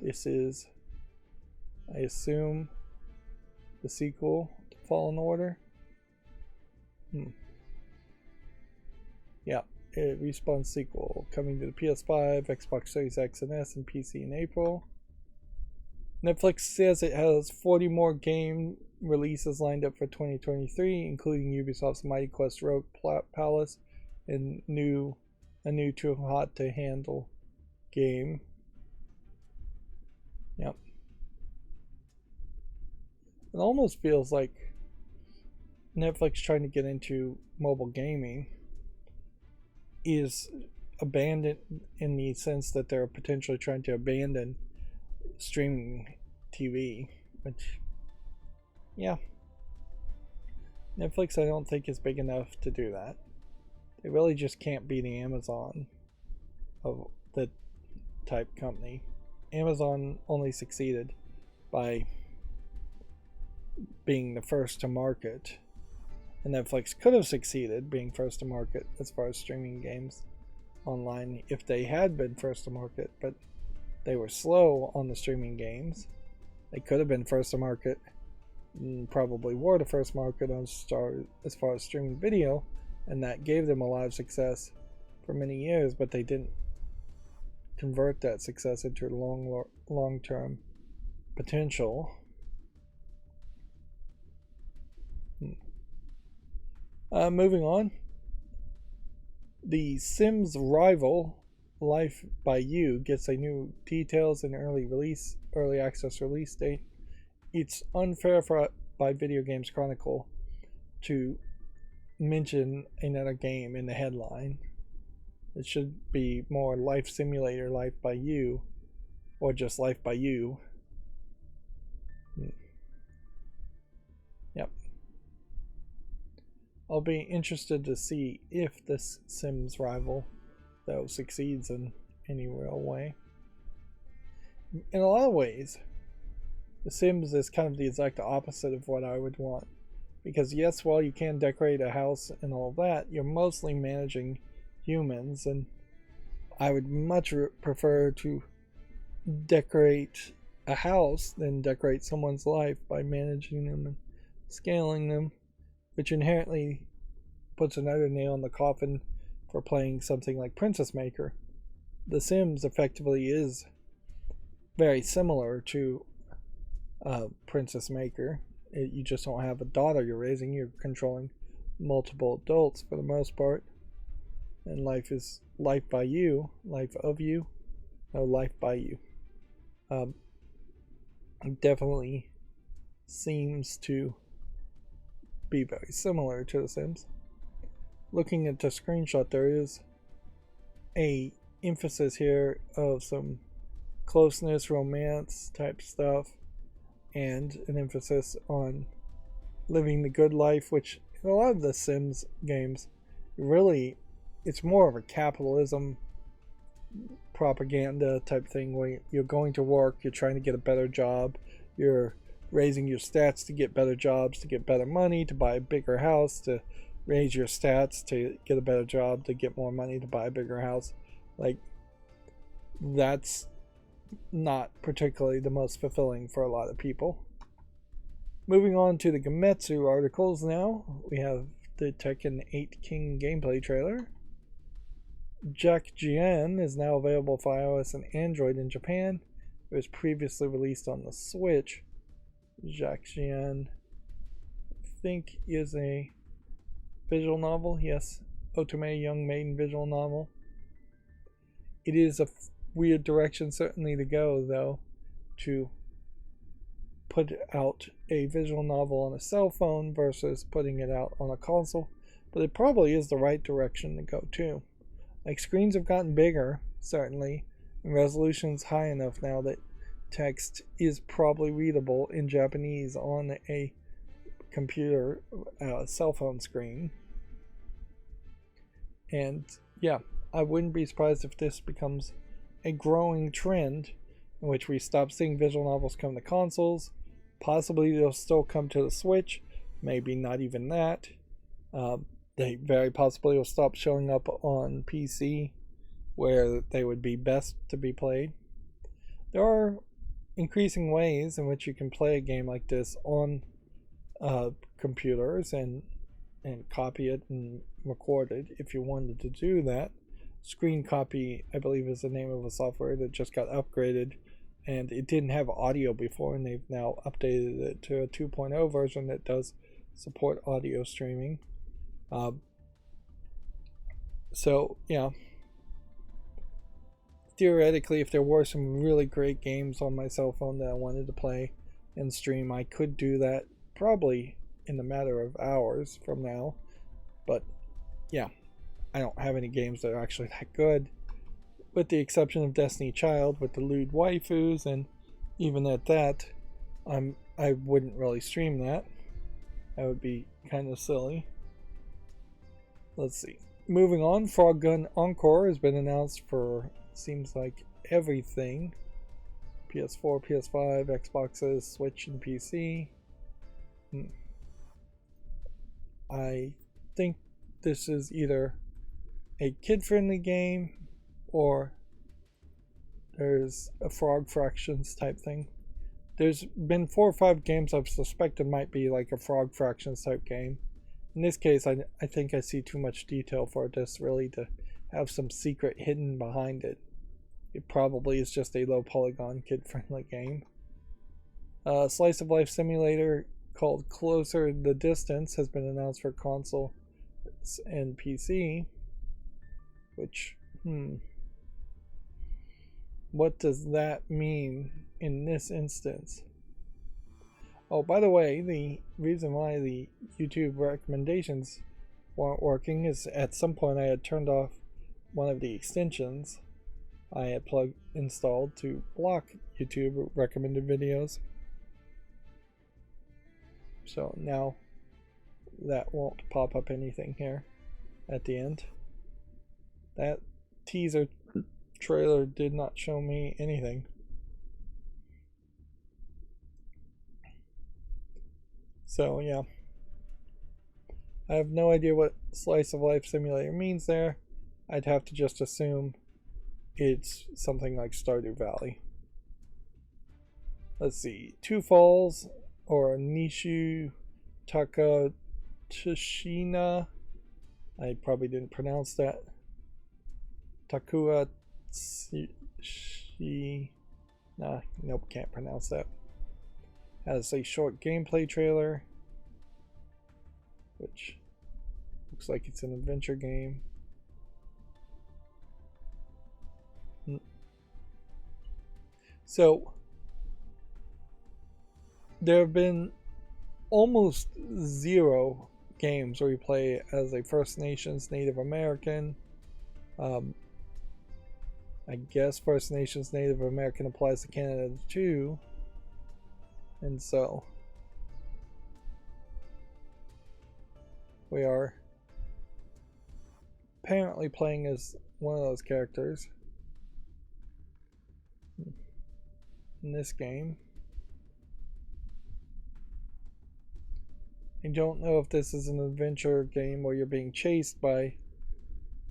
This is, I assume, the sequel to Fallen Order. Yeah, a Respawn sequel coming to the PS5, Xbox Series X and S, and PC in April. Netflix says it has 40 more game releases lined up for 2023, including Ubisoft's Mighty Quest Rogue Palace and a new Too Hot to Handle game. Yep. It almost feels like Netflix trying to get into mobile gaming is abandoned in the sense that they're potentially trying to abandon streaming TV, which, yeah, Netflix I don't think is big enough to do that. They really just can't be the Amazon of the type company. Amazon only succeeded by being the first to market, and Netflix could have succeeded being first to market as far as streaming games online if they had been first to market, but they were slow on the streaming games. They could have been first to market, and probably were the first market on as far as streaming video, and that gave them a lot of success for many years, but they didn't convert that success into long-term potential. Moving on, the Sims rival Life by You gets a new details and early access release date. It's unfair by Video Games Chronicle to mention another game in the headline. It should be more Life Simulator Life by You, or just Life by You. Yep. I'll be interested to see if this Sims rival, though, succeeds in any real way. In a lot of ways, The Sims is kind of the exact opposite of what I would want. Because yes, while you can decorate a house and all that, you're mostly managing humans, and I would much prefer to decorate a house than decorate someone's life by managing them and scaling them, which inherently puts another nail in the coffin for playing something like Princess Maker. The Sims effectively is very similar to Princess Maker. You just don't have a daughter you're raising, you're controlling multiple adults for the most part. And life is life by you, life of you, no, life by you. Definitely seems to be very similar to The Sims. looking at the screenshot, there is a emphasis here of some closeness, romance type stuff, and an emphasis on living the good life, which in a lot of the Sims games, really, it's more of a capitalism propaganda type thing where you're going to work, you're trying to get a better job, you're raising your stats to get better jobs, to get better money, to buy a bigger house, to raise your stats to get a better job, to get more money to buy a bigger house. Like, that's not particularly the most fulfilling for a lot of people. Moving on to the Gametsu articles now, we have the Tekken 8 King gameplay trailer. Jack Jian is now available for iOS and Android in Japan. It was previously released on the Switch. Jack Jian, I think, is a visual novel. Yes, Otome Young Maiden visual novel. It is a weird direction certainly to go, though, to put out a visual novel on a cell phone versus putting it out on a console, but it probably is the right direction to go too. Like, screens have gotten bigger, certainly, and resolution's high enough now that text is probably readable in Japanese on a computer, cell phone screen. And yeah, I wouldn't be surprised if this becomes a growing trend in which we stop seeing visual novels come to consoles. Possibly they'll still come to the Switch, maybe not even that. They very possibly will stop showing up on PC where they would be best to be played. There are increasing ways in which you can play a game like this on computers and copy it and record it if you wanted to do that. Screen Copy, I believe, is the name of a software that just got upgraded, and it didn't have audio before, and they've now updated it to a 2.0 version that does support audio streaming. So yeah, theoretically, if there were some really great games on my cell phone that I wanted to play and stream, I could do that probably in a matter of hours from now. But yeah, I don't have any games that are actually that good, with the exception of Destiny Child with the lewd waifus, and even at that, I wouldn't really stream that. That would be kind of silly. Let's see. Moving on, Frog Gun Encore has been announced for, seems like, everything. PS4, PS5, Xboxes, Switch, and PC. I think this is either a kid-friendly game or there's a Frog Fractions type thing. There's been 4 or 5 games I've suspected might be like a Frog Fractions type game. In this case, I think I see too much detail for this really to have some secret hidden behind it. It probably is just a low polygon kid-friendly game. Slice of life simulator called Closer the Distance has been announced for console and PC. Which, what does that mean in this instance? Oh, by the way, the reason why the YouTube recommendations weren't working is at some point I had turned off one of the extensions I had installed to block YouTube recommended videos. So now that won't pop up anything here at the end. That teaser trailer did not show me anything. So yeah, I have no idea what slice of life simulator means there. I'd have to just assume it's something like Stardew Valley. Let's see, Two Falls or Nishu Takashina. I probably didn't pronounce that. Takua nope, can't pronounce that. Has a short gameplay trailer, which looks like it's an adventure game. So there have been almost 0 games where you play as a First Nations Native American. I guess First Nations Native American applies to Canada too. And so we are apparently playing as one of those characters in this game. I don't know if this is an adventure game where you're being chased by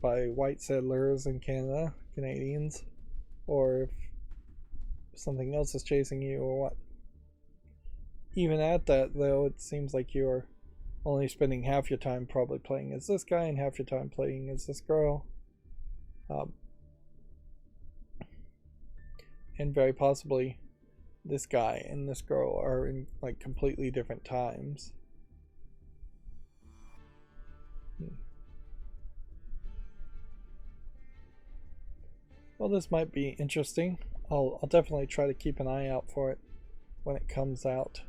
white settlers in Canada, Canadians, or if something else is chasing you or what. Even at that, though, it seems like you're only spending half your time probably playing as this guy and half your time playing as this girl. And very possibly this guy and this girl are in like completely different times. Well, this might be interesting. I'll definitely try to keep an eye out for it when it comes out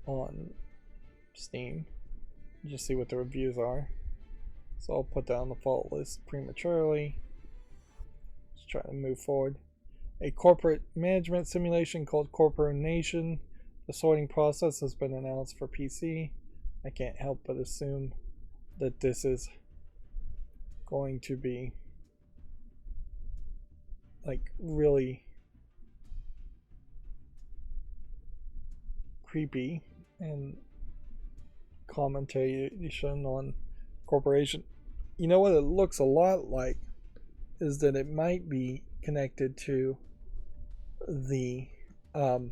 on Steam. Just see what the reviews are. So I'll put that on the fault list prematurely. Just try to move forward. A corporate management simulation called Corporation. The sorting process has been announced for PC. I can't help but assume that this is going to be like really creepy and commentation on corporation. You know what it looks a lot like is that it might be connected to the that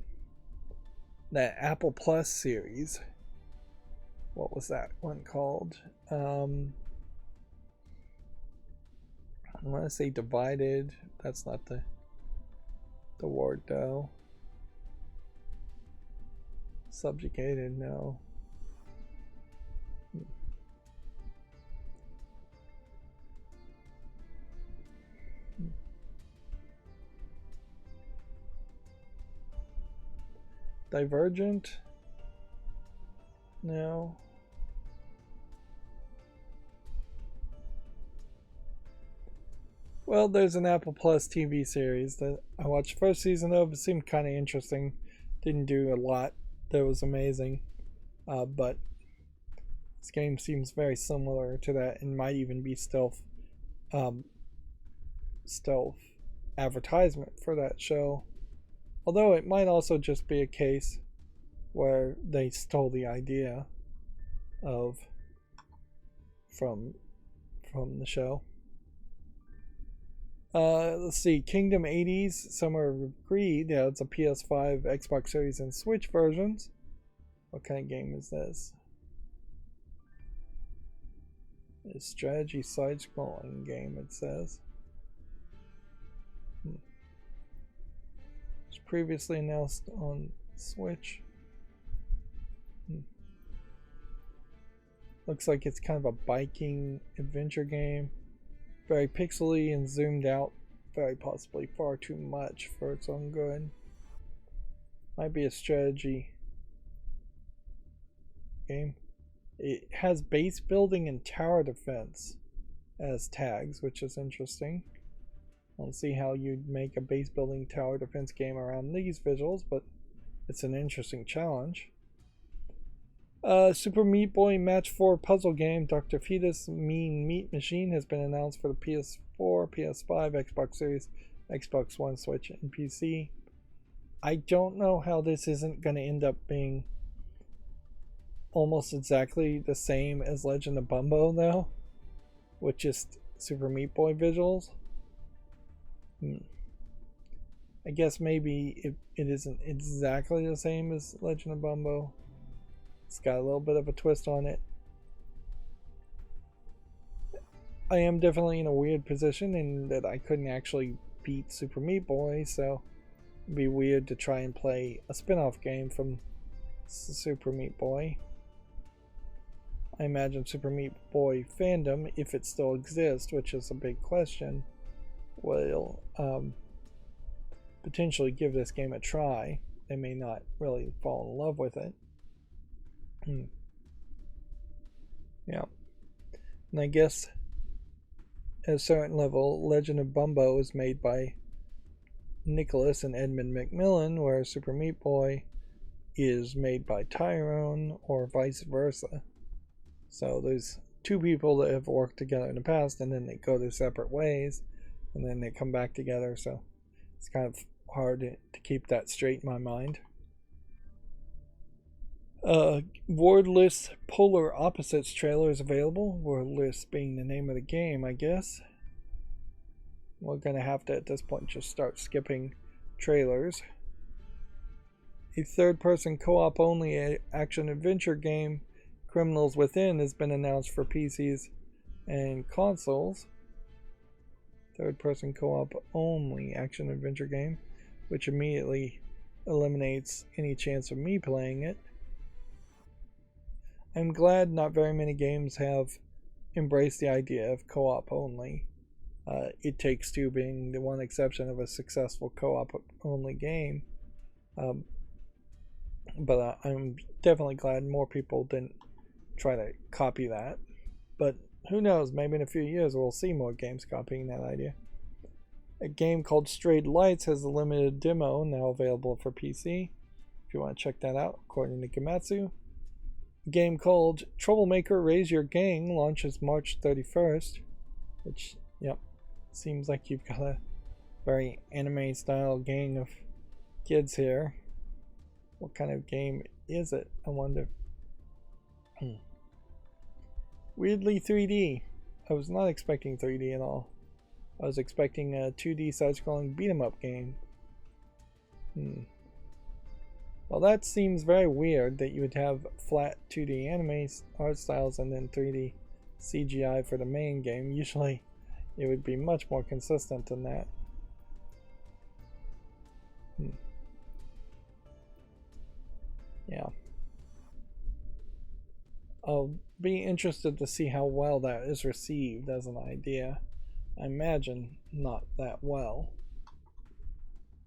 Apple Plus series. What was that one called? I want to say Divided. That's not the word though. Subjugated, no. Divergent? No. Well, there's an Apple Plus TV series that I watched the first season of. It seemed kind of interesting. Didn't do a lot that was amazing. But this game seems very similar to that and might even be stealth advertisement for that show. Although it might also just be a case where they stole the idea of from the show. Let's see, Kingdom 80s, Summer of Greed. Yeah, it's a PS5, Xbox Series, and Switch versions. What kind of game is this? A strategy side-scrolling game, it says. It's previously announced on Switch. Looks like it's kind of a biking adventure game. Very pixely and zoomed out, very possibly far too much for its own good. Might be a strategy game. It has base building and tower defense as tags, which is interesting. I don't see how you'd make a base building tower defense game around these visuals, but it's an interesting challenge. Super Meat Boy Match 4 puzzle game Dr. Fetus Mean Meat Machine has been announced for the PS4, PS5, Xbox Series, Xbox One, Switch, and PC. I don't know how this isn't going to end up being almost exactly the same as Legend of Bumbo, though, with just Super Meat Boy visuals. I guess maybe it isn't exactly the same as Legend of Bumbo. It's got a little bit of a twist on it. I am definitely in a weird position in that I couldn't actually beat Super Meat Boy, so it'd be weird to try and play a spin-off game from Super Meat Boy. I imagine Super Meat Boy fandom, if it still exists, which is a big question, will potentially give this game a try. They may not really fall in love with it. Yeah. And I guess at a certain level, Legend of Bumbo is made by Nicholas and Edmund Macmillan, whereas Super Meat Boy is made by Tyrone, or vice versa. So there's two people that have worked together in the past, and then they go their separate ways, and then they come back together. So it's kind of hard to keep that straight in my mind. Wordless Polar Opposites trailer is available. Wordless being the name of the game, I guess. We're gonna have to, at this point, just start skipping trailers. A third-person co-op only action-adventure game, Criminals Within, has been announced for PCs and consoles. Third-person co-op only action-adventure game, which immediately eliminates any chance of me playing it. I'm glad not very many games have embraced the idea of co-op only. It Takes Two being the one exception of a successful co-op only game. But I'm definitely glad more people didn't try to copy that. But who knows, maybe in a few years we'll see more games copying that idea. A game called Strayed Lights has a limited demo now available for PC, if you want to check that out, according to Gamatsu. A game called Troublemaker Raise Your Gang launches March 31st, which, yep, seems like you've got a very anime style gang of kids here. What kind of game is it, I wonder? Weirdly 3D. I was not expecting 3D at all. I was expecting a 2D side-scrolling beat-em-up game. Well, that seems very weird that you would have flat 2D anime art styles and then 3D CGI for the main game. Usually it would be much more consistent than that. Yeah. I'll be interested to see how well that is received as an idea. I imagine not that well.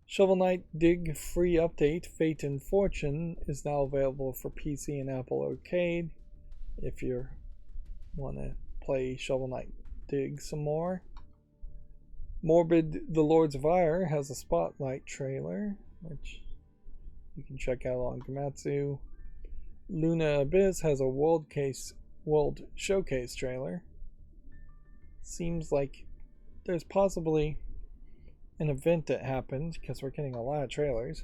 Shovel Knight Dig free update Fate and Fortune is now available for PC and Apple Arcade if you want to play Shovel Knight Dig some more. Morbid The Lords of Ire has a Spotlight trailer, which you can check out on Gamatsu. Luna Abyss has a World Showcase trailer. Seems like there's possibly an event that happened because we're getting a lot of trailers.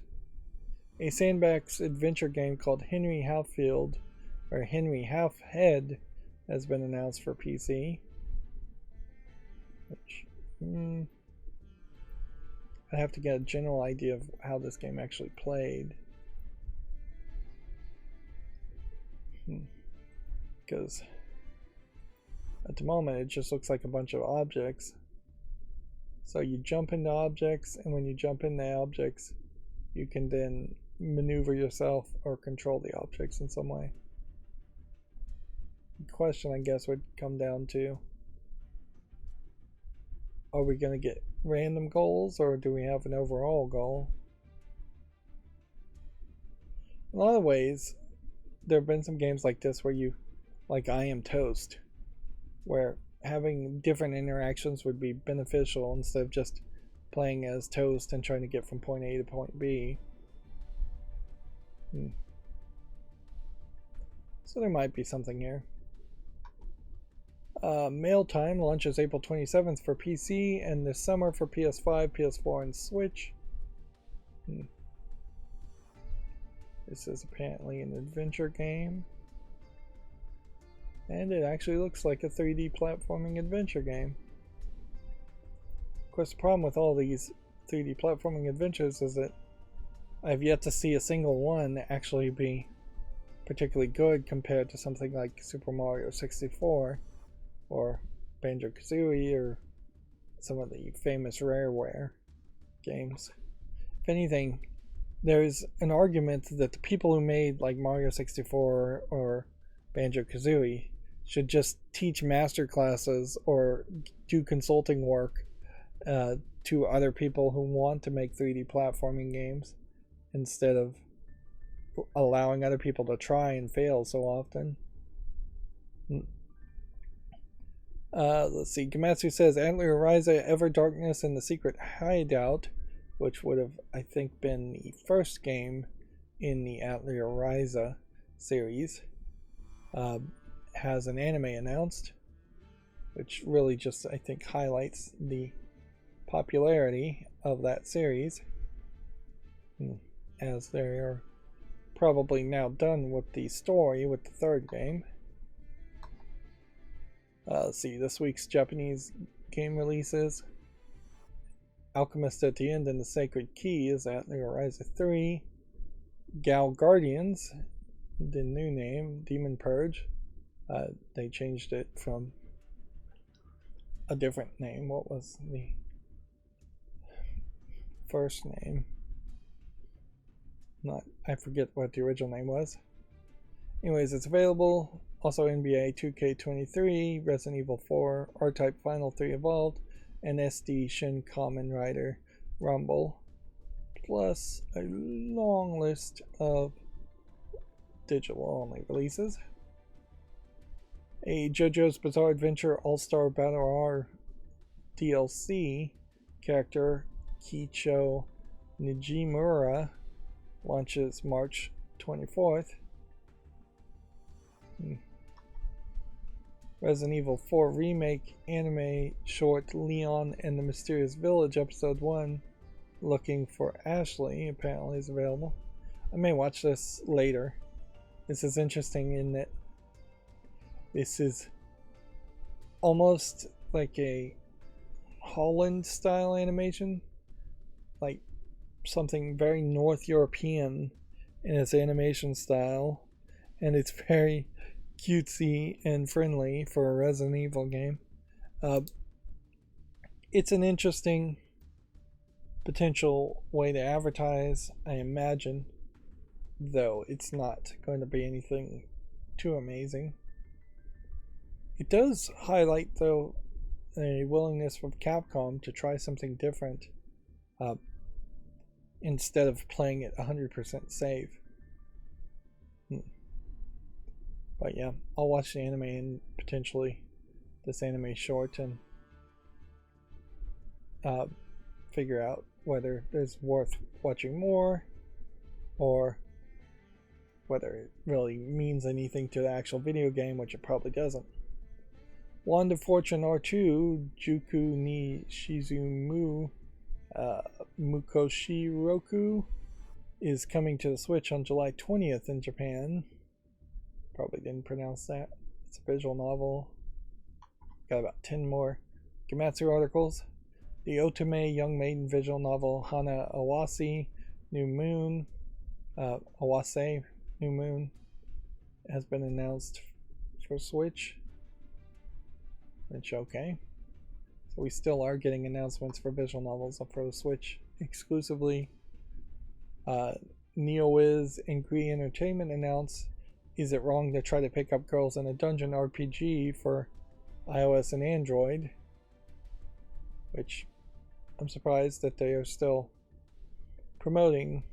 A sandbox adventure game called Henry Halfhead has been announced for PC. Which I have to get a general idea of how this game actually played. Because at the moment it just looks like a bunch of objects. So you jump into objects, and when you jump into objects, you can then maneuver yourself or control the objects in some way. The question, I guess, would come down to, are we going to get random goals, or do we have an overall goal? In a lot of ways, there have been some games like this where you, like I Am Toast, where having different interactions would be beneficial instead of just playing as Toast and trying to get from point A to point B. So there might be something here. Mail Time launches April 27th for PC and this summer for PS5, PS4, and Switch. This is apparently an adventure game. And it actually looks like a 3D platforming adventure game. Of course, the problem with all these 3D platforming adventures is that I've yet to see a single one actually be particularly good compared to something like Super Mario 64 or Banjo-Kazooie or some of the famous Rareware games. If anything, there's an argument that the people who made like Mario 64 or Banjo-Kazooie should just teach master classes or do consulting work to other people who want to make 3D platforming games instead of allowing other people to try and fail so often. Let's see. Gamatsu says Antler Ryza, Ever Darkness, and the Secret Hideout, which would have, I think, been the first game in the Antler Ryza series, has an anime announced, which really just, I think, highlights the popularity of that series, as they are probably now done with the story with the third game. Let's see, this week's Japanese game releases. Alchemist at the End and the Sacred Key is Antler Ryza 3. Gal Guardians, the new name, Demon Purge. They changed it from a different name. What was the first name? I forget what the original name was. Anyways, it's available. Also NBA 2K23, Resident Evil 4, R-Type Final 3 Evolved, and SD Shin Kamen Rider Rumble, plus a long list of digital-only releases. A JoJo's Bizarre Adventure All-Star Battle R DLC character Kicho Nijimura launches March 24th. Resident Evil 4 Remake anime short Leon and the Mysterious Village Episode 1 Looking for Ashley apparently is available. I may watch this later. This is interesting in that this is almost like a Holland style animation, like something very North European in its animation style, and it's very cutesy and friendly for a Resident Evil game. It's an interesting potential way to advertise, I imagine, though it's not going to be anything too amazing. It does highlight, though, a willingness from Capcom to try something different instead of playing it 100% save. But yeah, I'll watch the anime and potentially this anime short and figure out whether it's worth watching more or whether it really means anything to the actual video game, which it probably doesn't. Wand of Fortune R2 Juku ni Shizumu Mukoshiroku is coming to the Switch on July 20th in Japan. Probably didn't pronounce that. It's a visual novel. Got about 10 more Gamatsu articles. The Otome Young Maiden visual novel Hana Awase New Moon Awase New Moon has been announced for Switch. Which, okay. So we still are getting announcements for visual novels for the Switch exclusively. NeoWiz and Gree Entertainment announced Is It Wrong to Try to Pick Up Girls in a Dungeon RPG for iOS and Android? Which I'm surprised that they are still promoting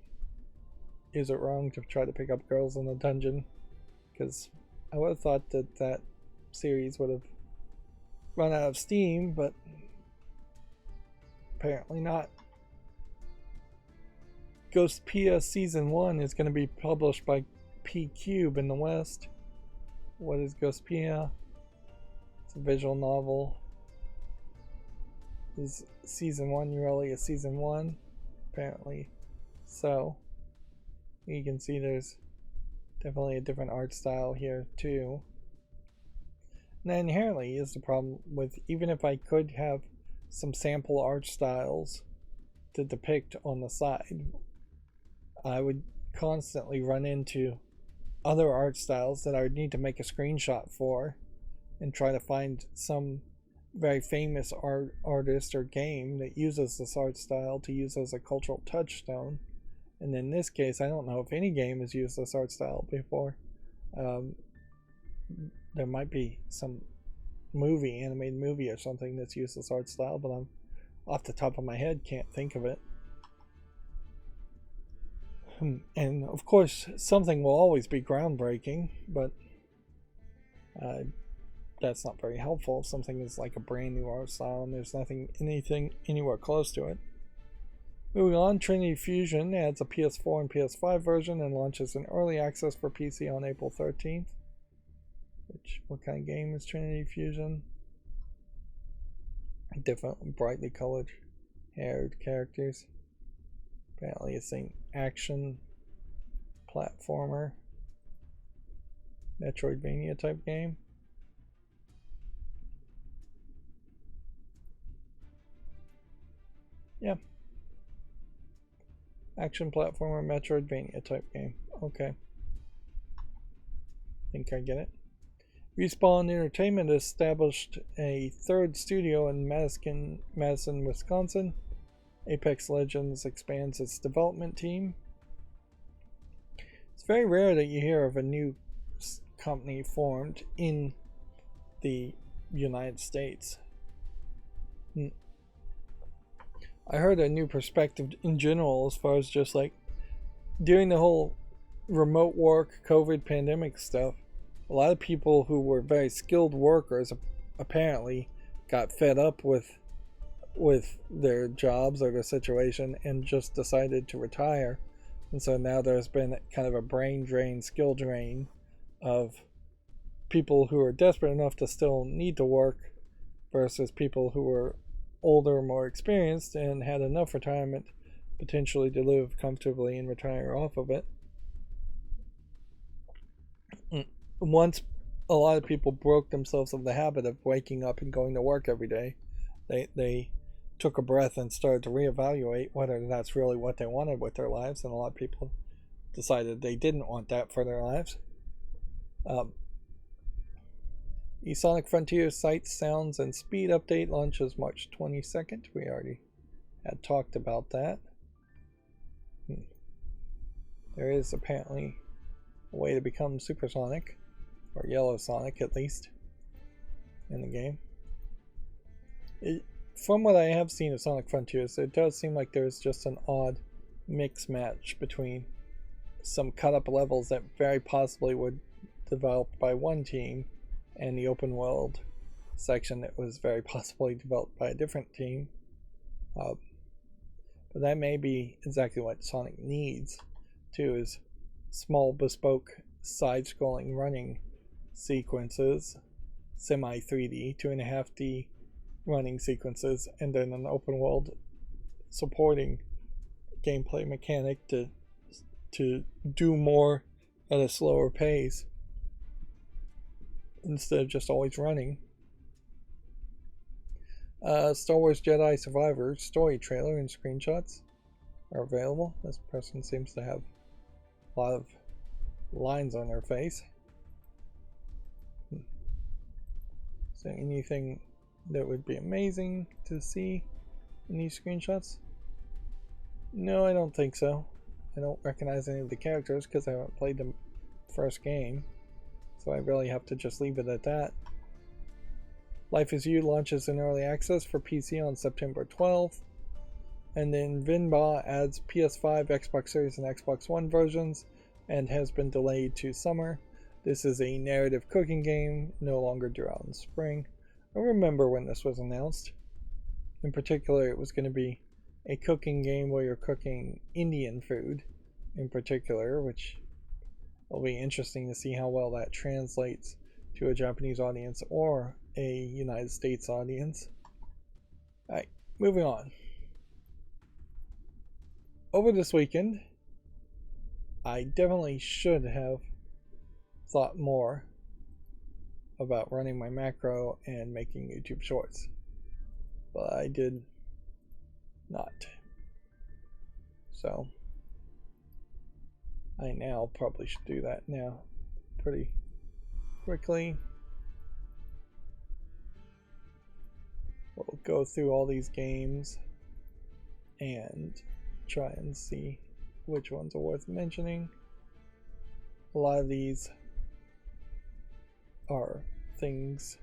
Is It Wrong to Try to Pick Up Girls in a Dungeon? Because I would have thought that that series would have run out of steam, but apparently not. Ghost Pia Season 1 is going to be published by P-Cube in the West. What is Ghost Pia? It's a visual novel. Is Season 1 really a Season 1? Apparently so. You can see there's definitely a different art style here too. Now, inherently is the problem with, even if I could have some sample art styles to depict on the side, I would constantly run into other art styles that I would need to make a screenshot for and try to find some very famous artist or game that uses this art style to use as a cultural touchstone. And in this case, I don't know if any game has used this art style before. There might be some animated movie or something that's used this art style, but I'm off the top of my head can't think of it. And of course, something will always be groundbreaking, but that's not very helpful if something is like a brand new art style and there's anything anywhere close to it. Moving on, Trinity Fusion adds a PS4 and PS5 version and launches in early access for PC on April 13th. What kind of game is Trinity Fusion? Different brightly colored haired characters. Apparently it's an action platformer, Metroidvania type game. Yeah. Action platformer, Metroidvania type game. Okay. Think I get it. Respawn Entertainment established a third studio in Madison, Wisconsin. Apex Legends expands its development team. It's very rare that you hear of a new company formed in the United States. I heard a new perspective in general as far as just like during the whole remote work, COVID pandemic stuff. A lot of people who were very skilled workers apparently got fed up with their jobs or their situation and just decided to retire. And so now there's been kind of a brain drain, skill drain of people who are desperate enough to still need to work versus people who were older, more experienced, and had enough retirement potentially to live comfortably and retire off of it. Once a lot of people broke themselves of the habit of waking up and going to work every day, they took a breath and started to reevaluate whether that's really what they wanted with their lives, and a lot of people decided they didn't want that for their lives. The Sonic Frontiers Sights, Sounds, and Speed update launches March 22nd. We already had talked about that. There is apparently a way to become Supersonic, or Yellow Sonic at least, in the game. From what I have seen of Sonic Frontiers, it does seem like there's just an odd mix match between some cut up levels that very possibly were developed by one team and the open world section that was very possibly developed by a different team. But that may be exactly what Sonic needs too, is small bespoke side-scrolling running sequences, semi 3D, 2.5D running sequences, and then an open world supporting gameplay mechanic to do more at a slower pace instead of just always running. Star Wars Jedi Survivor story trailer and screenshots are available. This person seems to have a lot of lines on their face. Is there anything that would be amazing to see in these screenshots? No, I don't think so. I don't recognize any of the characters because I haven't played the first game, so I really have to just leave it at that. Life is You launches in early access for PC on September 12th, and then Vinba adds PS5, Xbox Series, and Xbox One versions and has been delayed to summer. This is a narrative cooking game, no longer due out in spring. I remember when this was announced. In particular, it was going to be a cooking game where you're cooking Indian food in particular, which will be interesting to see how well that translates to a Japanese audience or a United States audience. Alright, moving on. Over this weekend, I definitely should have thought more about running my macro and making YouTube shorts, but I did not. So I now probably should do that now pretty quickly. We'll go through all these games and try and see which ones are worth mentioning. A lot of these are things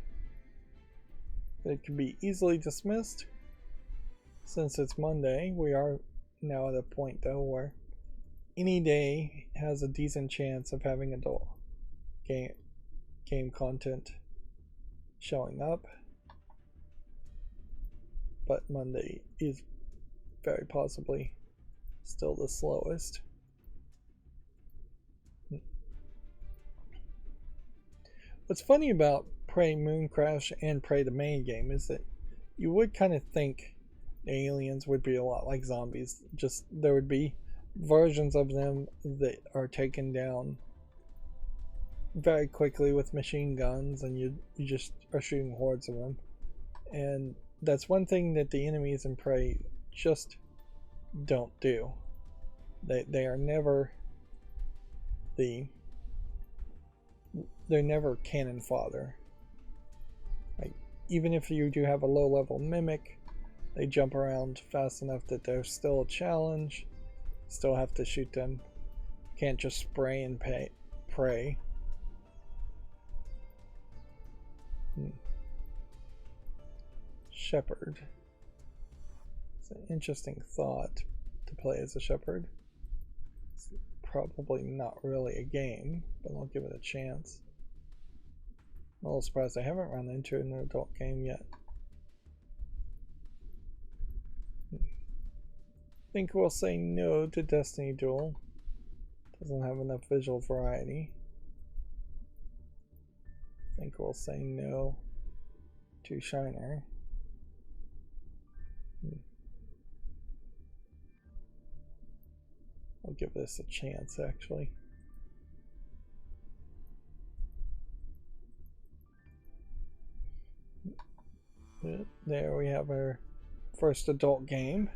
that can be easily dismissed. Since it's Monday, we are now at a point though where any day has a decent chance of having adult game content showing up. But Monday is very possibly still the slowest. What's funny about Prey Moon Crash and Prey the main game is that you would kind of think the aliens would be a lot like zombies. Just there would be versions of them that are taken down very quickly with machine guns, and you just are shooting hordes of them. And that's one thing that the enemies in Prey just don't do. They are never they're never cannon fodder. Like, even if you do have a low level mimic, they jump around fast enough that they're still a challenge. Still have to shoot them. Can't just spray and pray. Shepherd. It's an interesting thought to play as a shepherd. It's probably not really a game, but I'll give it a chance. I'm a little surprised I haven't run into an adult game yet. Think we'll say no to Destiny Duel. Doesn't have enough visual variety. Think we'll say no to Shiner. I'll give this a chance, actually. There we have our first adult game.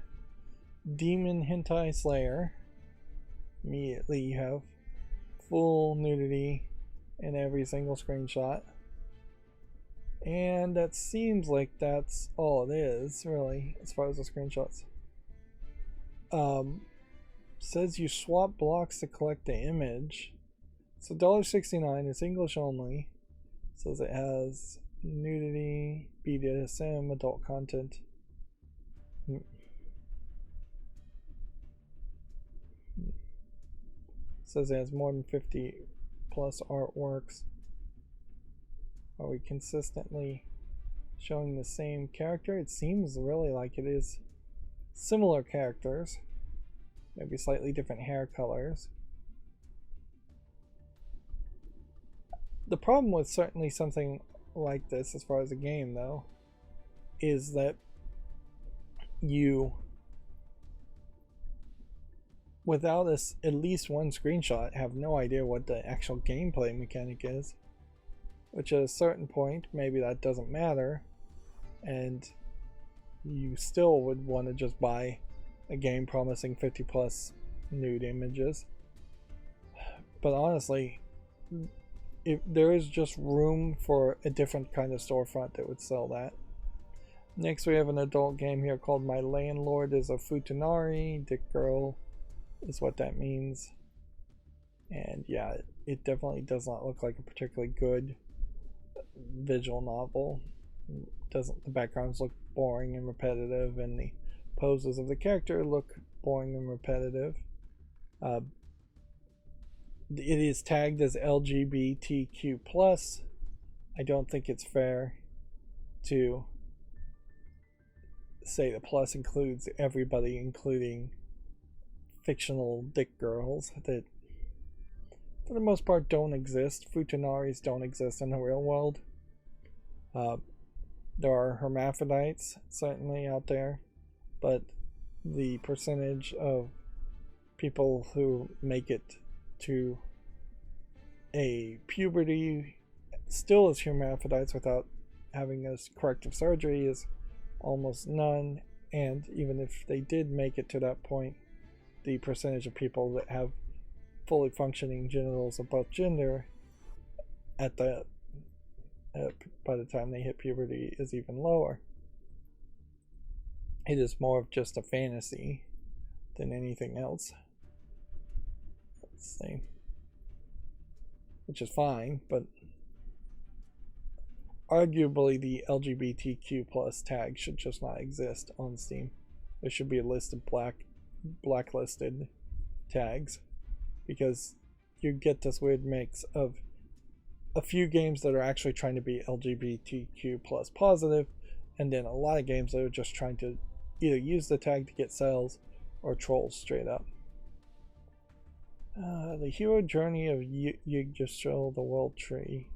Demon Hentai Slayer. Immediately you have full nudity in every single screenshot. And that seems like that's all it is, really, as far as the screenshots. Says you swap blocks to collect the image. It's $1.69. It's English only. Says it has nudity, BDSM, adult content. Says it has more than 50 plus artworks. Are we consistently showing the same character? It seems really like it is similar characters. Maybe slightly different hair colors. The problem with certainly something like this, as far as a game though, is that you, without at least one screenshot, have no idea what the actual gameplay mechanic is. Which at a certain point, maybe that doesn't matter, and you still would want to just buy a game promising 50 plus nude images. But honestly, if there is just room for a different kind of storefront that would sell that. Next we have an adult game here called My Landlord is a Futanari. Dick Girl is what that means. And yeah, it definitely does not look like a particularly good visual novel. The backgrounds look boring and repetitive, and the poses of the character look boring and repetitive. It is tagged as LGBTQ+. I don't think it's fair to say the plus includes everybody, including fictional dick girls that for the most part don't exist. Futanaris don't exist in the real world. There are hermaphrodites certainly out there, but the percentage of people who make it to a puberty still as hermaphrodites without having a corrective surgery is almost none. And even if they did make it to that point, the percentage of people that have fully functioning genitals of both gender at the by the time they hit puberty is even lower. It is more of just a fantasy than anything else. Let's see. Which is fine, but arguably the LGBTQ plus tag should just not exist on Steam. There should be a list of blacklisted tags, because you get this weird mix of a few games that are actually trying to be LGBTQ plus positive, and then a lot of games that are just trying to either use the tag to get sales or troll straight up. The hero journey of Yggdrasil, the World Tree.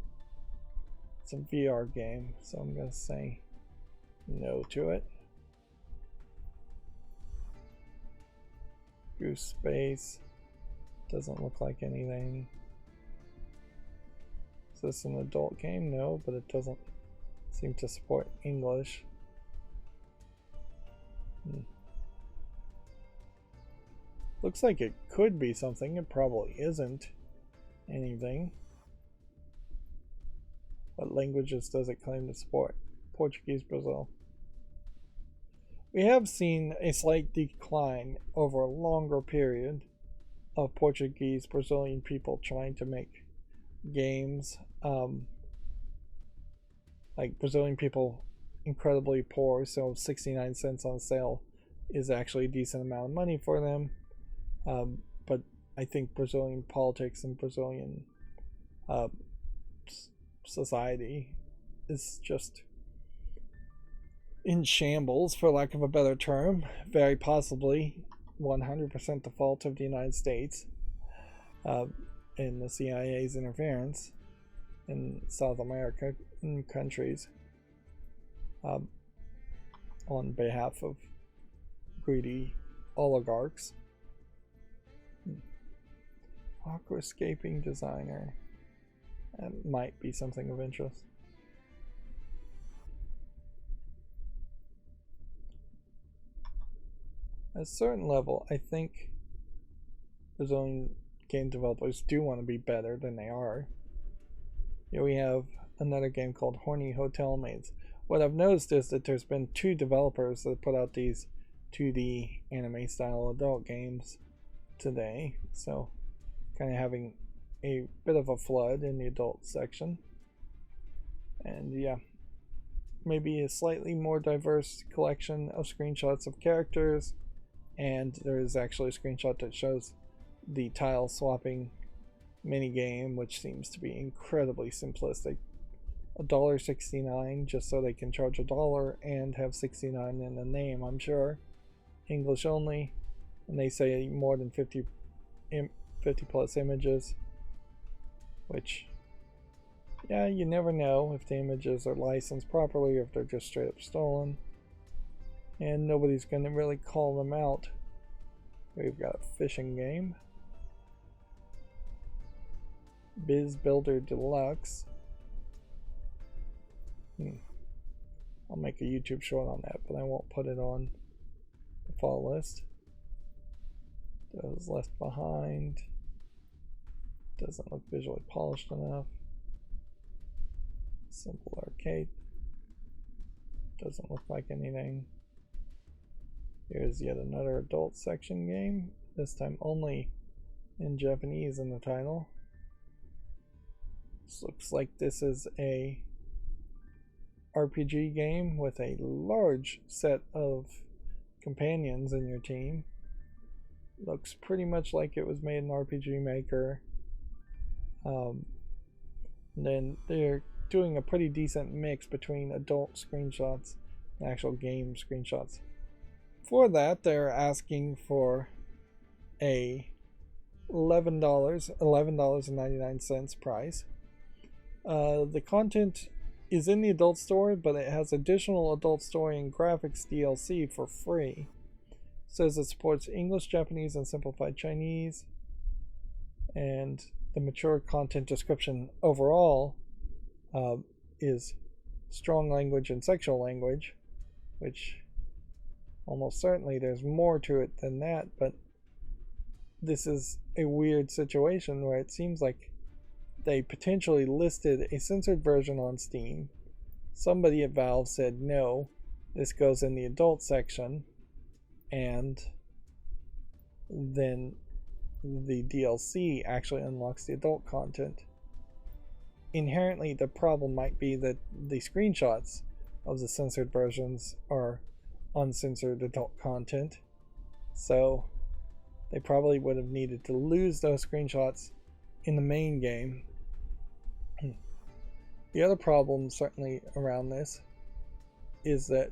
It's a VR game, so I'm going to say no to it. Goose Space. Doesn't look like anything. Is this an adult game? No, but it doesn't seem to support English. Looks like it could be something. It probably isn't anything. What languages does it claim to support? Portuguese, Brazil. We have seen a slight decline over a longer period of Portuguese, Brazilian people trying to make games. Like Brazilian people, incredibly poor, so 69 cents on sale is actually a decent amount of money for them. But I think Brazilian politics and Brazilian society is just in shambles, for lack of a better term. Very possibly 100% the fault of the United States and the CIA's interference in South American countries on behalf of greedy oligarchs. Aquascaping designer. That might be something of interest. At a certain level, I think Brazilian game developers do want to be better than they are. Here we have another game called Horny Hotel Maids. What I've noticed is that there's been 2 developers that put out these 2D anime style adult games today, so kind of having a bit of a flood in the adult section. And yeah, maybe a slightly more diverse collection of screenshots of characters, and there is actually a screenshot that shows the tile swapping mini game, which seems to be incredibly simplistic. $1.69 just so they can charge $1 and have 69 in the name, I'm sure. English only, and they say more than 50 plus images, which, yeah, you never know if the images are licensed properly or if they're just straight up stolen, and nobody's gonna really call them out. We've got a fishing game, Biz Builder Deluxe. I'll make a YouTube short on that, but I won't put it on the fall list. Those Left Behind. Doesn't look visually polished enough. Simple Arcade. Doesn't look like anything. Here's yet another adult section game, this time only in Japanese in the title. This looks like this is a RPG game with a large set of companions in your team. Looks pretty much like it was made in RPG Maker. Then they're doing a pretty decent mix between adult screenshots and actual game screenshots. For that, they're asking for a $11.99 price. The content is in the adult store, but it has additional adult story and graphics DLC for free. It says it supports English, Japanese, and simplified Chinese. And the mature content description overall is strong language and sexual language, which almost certainly there's more to it than that, but this is a weird situation where it seems like they potentially listed a censored version on Steam. Somebody at Valve said no, this goes in the adult section, and then the DLC actually unlocks the adult content. Inherently, the problem might be that the screenshots of the censored versions are uncensored adult content, so they probably would have needed to lose those screenshots in the main game. The other problem certainly around this is that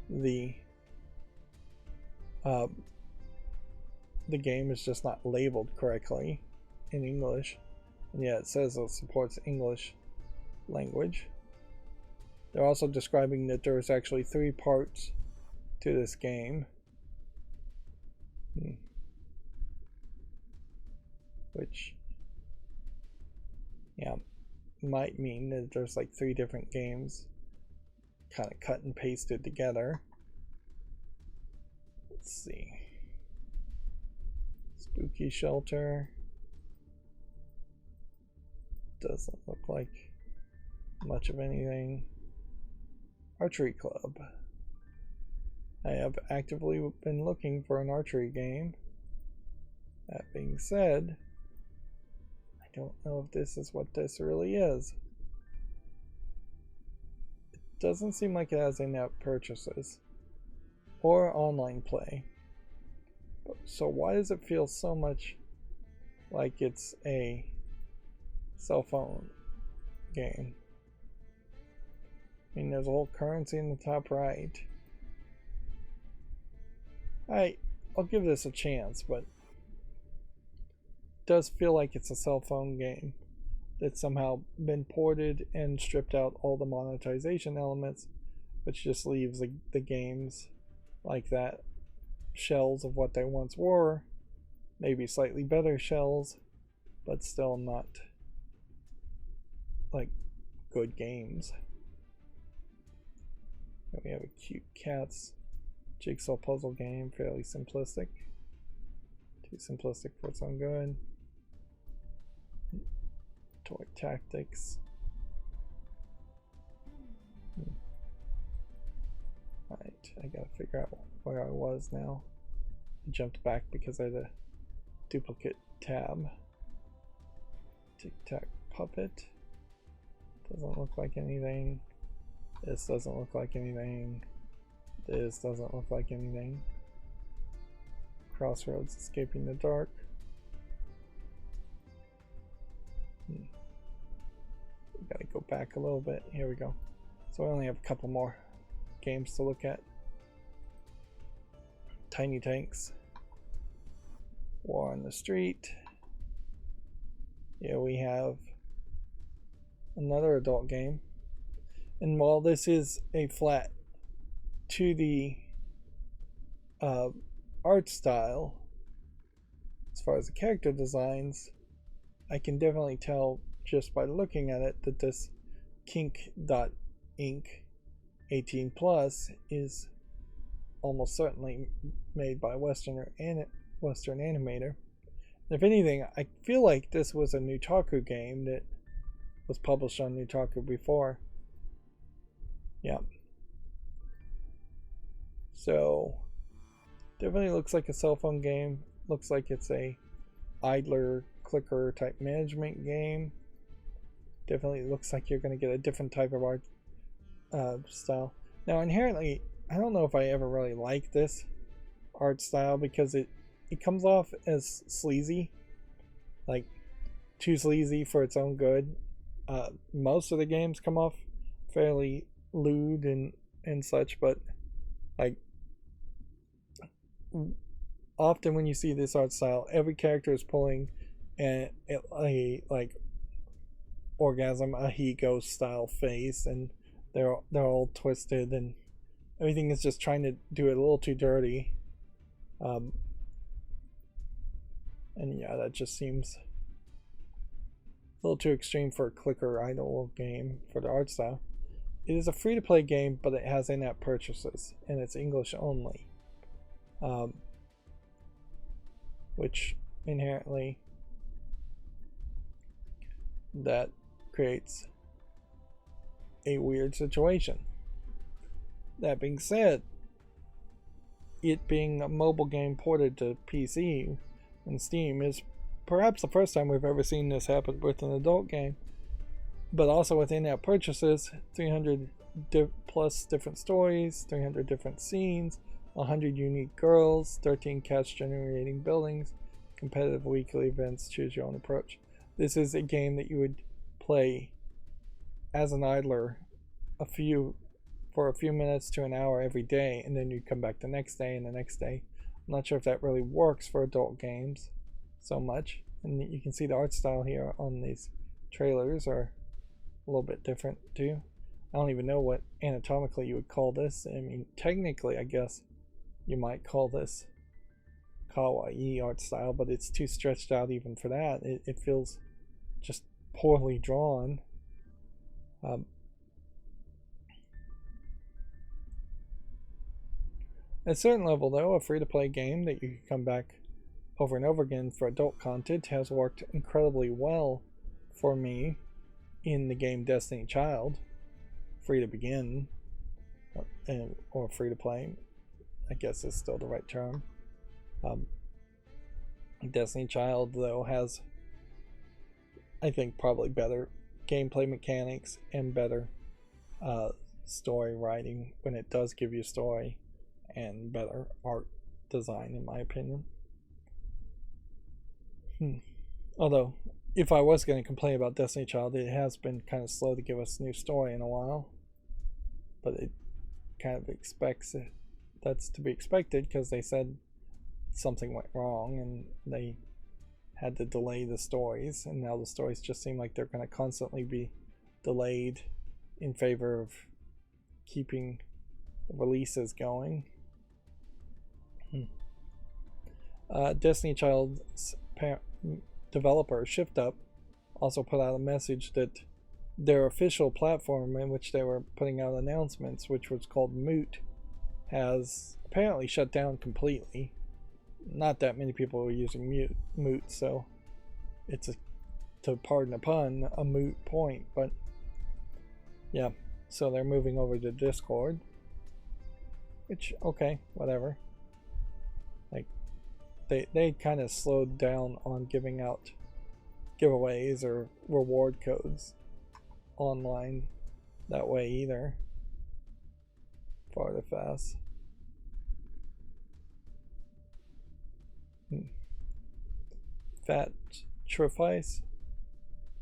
the game is just not labeled correctly in English, and yet it says it supports English language. They're also describing that there's actually 3 parts to this game. Which, yeah, might mean that there's like 3 different games kind of cut and pasted together. Let's see. Spooky Shelter. Doesn't look like much of anything. Archery Club. I have actively been looking for an archery game. That being said, I don't know if this is what this really is. It doesn't seem like it has in-app purchases or online play. So why does it feel so much like it's a cell phone game? I mean, there's a whole currency in the top right. I'll give this a chance, but it does feel like it's a cell phone game that's somehow been ported and stripped out all the monetization elements, which just leaves the games like that, shells of what they once were, maybe slightly better shells, but still not like good games. And we have a cute cats jigsaw puzzle game, fairly simplistic. Too simplistic for its own good. Toy Tactics. Alright, I gotta figure out where I was now. I jumped back because I had a duplicate tab. Tic Tac Puppet. Doesn't look like anything. This doesn't look like anything. This doesn't look like anything. Crossroads Escaping the Dark. We gotta go back a little bit. Here we go. So I only have a couple more games to look at. Tiny Tanks. War on the Street. Here we have another adult game. And while this is a flat 2D art style, as far as the character designs, I can definitely tell just by looking at it that this Kink.Inc 18 plus is almost certainly made by a Western animator. If anything, I feel like this was a Nutaku game that was published on Nutaku before. Yeah. So, definitely looks like a cell phone game. Looks like it's a idler clicker type management game. Definitely looks like you're going to get a different type of art style. Now, inherently, I don't know if I ever really like this art style because it comes off as sleazy, like too sleazy for its own good. Most of the games come off fairly lewd and such, but like often when you see this art style, every character is pulling a like orgasm ahigo style face, and they're all twisted, and everything is just trying to do it a little too dirty. And yeah, that just seems a little too extreme for a clicker idle game for the art style. It is a free-to-play game, but it has in-app purchases, and it's English only, which inherently that creates a weird situation. That being said, it being a mobile game ported to PC and Steam is perhaps the first time we've ever seen this happen with an adult game, but also with in-app purchases, 300 plus different stories, 300 different scenes, 100 unique girls, 13 cash generating buildings, competitive weekly events, choose your own approach. This is a game that you would play as an idler for a few minutes to an hour every day, and then you come back the next day and the next day. I'm not sure if that really works for adult games so much. And you can see the art style here on these trailers are a little bit different too. I don't even know what anatomically you would call this. I mean, technically, I guess you might call this kawaii art style, but it's too stretched out even for that. It feels just poorly drawn. At a certain level, though, a free-to-play game that you can come back over and over again for adult content has worked incredibly well for me in the game Destiny Child. Free to begin, or free to play, I guess is still the right term. Destiny Child, though, has, I think, probably better gameplay mechanics and better story writing when it does give you story, and better art design, in my opinion. Although, if I was going to complain about Destiny Child, it has been kind of slow to give us new story in a while. But it kind of expects it. That's to be expected because they said something went wrong and they had to delay the stories, and now the stories just seem like they're going to constantly be delayed in favor of keeping releases going. Destiny Child's developer ShiftUp also put out a message that their official platform in which they were putting out announcements, which was called Moot, has apparently shut down completely. Not that many people are using Moot, so it's to pardon a pun, a moot point. But yeah, so they're moving over to Discord, which, okay, whatever. Like, they kind of slowed down on giving out giveaways or reward codes online that way either for Artifacts. Fat sacrifice.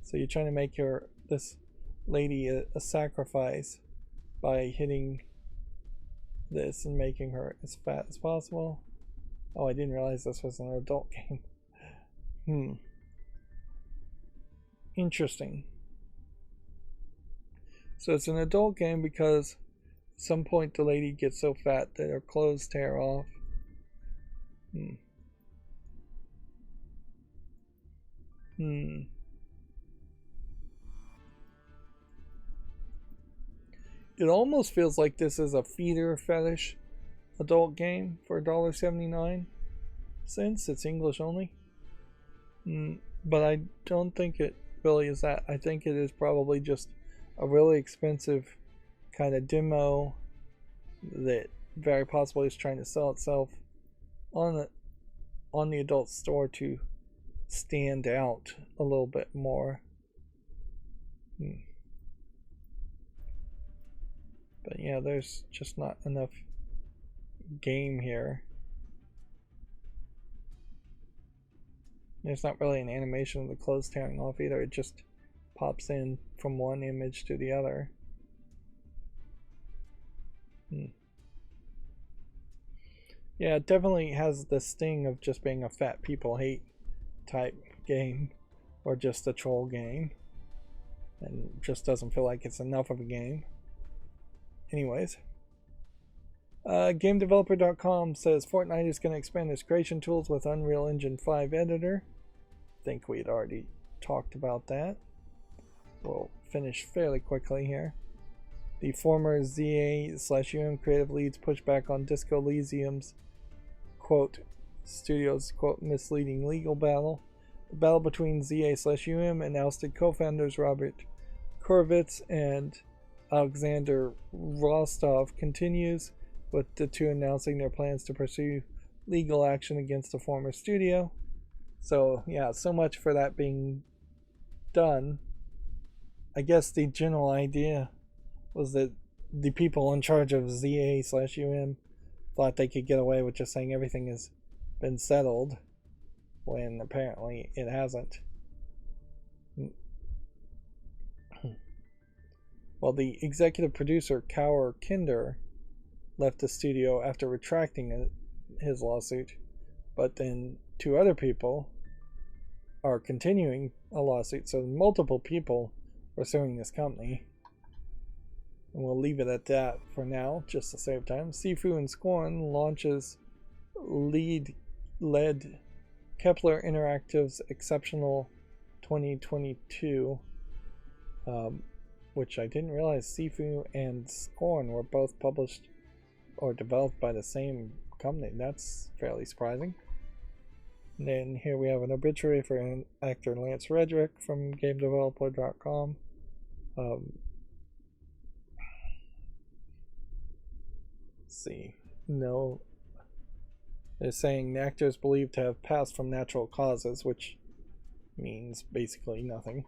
So you're trying to make this lady a sacrifice by hitting this and making her as fat as possible. Oh, I didn't realize this was an adult game. Interesting. So it's an adult game because at some point the lady gets so fat that her clothes tear off. It almost feels like this is a feeder fetish adult game for $1.79 since it's English only. But I don't think it really is that. I think it is probably just a really expensive kind of demo that very possibly is trying to sell itself on the adult store to stand out a little bit more. But yeah, there's just not enough game here. There's not really an animation of the clothes tearing off either. It just pops in from one image to the other. Yeah, it definitely has the sting of just being a fat people hate type game, or just a troll game, and just doesn't feel like it's enough of a game. Anyways, GameDeveloper.com says Fortnite is going to expand its creation tools with Unreal Engine 5 editor. I think we'd already talked about that. We'll finish fairly quickly here. The former ZA/UM creative leads push back on Disco Elysium's quote studio's quote misleading legal battle. The battle between ZA/UM and ousted co-founders Robert Kurvitz and Alexander Rostov continues, with the two announcing their plans to pursue legal action against the former studio. So yeah, so much for that being done. I guess the general idea was that the people in charge of ZA/UM thought they could get away with just saying everything has been settled, when apparently it hasn't. Well, the executive producer, Kaur Kinder, left the studio after retracting his lawsuit, but then two other people are continuing a lawsuit, so multiple people are suing this company. And we'll leave it at that for now, just to save time. Sifu and Scorn launches led Kepler Interactive's Exceptional 2022, which I didn't realize Sifu and Scorn were both published or developed by the same company. That's fairly surprising. And then here we have an obituary for actor Lance Reddick from GameDeveloper.com. Let's see. No. They're saying the actor is believed to have passed from natural causes, which means basically nothing.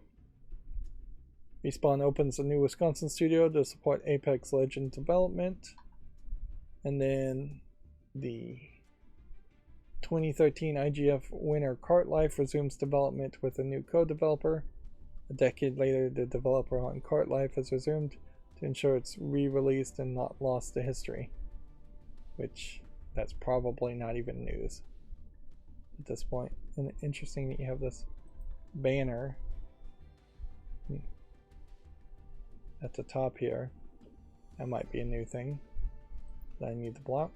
Respawn opens a new Wisconsin studio to support Apex Legends development. And then the 2013 IGF winner Cart Life resumes development with a new co-developer. A decade later, the developer on Cart Life has resumed to ensure it's re-released and not lost to history. Which, that's probably not even news at this point. And interesting that you have this banner at the top here. That might be a new thing that I need to block.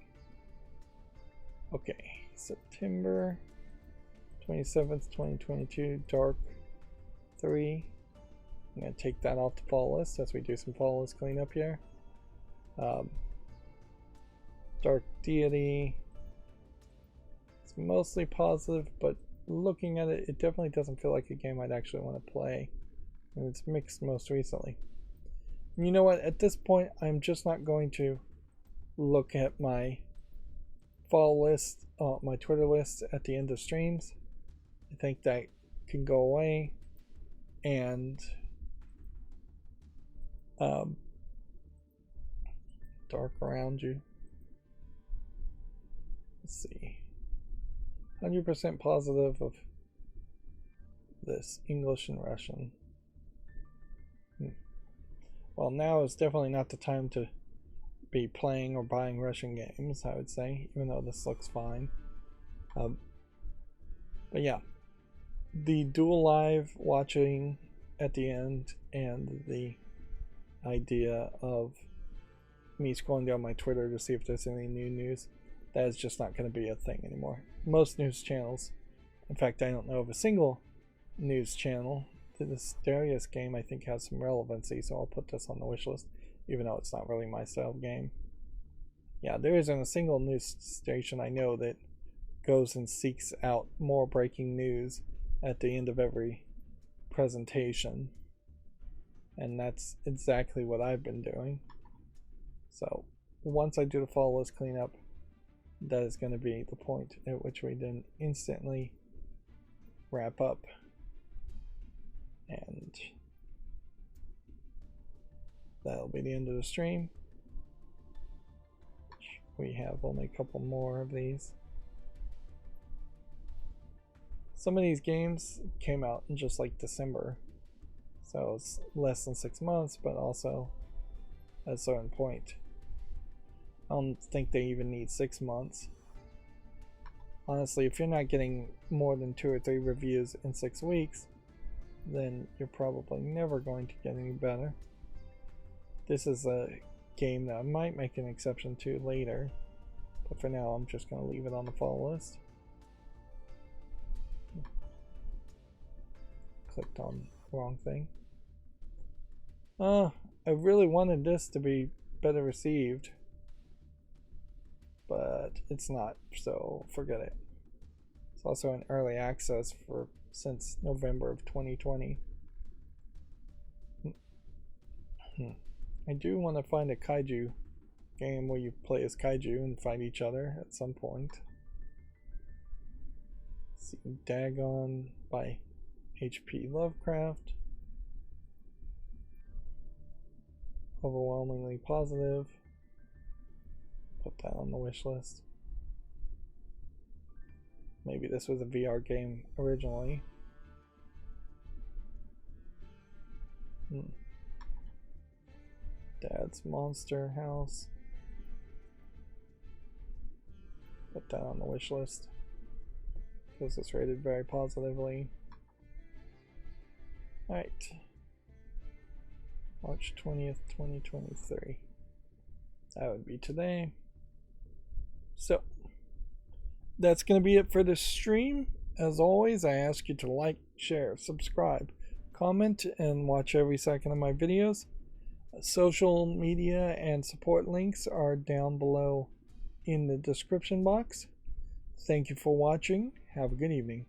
Okay, September 27th, 2022, Dark 3. I'm going to take that off the follow list as we do some follow list cleanup here. Dark Deity. It's mostly positive, but looking at it, it definitely doesn't feel like a game I'd actually want to play. And it's mixed most recently. And you know what? At this point, I'm just not going to look at my follow list, my Twitter list at the end of streams. I think that can go away. And dark around you. Let's see. 100% positive of this English and Russian. Well, now is definitely not the time to be playing or buying Russian games, I would say, even though this looks fine. But yeah, the Duel Live watching at the end and the idea of me scrolling down my Twitter to see if there's any new news, that is just not going to be a thing anymore. Most news channels, in fact, I don't know of a single news channel. This Darius game I think has some relevancy, so I'll put this on the wish list, even though it's not really my style of game. Yeah, there isn't a single news station I know that goes and seeks out more breaking news at the end of every presentation. And that's exactly what I've been doing. So once I do the follow list cleanup, that is going to be the point at which we then instantly wrap up. And that'll be the end of the stream. We have only a couple more of these. Some of these games came out in just like December, so it's less than 6 months, but also at a certain point. I don't think they even need 6 months. Honestly, if you're not getting more than 2 or 3 reviews in 6 weeks, then you're probably never going to get any better. This is a game that I might make an exception to later, but for now I'm just going to leave it on the follow list. Clicked on the wrong thing. I really wanted this to be better received, but it's not, so forget it. It's also in early access for since November of 2020. I do want to find a kaiju game where you play as kaiju and fight each other at some point. Let's see, Dagon by H.P. Lovecraft. Overwhelmingly positive. Put that on the wish list. Maybe this was a VR game originally. Dad's Monster House. Put that on the wish list because it's rated very positively. Alright. March 20th, 2023. That would be today. So, that's going to be it for this stream. As always, I ask you to like, share, subscribe, comment, and watch every second of my videos. Social media and support links are down below in the description box. Thank you for watching. Have a good evening.